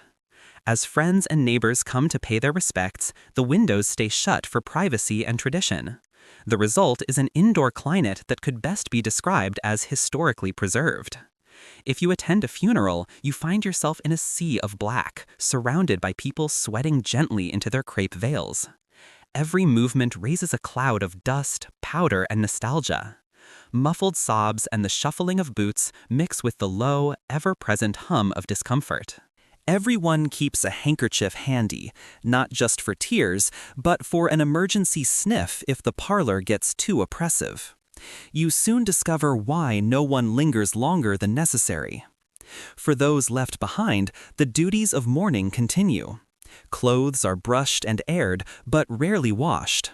As friends and neighbors come to pay their respects, the windows stay shut for privacy and tradition. The result is an indoor climate that could best be described as historically preserved. If you attend a funeral, you find yourself in a sea of black, surrounded by people sweating gently into their crepe veils. Every movement raises a cloud of dust, powder, and nostalgia. Muffled sobs and the shuffling of boots mix with the low, ever-present hum of discomfort. Everyone keeps a handkerchief handy, not just for tears, but for an emergency sniff if the parlor gets too oppressive. You soon discover why no one lingers longer than necessary. For those left behind, the duties of mourning continue. Clothes are brushed and aired, but rarely washed.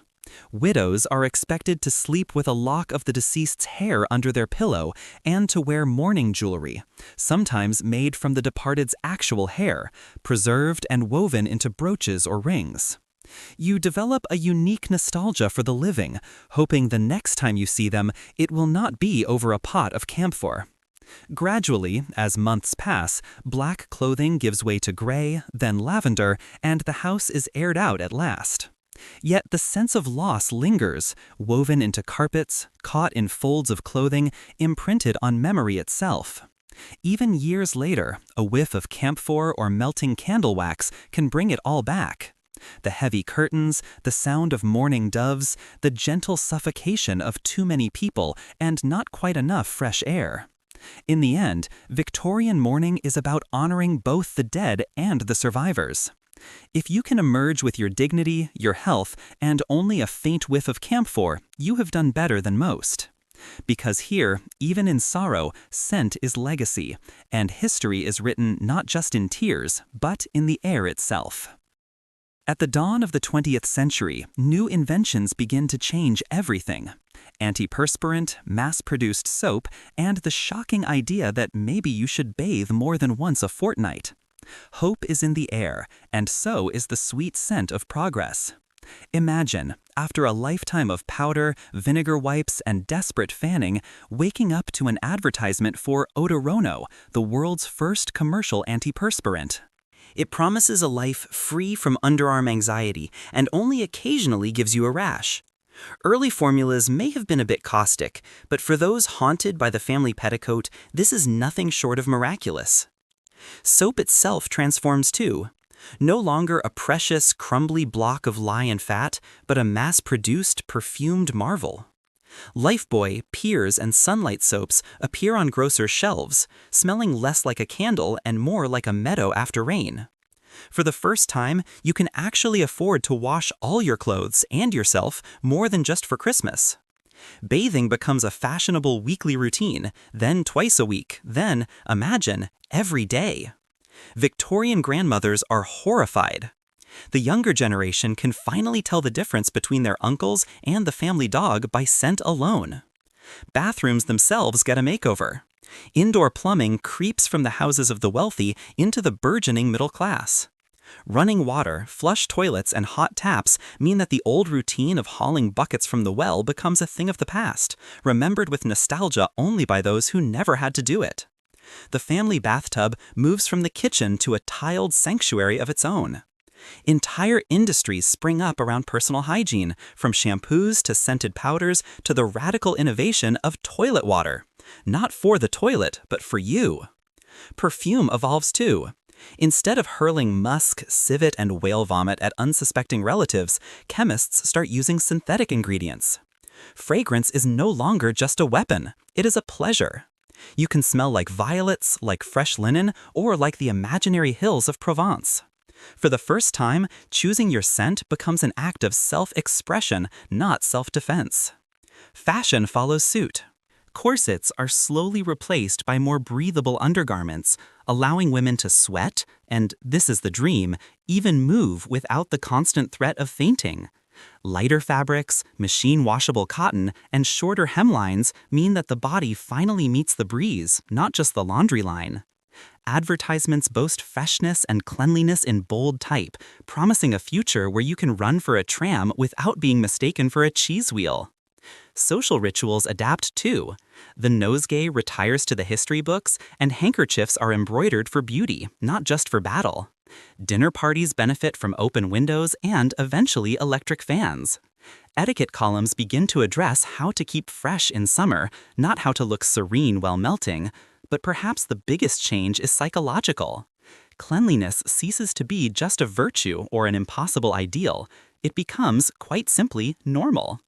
Widows are expected to sleep with a lock of the deceased's hair under their pillow and to wear mourning jewelry, sometimes made from the departed's actual hair, preserved and woven into brooches or rings. You develop a unique nostalgia for the living, hoping the next time you see them, it will not be over a pot of camphor. Gradually, as months pass, black clothing gives way to gray, then lavender, and the house is aired out at last. Yet the sense of loss lingers, woven into carpets, caught in folds of clothing, imprinted on memory itself. Even years later, a whiff of camphor or melting candle wax can bring it all back. The heavy curtains, the sound of mourning doves, the gentle suffocation of too many people and not quite enough fresh air. In the end, Victorian mourning is about honoring both the dead and the survivors. If you can emerge with your dignity, your health, and only a faint whiff of camphor, you have done better than most. Because here, even in sorrow, scent is legacy, and history is written not just in tears, but in the air itself. At the dawn of the 20th century, new inventions begin to change everything. Antiperspirant, mass-produced soap, and the shocking idea that maybe you should bathe more than once a fortnight. Hope is in the air, and so is the sweet scent of progress. Imagine, after a lifetime of powder, vinegar wipes, and desperate fanning, waking up to an advertisement for Odorono, the world's first commercial antiperspirant. It promises a life free from underarm anxiety and only occasionally gives you a rash. Early formulas may have been a bit caustic, but for those haunted by the family petticoat, this is nothing short of miraculous. Soap itself transforms too. No longer a precious, crumbly block of lye and fat, but a mass-produced, perfumed marvel. Lifebuoy, Piers, and Sunlight soaps appear on grocer shelves, smelling less like a candle and more like a meadow after rain. For the first time, you can actually afford to wash all your clothes and yourself more than just for Christmas. Bathing becomes a fashionable weekly routine, then twice a week, then, imagine, every day. Victorian grandmothers are horrified. The younger generation can finally tell the difference between their uncles and the family dog by scent alone. Bathrooms themselves get a makeover. Indoor plumbing creeps from the houses of the wealthy into the burgeoning middle class. Running water, flush toilets, and hot taps mean that the old routine of hauling buckets from the well becomes a thing of the past, remembered with nostalgia only by those who never had to do it. The family bathtub moves from the kitchen to a tiled sanctuary of its own. Entire industries spring up around personal hygiene, from shampoos to scented powders to the radical innovation of toilet water. Not for the toilet, but for you. Perfume evolves too. Instead of hurling musk, civet, and whale vomit at unsuspecting relatives, chemists start using synthetic ingredients. Fragrance is no longer just a weapon, it is a pleasure. You can smell like violets, like fresh linen, or like the imaginary hills of Provence. For the first time, choosing your scent becomes an act of self-expression, not self-defense. Fashion follows suit. Corsets are slowly replaced by more breathable undergarments, allowing women to sweat, and this is the dream, even move without the constant threat of fainting. Lighter fabrics, machine-washable cotton, and shorter hemlines mean that the body finally meets the breeze, not just the laundry line. Advertisements boast freshness and cleanliness in bold type, promising a future where you can run for a tram without being mistaken for a cheese wheel. Social rituals adapt too. The nosegay retires to the history books, and handkerchiefs are embroidered for beauty, not just for battle. Dinner parties benefit from open windows and, eventually, electric fans. Etiquette columns begin to address how to keep fresh in summer, not how to look serene while melting. But perhaps the biggest change is psychological. Cleanliness ceases to be just a virtue or an impossible ideal. It becomes, quite simply, normal.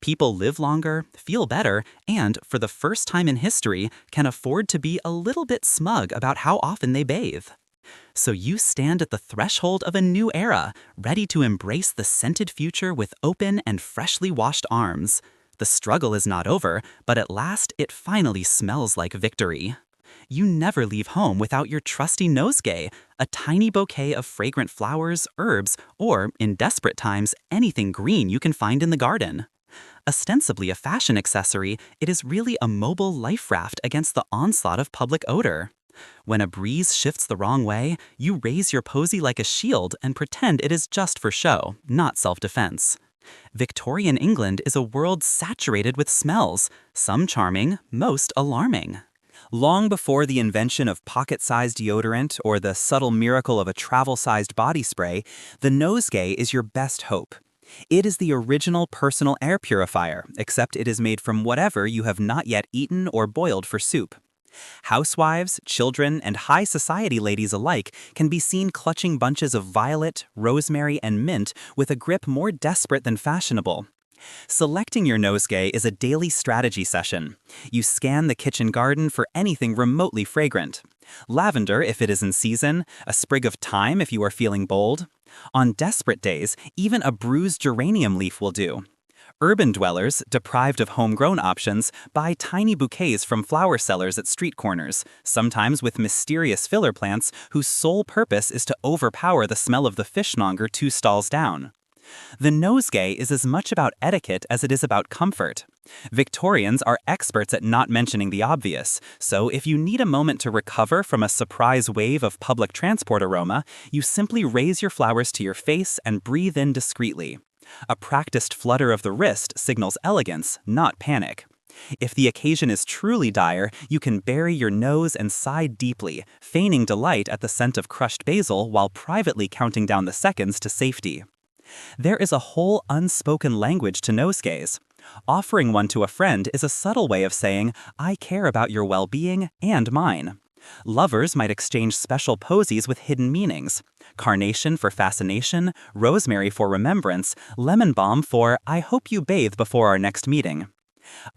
People live longer, feel better, and, for the first time in history, can afford to be a little bit smug about how often they bathe. So you stand at the threshold of a new era, ready to embrace the scented future with open and freshly washed arms. The struggle is not over, but at last it finally smells like victory. You never leave home without your trusty nosegay, a tiny bouquet of fragrant flowers, herbs, or, in desperate times, anything green you can find in the garden. Ostensibly a fashion accessory, it is really a mobile life raft against the onslaught of public odor. When a breeze shifts the wrong way, you raise your posy like a shield and pretend it is just for show, not self-defense. Victorian England is a world saturated with smells, some charming, most alarming. Long before the invention of pocket-sized deodorant or the subtle miracle of a travel-sized body spray, the nosegay is your best hope. It is the original personal air purifier, except it is made from whatever you have not yet eaten or boiled for soup. Housewives, children, and high society ladies alike can be seen clutching bunches of violet, rosemary, and mint with a grip more desperate than fashionable. Selecting your nosegay is a daily strategy session. You scan the kitchen garden for anything remotely fragrant. Lavender if it is in season, a sprig of thyme if you are feeling bold. On desperate days, even a bruised geranium leaf will do. Urban dwellers, deprived of homegrown options, buy tiny bouquets from flower sellers at street corners, sometimes with mysterious filler plants whose sole purpose is to overpower the smell of the fishmonger 2 stalls down. The nosegay is as much about etiquette as it is about comfort. Victorians are experts at not mentioning the obvious, so if you need a moment to recover from a surprise wave of public transport aroma, you simply raise your flowers to your face and breathe in discreetly. A practiced flutter of the wrist signals elegance, not panic. If the occasion is truly dire, you can bury your nose and sigh deeply, feigning delight at the scent of crushed basil while privately counting down the seconds to safety. There is a whole unspoken language to nosegays. Offering one to a friend is a subtle way of saying, "I care about your well-being and mine." Lovers might exchange special posies with hidden meanings. Carnation for fascination, rosemary for remembrance, lemon balm for "I hope you bathe before our next meeting."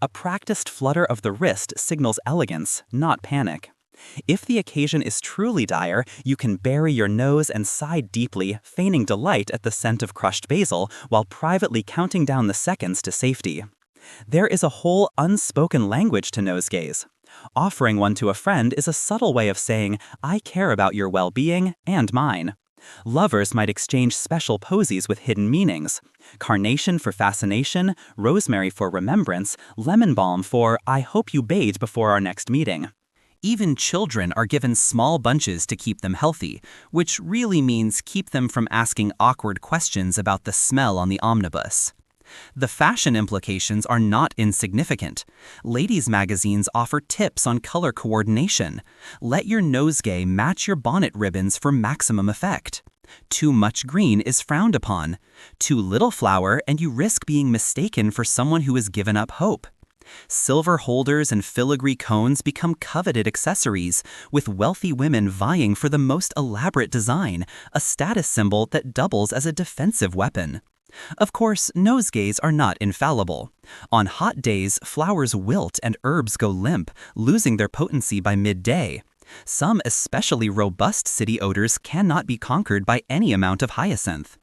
A practiced flutter of the wrist signals elegance, not panic. If the occasion is truly dire, you can bury your nose and sigh deeply, feigning delight at the scent of crushed basil while privately counting down the seconds to safety. There is a whole unspoken language to nosegays. Offering one to a friend is a subtle way of saying, "I care about your well-being and mine." Lovers might exchange special posies with hidden meanings. Carnation for fascination, rosemary for remembrance, lemon balm for "I hope you bathe before our next meeting." Even children are given small bunches to keep them healthy, which really means keep them from asking awkward questions about the smell on the omnibus. The fashion implications are not insignificant. Ladies' magazines offer tips on color coordination. Let your nosegay match your bonnet ribbons for maximum effect. Too much green is frowned upon. Too little flower and you risk being mistaken for someone who has given up hope. Silver holders and filigree cones become coveted accessories, with wealthy women vying for the most elaborate design, a status symbol that doubles as a defensive weapon. Of course, nosegays are not infallible. On hot days, flowers wilt and herbs go limp, losing their potency by midday. Some especially robust city odors cannot be conquered by any amount of hyacinth.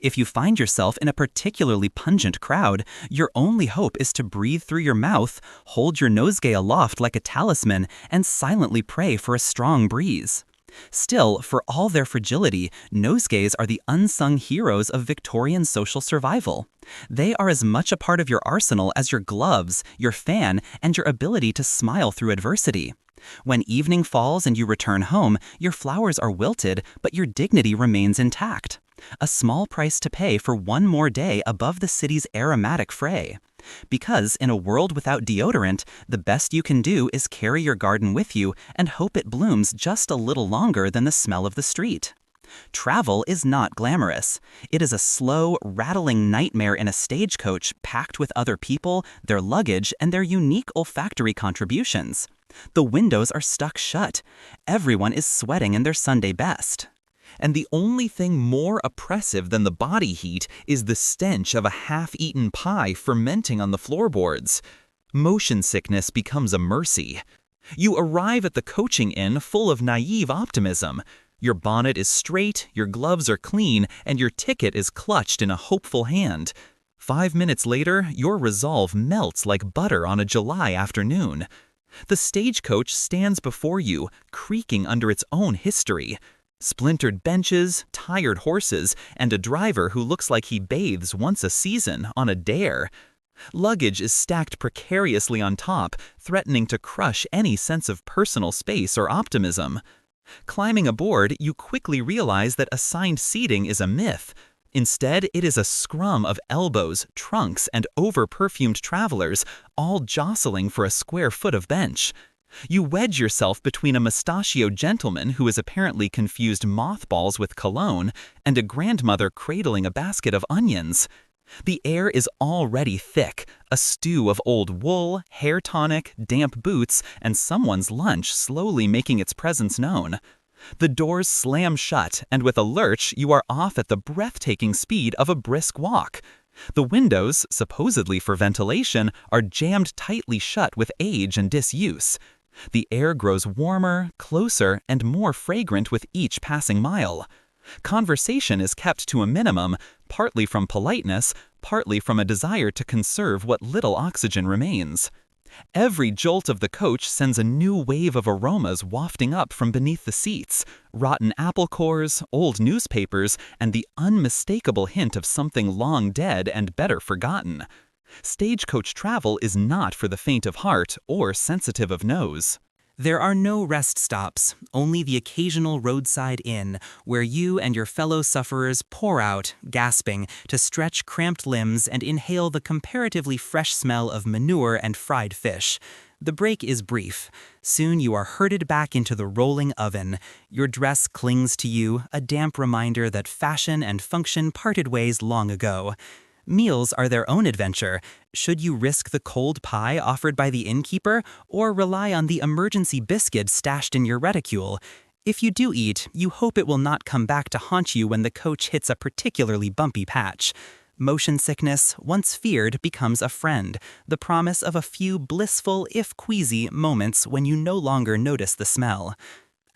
If you find yourself in a particularly pungent crowd, your only hope is to breathe through your mouth, hold your nosegay aloft like a talisman, and silently pray for a strong breeze. Still, for all their fragility, nosegays are the unsung heroes of Victorian social survival. They are as much a part of your arsenal as your gloves, your fan, and your ability to smile through adversity. When evening falls and you return home, your flowers are wilted, but your dignity remains intact. A small price to pay for one more day above the city's aromatic fray. Because in a world without deodorant, the best you can do is carry your garden with you and hope it blooms just a little longer than the smell of the street. Travel is not glamorous. It is a slow, rattling nightmare in a stagecoach packed with other people, their luggage, and their unique olfactory contributions. The windows are stuck shut. Everyone is sweating in their Sunday best. And the only thing more oppressive than the body heat is the stench of a half-eaten pie fermenting on the floorboards. Motion sickness becomes a mercy. You arrive at the coaching inn full of naive optimism. Your bonnet is straight, your gloves are clean, and your ticket is clutched in a hopeful hand. 5 minutes later, your resolve melts like butter on a July afternoon. The stagecoach stands before you, creaking under its own history. Splintered benches, tired horses, and a driver who looks like he bathes once a season on a dare. Luggage is stacked precariously on top, threatening to crush any sense of personal space or optimism. Climbing aboard, you quickly realize that assigned seating is a myth. Instead, it is a scrum of elbows, trunks, and over-perfumed travelers, all jostling for a square foot of bench. You wedge yourself between a mustachioed gentleman who has apparently confused mothballs with cologne and a grandmother cradling a basket of onions. The air is already thick, a stew of old wool, hair tonic, damp boots, and someone's lunch slowly making its presence known. The doors slam shut, and with a lurch, you are off at the breathtaking speed of a brisk walk. The windows, supposedly for ventilation, are jammed tightly shut with age and disuse. The air grows warmer, closer, and more fragrant with each passing mile. Conversation is kept to a minimum, partly from politeness, partly from a desire to conserve what little oxygen remains. Every jolt of the coach sends a new wave of aromas wafting up from beneath the seats, rotten apple cores, old newspapers, and the unmistakable hint of something long dead and better forgotten. Stagecoach travel is not for the faint of heart or sensitive of nose. There are no rest stops, only the occasional roadside inn, where you and your fellow sufferers pour out, gasping, to stretch cramped limbs and inhale the comparatively fresh smell of manure and fried fish. The break is brief. Soon you are herded back into the rolling oven. Your dress clings to you, a damp reminder that fashion and function parted ways long ago. Meals are their own adventure. Should you risk the cold pie offered by the innkeeper, or rely on the emergency biscuit stashed in your reticule? If you do eat, you hope it will not come back to haunt you when the coach hits a particularly bumpy patch. Motion sickness, once feared, becomes a friend, the promise of a few blissful, if queasy, moments when you no longer notice the smell.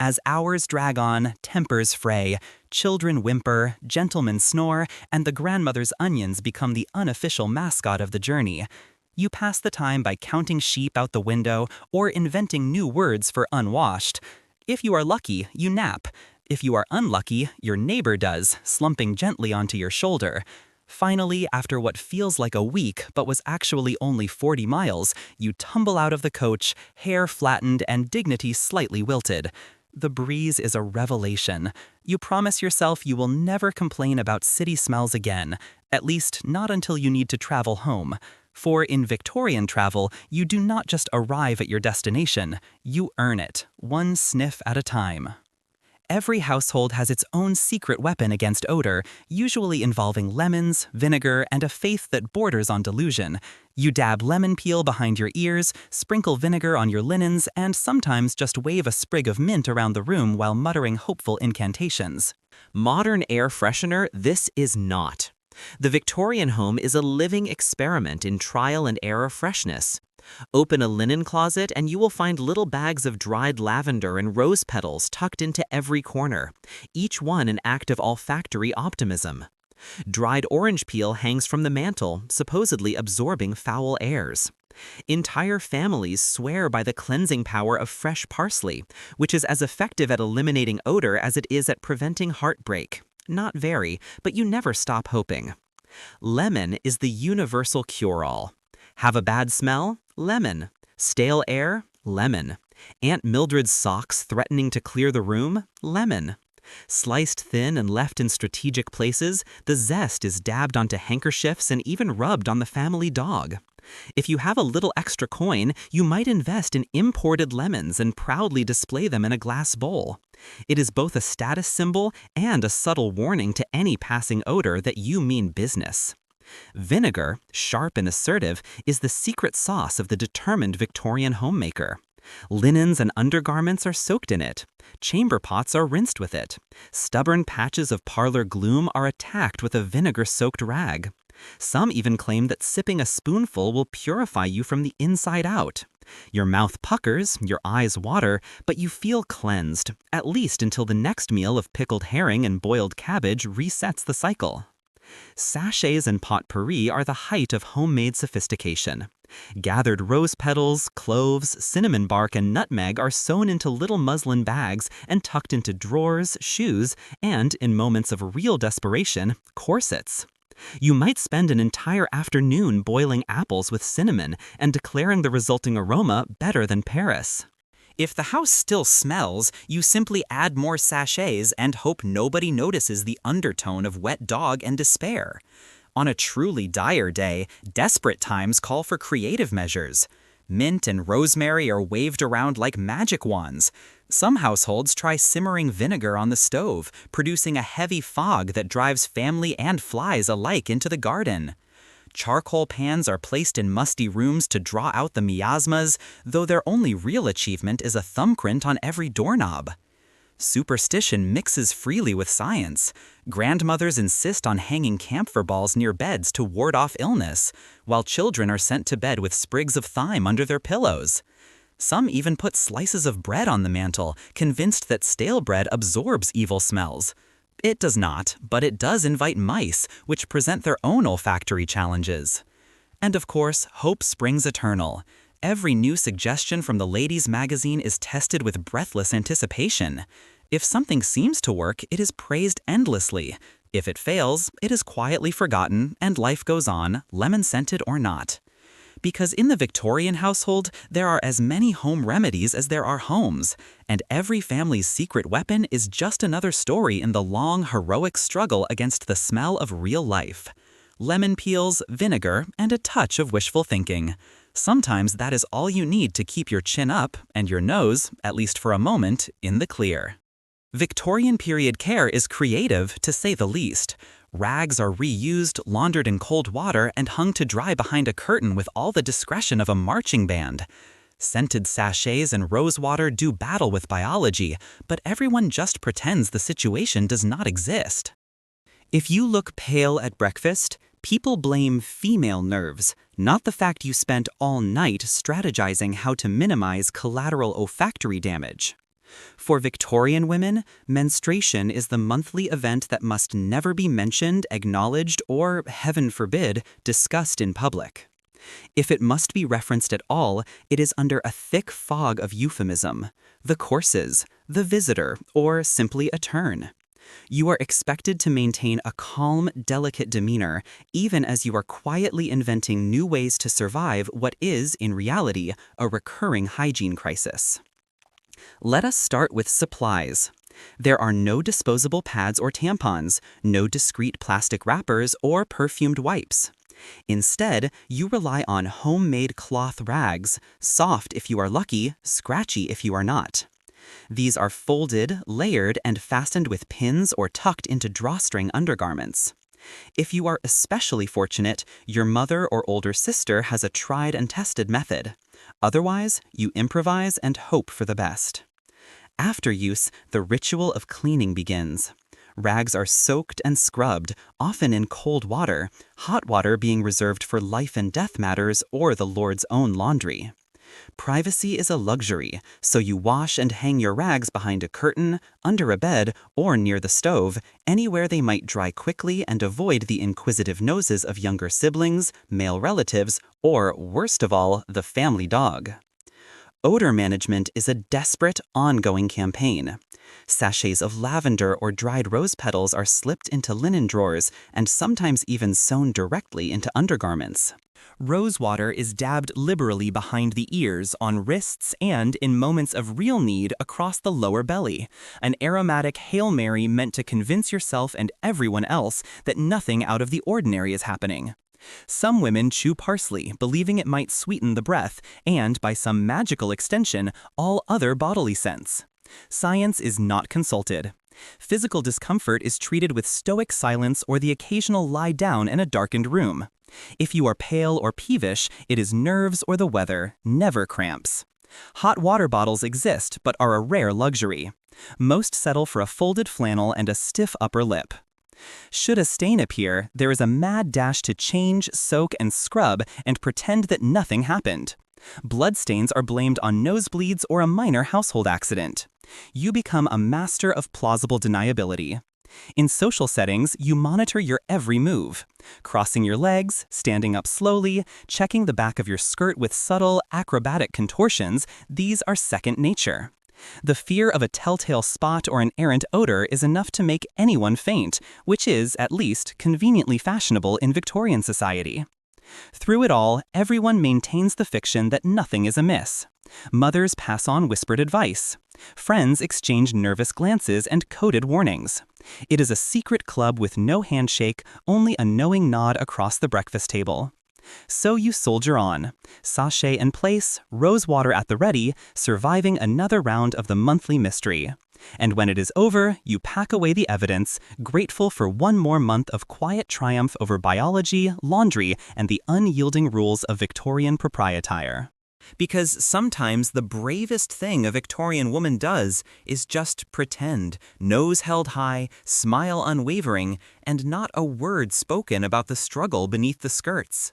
As hours drag on, tempers fray, children whimper, gentlemen snore, and the grandmother's onions become the unofficial mascot of the journey. You pass the time by counting sheep out the window or inventing new words for unwashed. If you are lucky, you nap. If you are unlucky, your neighbor does, slumping gently onto your shoulder. Finally, after what feels like a week but was actually only 40 miles, you tumble out of the coach, hair flattened and dignity slightly wilted. The breeze is a revelation. You promise yourself you will never complain about city smells again, at least not until you need to travel home. For in Victorian travel, you do not just arrive at your destination, you earn it, one sniff at a time. Every household has its own secret weapon against odor, usually involving lemons, vinegar, and a faith that borders on delusion. You dab lemon peel behind your ears, sprinkle vinegar on your linens, and sometimes just wave a sprig of mint around the room while muttering hopeful incantations. Modern air freshener, this is not. The Victorian home is a living experiment in trial and error freshness. Open a linen closet and you will find little bags of dried lavender and rose petals tucked into every corner, each one an act of olfactory optimism. Dried orange peel hangs from the mantel, supposedly absorbing foul airs. Entire families swear by the cleansing power of fresh parsley, which is as effective at eliminating odor as it is at preventing heartbreak. Not very, but you never stop hoping. Lemon is the universal cure-all. Have a bad smell? Lemon. Stale air? Lemon. Aunt Mildred's socks threatening to clear the room? Lemon. Sliced thin and left in strategic places, the zest is dabbed onto handkerchiefs and even rubbed on the family dog. If you have a little extra coin, you might invest in imported lemons and proudly display them in a glass bowl. It is both a status symbol and a subtle warning to any passing odor that you mean business. Vinegar, sharp and assertive, is the secret sauce of the determined Victorian homemaker. Linens and undergarments are soaked in it. Chamber pots are rinsed with it. Stubborn patches of parlor gloom are attacked with a vinegar-soaked rag. Some even claim that sipping a spoonful will purify you from the inside out. Your mouth puckers, your eyes water, but you feel cleansed, at least until the next meal of pickled herring and boiled cabbage resets the cycle. Sachets and potpourri are the height of homemade sophistication. Gathered rose petals, cloves, cinnamon bark, and nutmeg are sewn into little muslin bags and tucked into drawers, shoes, and, in moments of real desperation, corsets. You might spend an entire afternoon boiling apples with cinnamon and declaring the resulting aroma better than Paris. If the house still smells, you simply add more sachets and hope nobody notices the undertone of wet dog and despair. On a truly dire day, desperate times call for creative measures. Mint and rosemary are waved around like magic wands. Some households try simmering vinegar on the stove, producing a heavy fog that drives family and flies alike into the garden. Charcoal pans are placed in musty rooms to draw out the miasmas, though their only real achievement is a thumbprint on every doorknob. Superstition mixes freely with science. Grandmothers insist on hanging camphor balls near beds to ward off illness, while children are sent to bed with sprigs of thyme under their pillows. Some even put slices of bread on the mantel, convinced that stale bread absorbs evil smells. It does not, but it does invite mice, which present their own olfactory challenges. And of course, hope springs eternal. Every new suggestion from the ladies' magazine is tested with breathless anticipation. If something seems to work, it is praised endlessly. If it fails, it is quietly forgotten, and life goes on, lemon-scented or not. Because in the Victorian household, there are as many home remedies as there are homes, and every family's secret weapon is just another story in the long, heroic struggle against the smell of real life. Lemon peels, vinegar, and a touch of wishful thinking. Sometimes that is all you need to keep your chin up and your nose, at least for a moment, in the clear. Victorian period care is creative, to say the least. Rags are reused, laundered in cold water, and hung to dry behind a curtain with all the discretion of a marching band. Scented sachets and rose water do battle with biology, but everyone just pretends the situation does not exist. If you look pale at breakfast, people blame female nerves, not the fact you spent all night strategizing how to minimize collateral olfactory damage. For Victorian women, menstruation is the monthly event that must never be mentioned, acknowledged, or, heaven forbid, discussed in public. If it must be referenced at all, it is under a thick fog of euphemism: the courses, the visitor, or simply a turn. You are expected to maintain a calm, delicate demeanor, even as you are quietly inventing new ways to survive what is, in reality, a recurring hygiene crisis. Let us start with supplies. There are no disposable pads or tampons, no discreet plastic wrappers, or perfumed wipes. Instead, you rely on homemade cloth rags, soft if you are lucky, scratchy if you are not. These are folded, layered, and fastened with pins or tucked into drawstring undergarments. If you are especially fortunate, your mother or older sister has a tried and tested method. Otherwise, you improvise and hope for the best. After use, the ritual of cleaning begins. Rags are soaked and scrubbed, often in cold water, hot water being reserved for life and death matters or the Lord's own laundry. Privacy is a luxury, so you wash and hang your rags behind a curtain, under a bed, or near the stove, anywhere they might dry quickly and avoid the inquisitive noses of younger siblings, male relatives, or, worst of all, the family dog. Odor management is a desperate, ongoing campaign. Sachets of lavender or dried rose petals are slipped into linen drawers and sometimes even sewn directly into undergarments. Rose water is dabbed liberally behind the ears, on wrists, and, in moments of real need, across the lower belly. An aromatic Hail Mary meant to convince yourself and everyone else that nothing out of the ordinary is happening. Some women chew parsley, believing it might sweeten the breath, and, by some magical extension, all other bodily scents. Science is not consulted. Physical discomfort is treated with stoic silence or the occasional lie down in a darkened room. If you are pale or peevish, it is nerves or the weather, never cramps. Hot water bottles exist, but are a rare luxury. Most settle for a folded flannel and a stiff upper lip. Should a stain appear, there is a mad dash to change, soak, and scrub and pretend that nothing happened. Bloodstains are blamed on nosebleeds or a minor household accident. You become a master of plausible deniability. In social settings, you monitor your every move. Crossing your legs, standing up slowly, checking the back of your skirt with subtle, acrobatic contortions, these are second nature. The fear of a telltale spot or an errant odor is enough to make anyone faint, which is, at least, conveniently fashionable in Victorian society. Through it all, everyone maintains the fiction that nothing is amiss. Mothers pass on whispered advice. Friends exchange nervous glances and coded warnings. It is a secret club with no handshake, only a knowing nod across the breakfast table. So you soldier on, sachet in place, rose water at the ready, surviving another round of the monthly mystery. And when it is over, you pack away the evidence, grateful for one more month of quiet triumph over biology, laundry, and the unyielding rules of Victorian proprietire. Because sometimes the bravest thing a Victorian woman does is just pretend, nose held high, smile unwavering, and not a word spoken about the struggle beneath the skirts.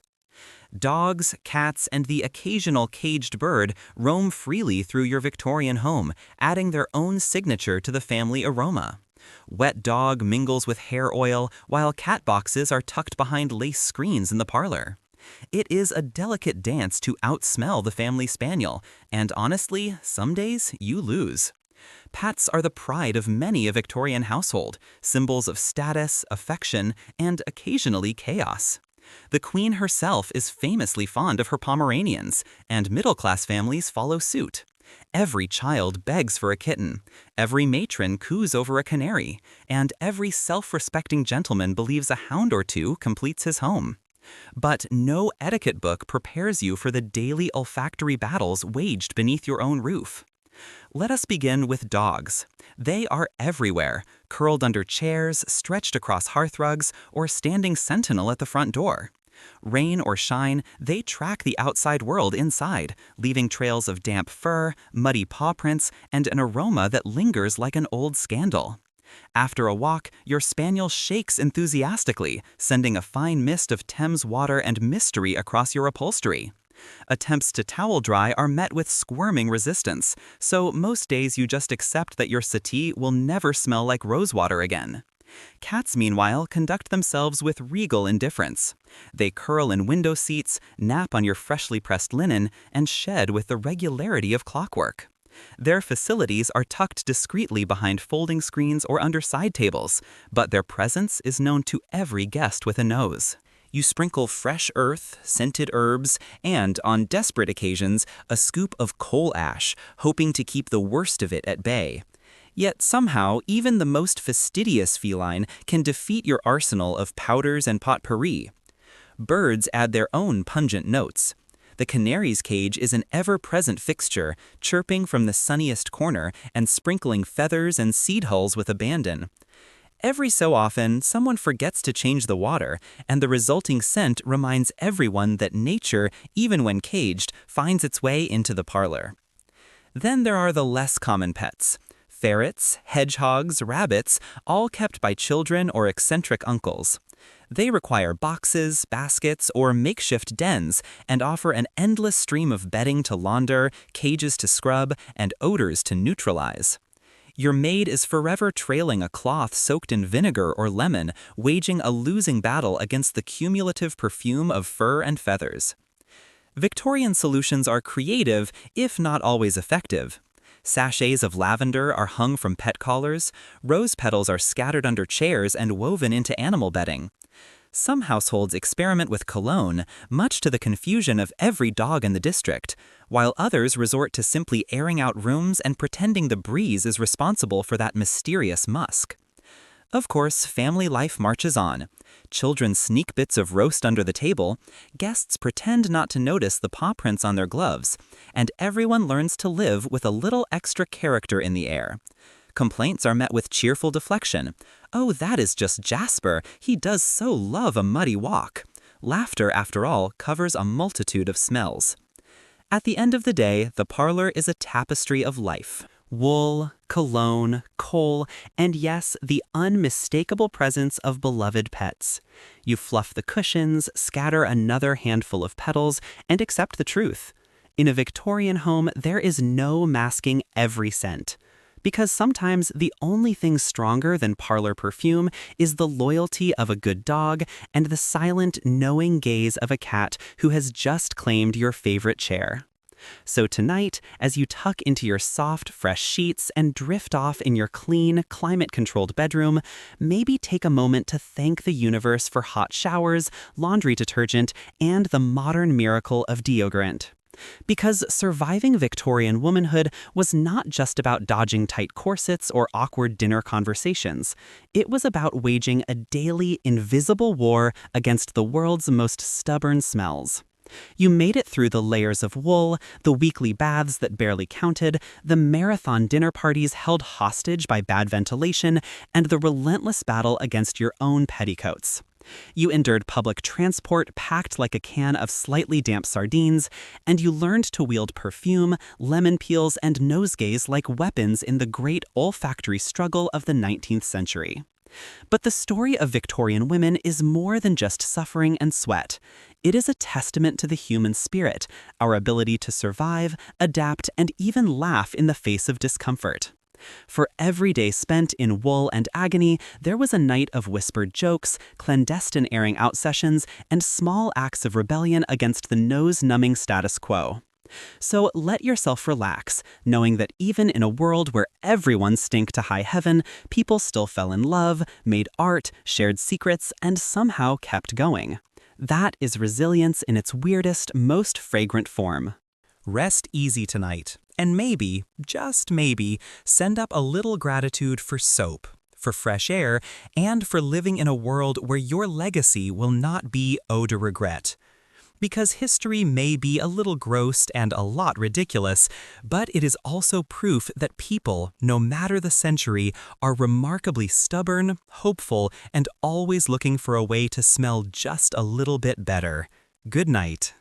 Dogs, cats, and the occasional caged bird roam freely through your Victorian home, adding their own signature to the family aroma. Wet dog mingles with hair oil, while cat boxes are tucked behind lace screens in the parlor. It is a delicate dance to outsmell the family spaniel, and honestly, some days you lose. Pets are the pride of many a Victorian household, symbols of status, affection, and occasionally chaos. The Queen herself is famously fond of her Pomeranians, and middle-class families follow suit. Every child begs for a kitten, every matron coos over a canary, and every self-respecting gentleman believes a hound or two completes his home. But no etiquette book prepares you for the daily olfactory battles waged beneath your own roof. Let us begin with dogs. They are everywhere, curled under chairs, stretched across hearthrugs, or standing sentinel at the front door. Rain or shine, they track the outside world inside, leaving trails of damp fur, muddy paw prints, and an aroma that lingers like an old scandal. After a walk, your spaniel shakes enthusiastically, sending a fine mist of Thames water and mystery across your upholstery. Attempts to towel dry are met with squirming resistance, so most days you just accept that your settee will never smell like rosewater again. Cats, meanwhile, conduct themselves with regal indifference. They curl in window seats, nap on your freshly pressed linen, and shed with the regularity of clockwork. Their facilities are tucked discreetly behind folding screens or under side tables, but their presence is known to every guest with a nose. You sprinkle fresh earth, scented herbs, and, on desperate occasions, a scoop of coal ash, hoping to keep the worst of it at bay. Yet somehow, even the most fastidious feline can defeat your arsenal of powders and potpourri. Birds add their own pungent notes. The canary's cage is an ever-present fixture, chirping from the sunniest corner and sprinkling feathers and seed hulls with abandon. Every so often, someone forgets to change the water, and the resulting scent reminds everyone that nature, even when caged, finds its way into the parlor. Then there are the less common pets. Ferrets, hedgehogs, rabbits, all kept by children or eccentric uncles. They require boxes, baskets, or makeshift dens, and offer an endless stream of bedding to launder, cages to scrub, and odors to neutralize. Your maid is forever trailing a cloth soaked in vinegar or lemon, waging a losing battle against the cumulative perfume of fur and feathers. Victorian solutions are creative, if not always effective. Sachets of lavender are hung from pet collars, rose petals are scattered under chairs and woven into animal bedding. Some households experiment with cologne, much to the confusion of every dog in the district, while others resort to simply airing out rooms and pretending the breeze is responsible for that mysterious musk. Of course, family life marches on. Children sneak bits of roast under the table, guests pretend not to notice the paw prints on their gloves, and everyone learns to live with a little extra character in the air. Complaints are met with cheerful deflection. "Oh, that is just Jasper. He does so love a muddy walk." Laughter, after all, covers a multitude of smells. At the end of the day, the parlor is a tapestry of life. Wool, cologne, coal, and yes, the unmistakable presence of beloved pets. You fluff the cushions, scatter another handful of petals, and accept the truth. In a Victorian home, there is no masking every scent. Because sometimes the only thing stronger than parlor perfume is the loyalty of a good dog and the silent, knowing gaze of a cat who has just claimed your favorite chair. So tonight, as you tuck into your soft, fresh sheets and drift off in your clean, climate-controlled bedroom, maybe take a moment to thank the universe for hot showers, laundry detergent, and the modern miracle of deodorant. Because surviving Victorian womanhood was not just about dodging tight corsets or awkward dinner conversations. It was about waging a daily, invisible war against the world's most stubborn smells. You made it through the layers of wool, the weekly baths that barely counted, the marathon dinner parties held hostage by bad ventilation, and the relentless battle against your own petticoats. You endured public transport packed like a can of slightly damp sardines, and you learned to wield perfume, lemon peels, and nosegays like weapons in the great olfactory struggle of the 19th century. But the story of Victorian women is more than just suffering and sweat. It is a testament to the human spirit, our ability to survive, adapt, and even laugh in the face of discomfort. For every day spent in wool and agony, there was a night of whispered jokes, clandestine airing out sessions, and small acts of rebellion against the nose-numbing status quo. So let yourself relax, knowing that even in a world where everyone stank to high heaven, people still fell in love, made art, shared secrets, and somehow kept going. That is resilience in its weirdest, most fragrant form. Rest easy tonight, and maybe, just maybe, send up a little gratitude for soap, for fresh air, and for living in a world where your legacy will not be eau de regret. Because history may be a little gross and a lot ridiculous, but it is also proof that people, no matter the century, are remarkably stubborn, hopeful, and always looking for a way to smell just a little bit better. Good night.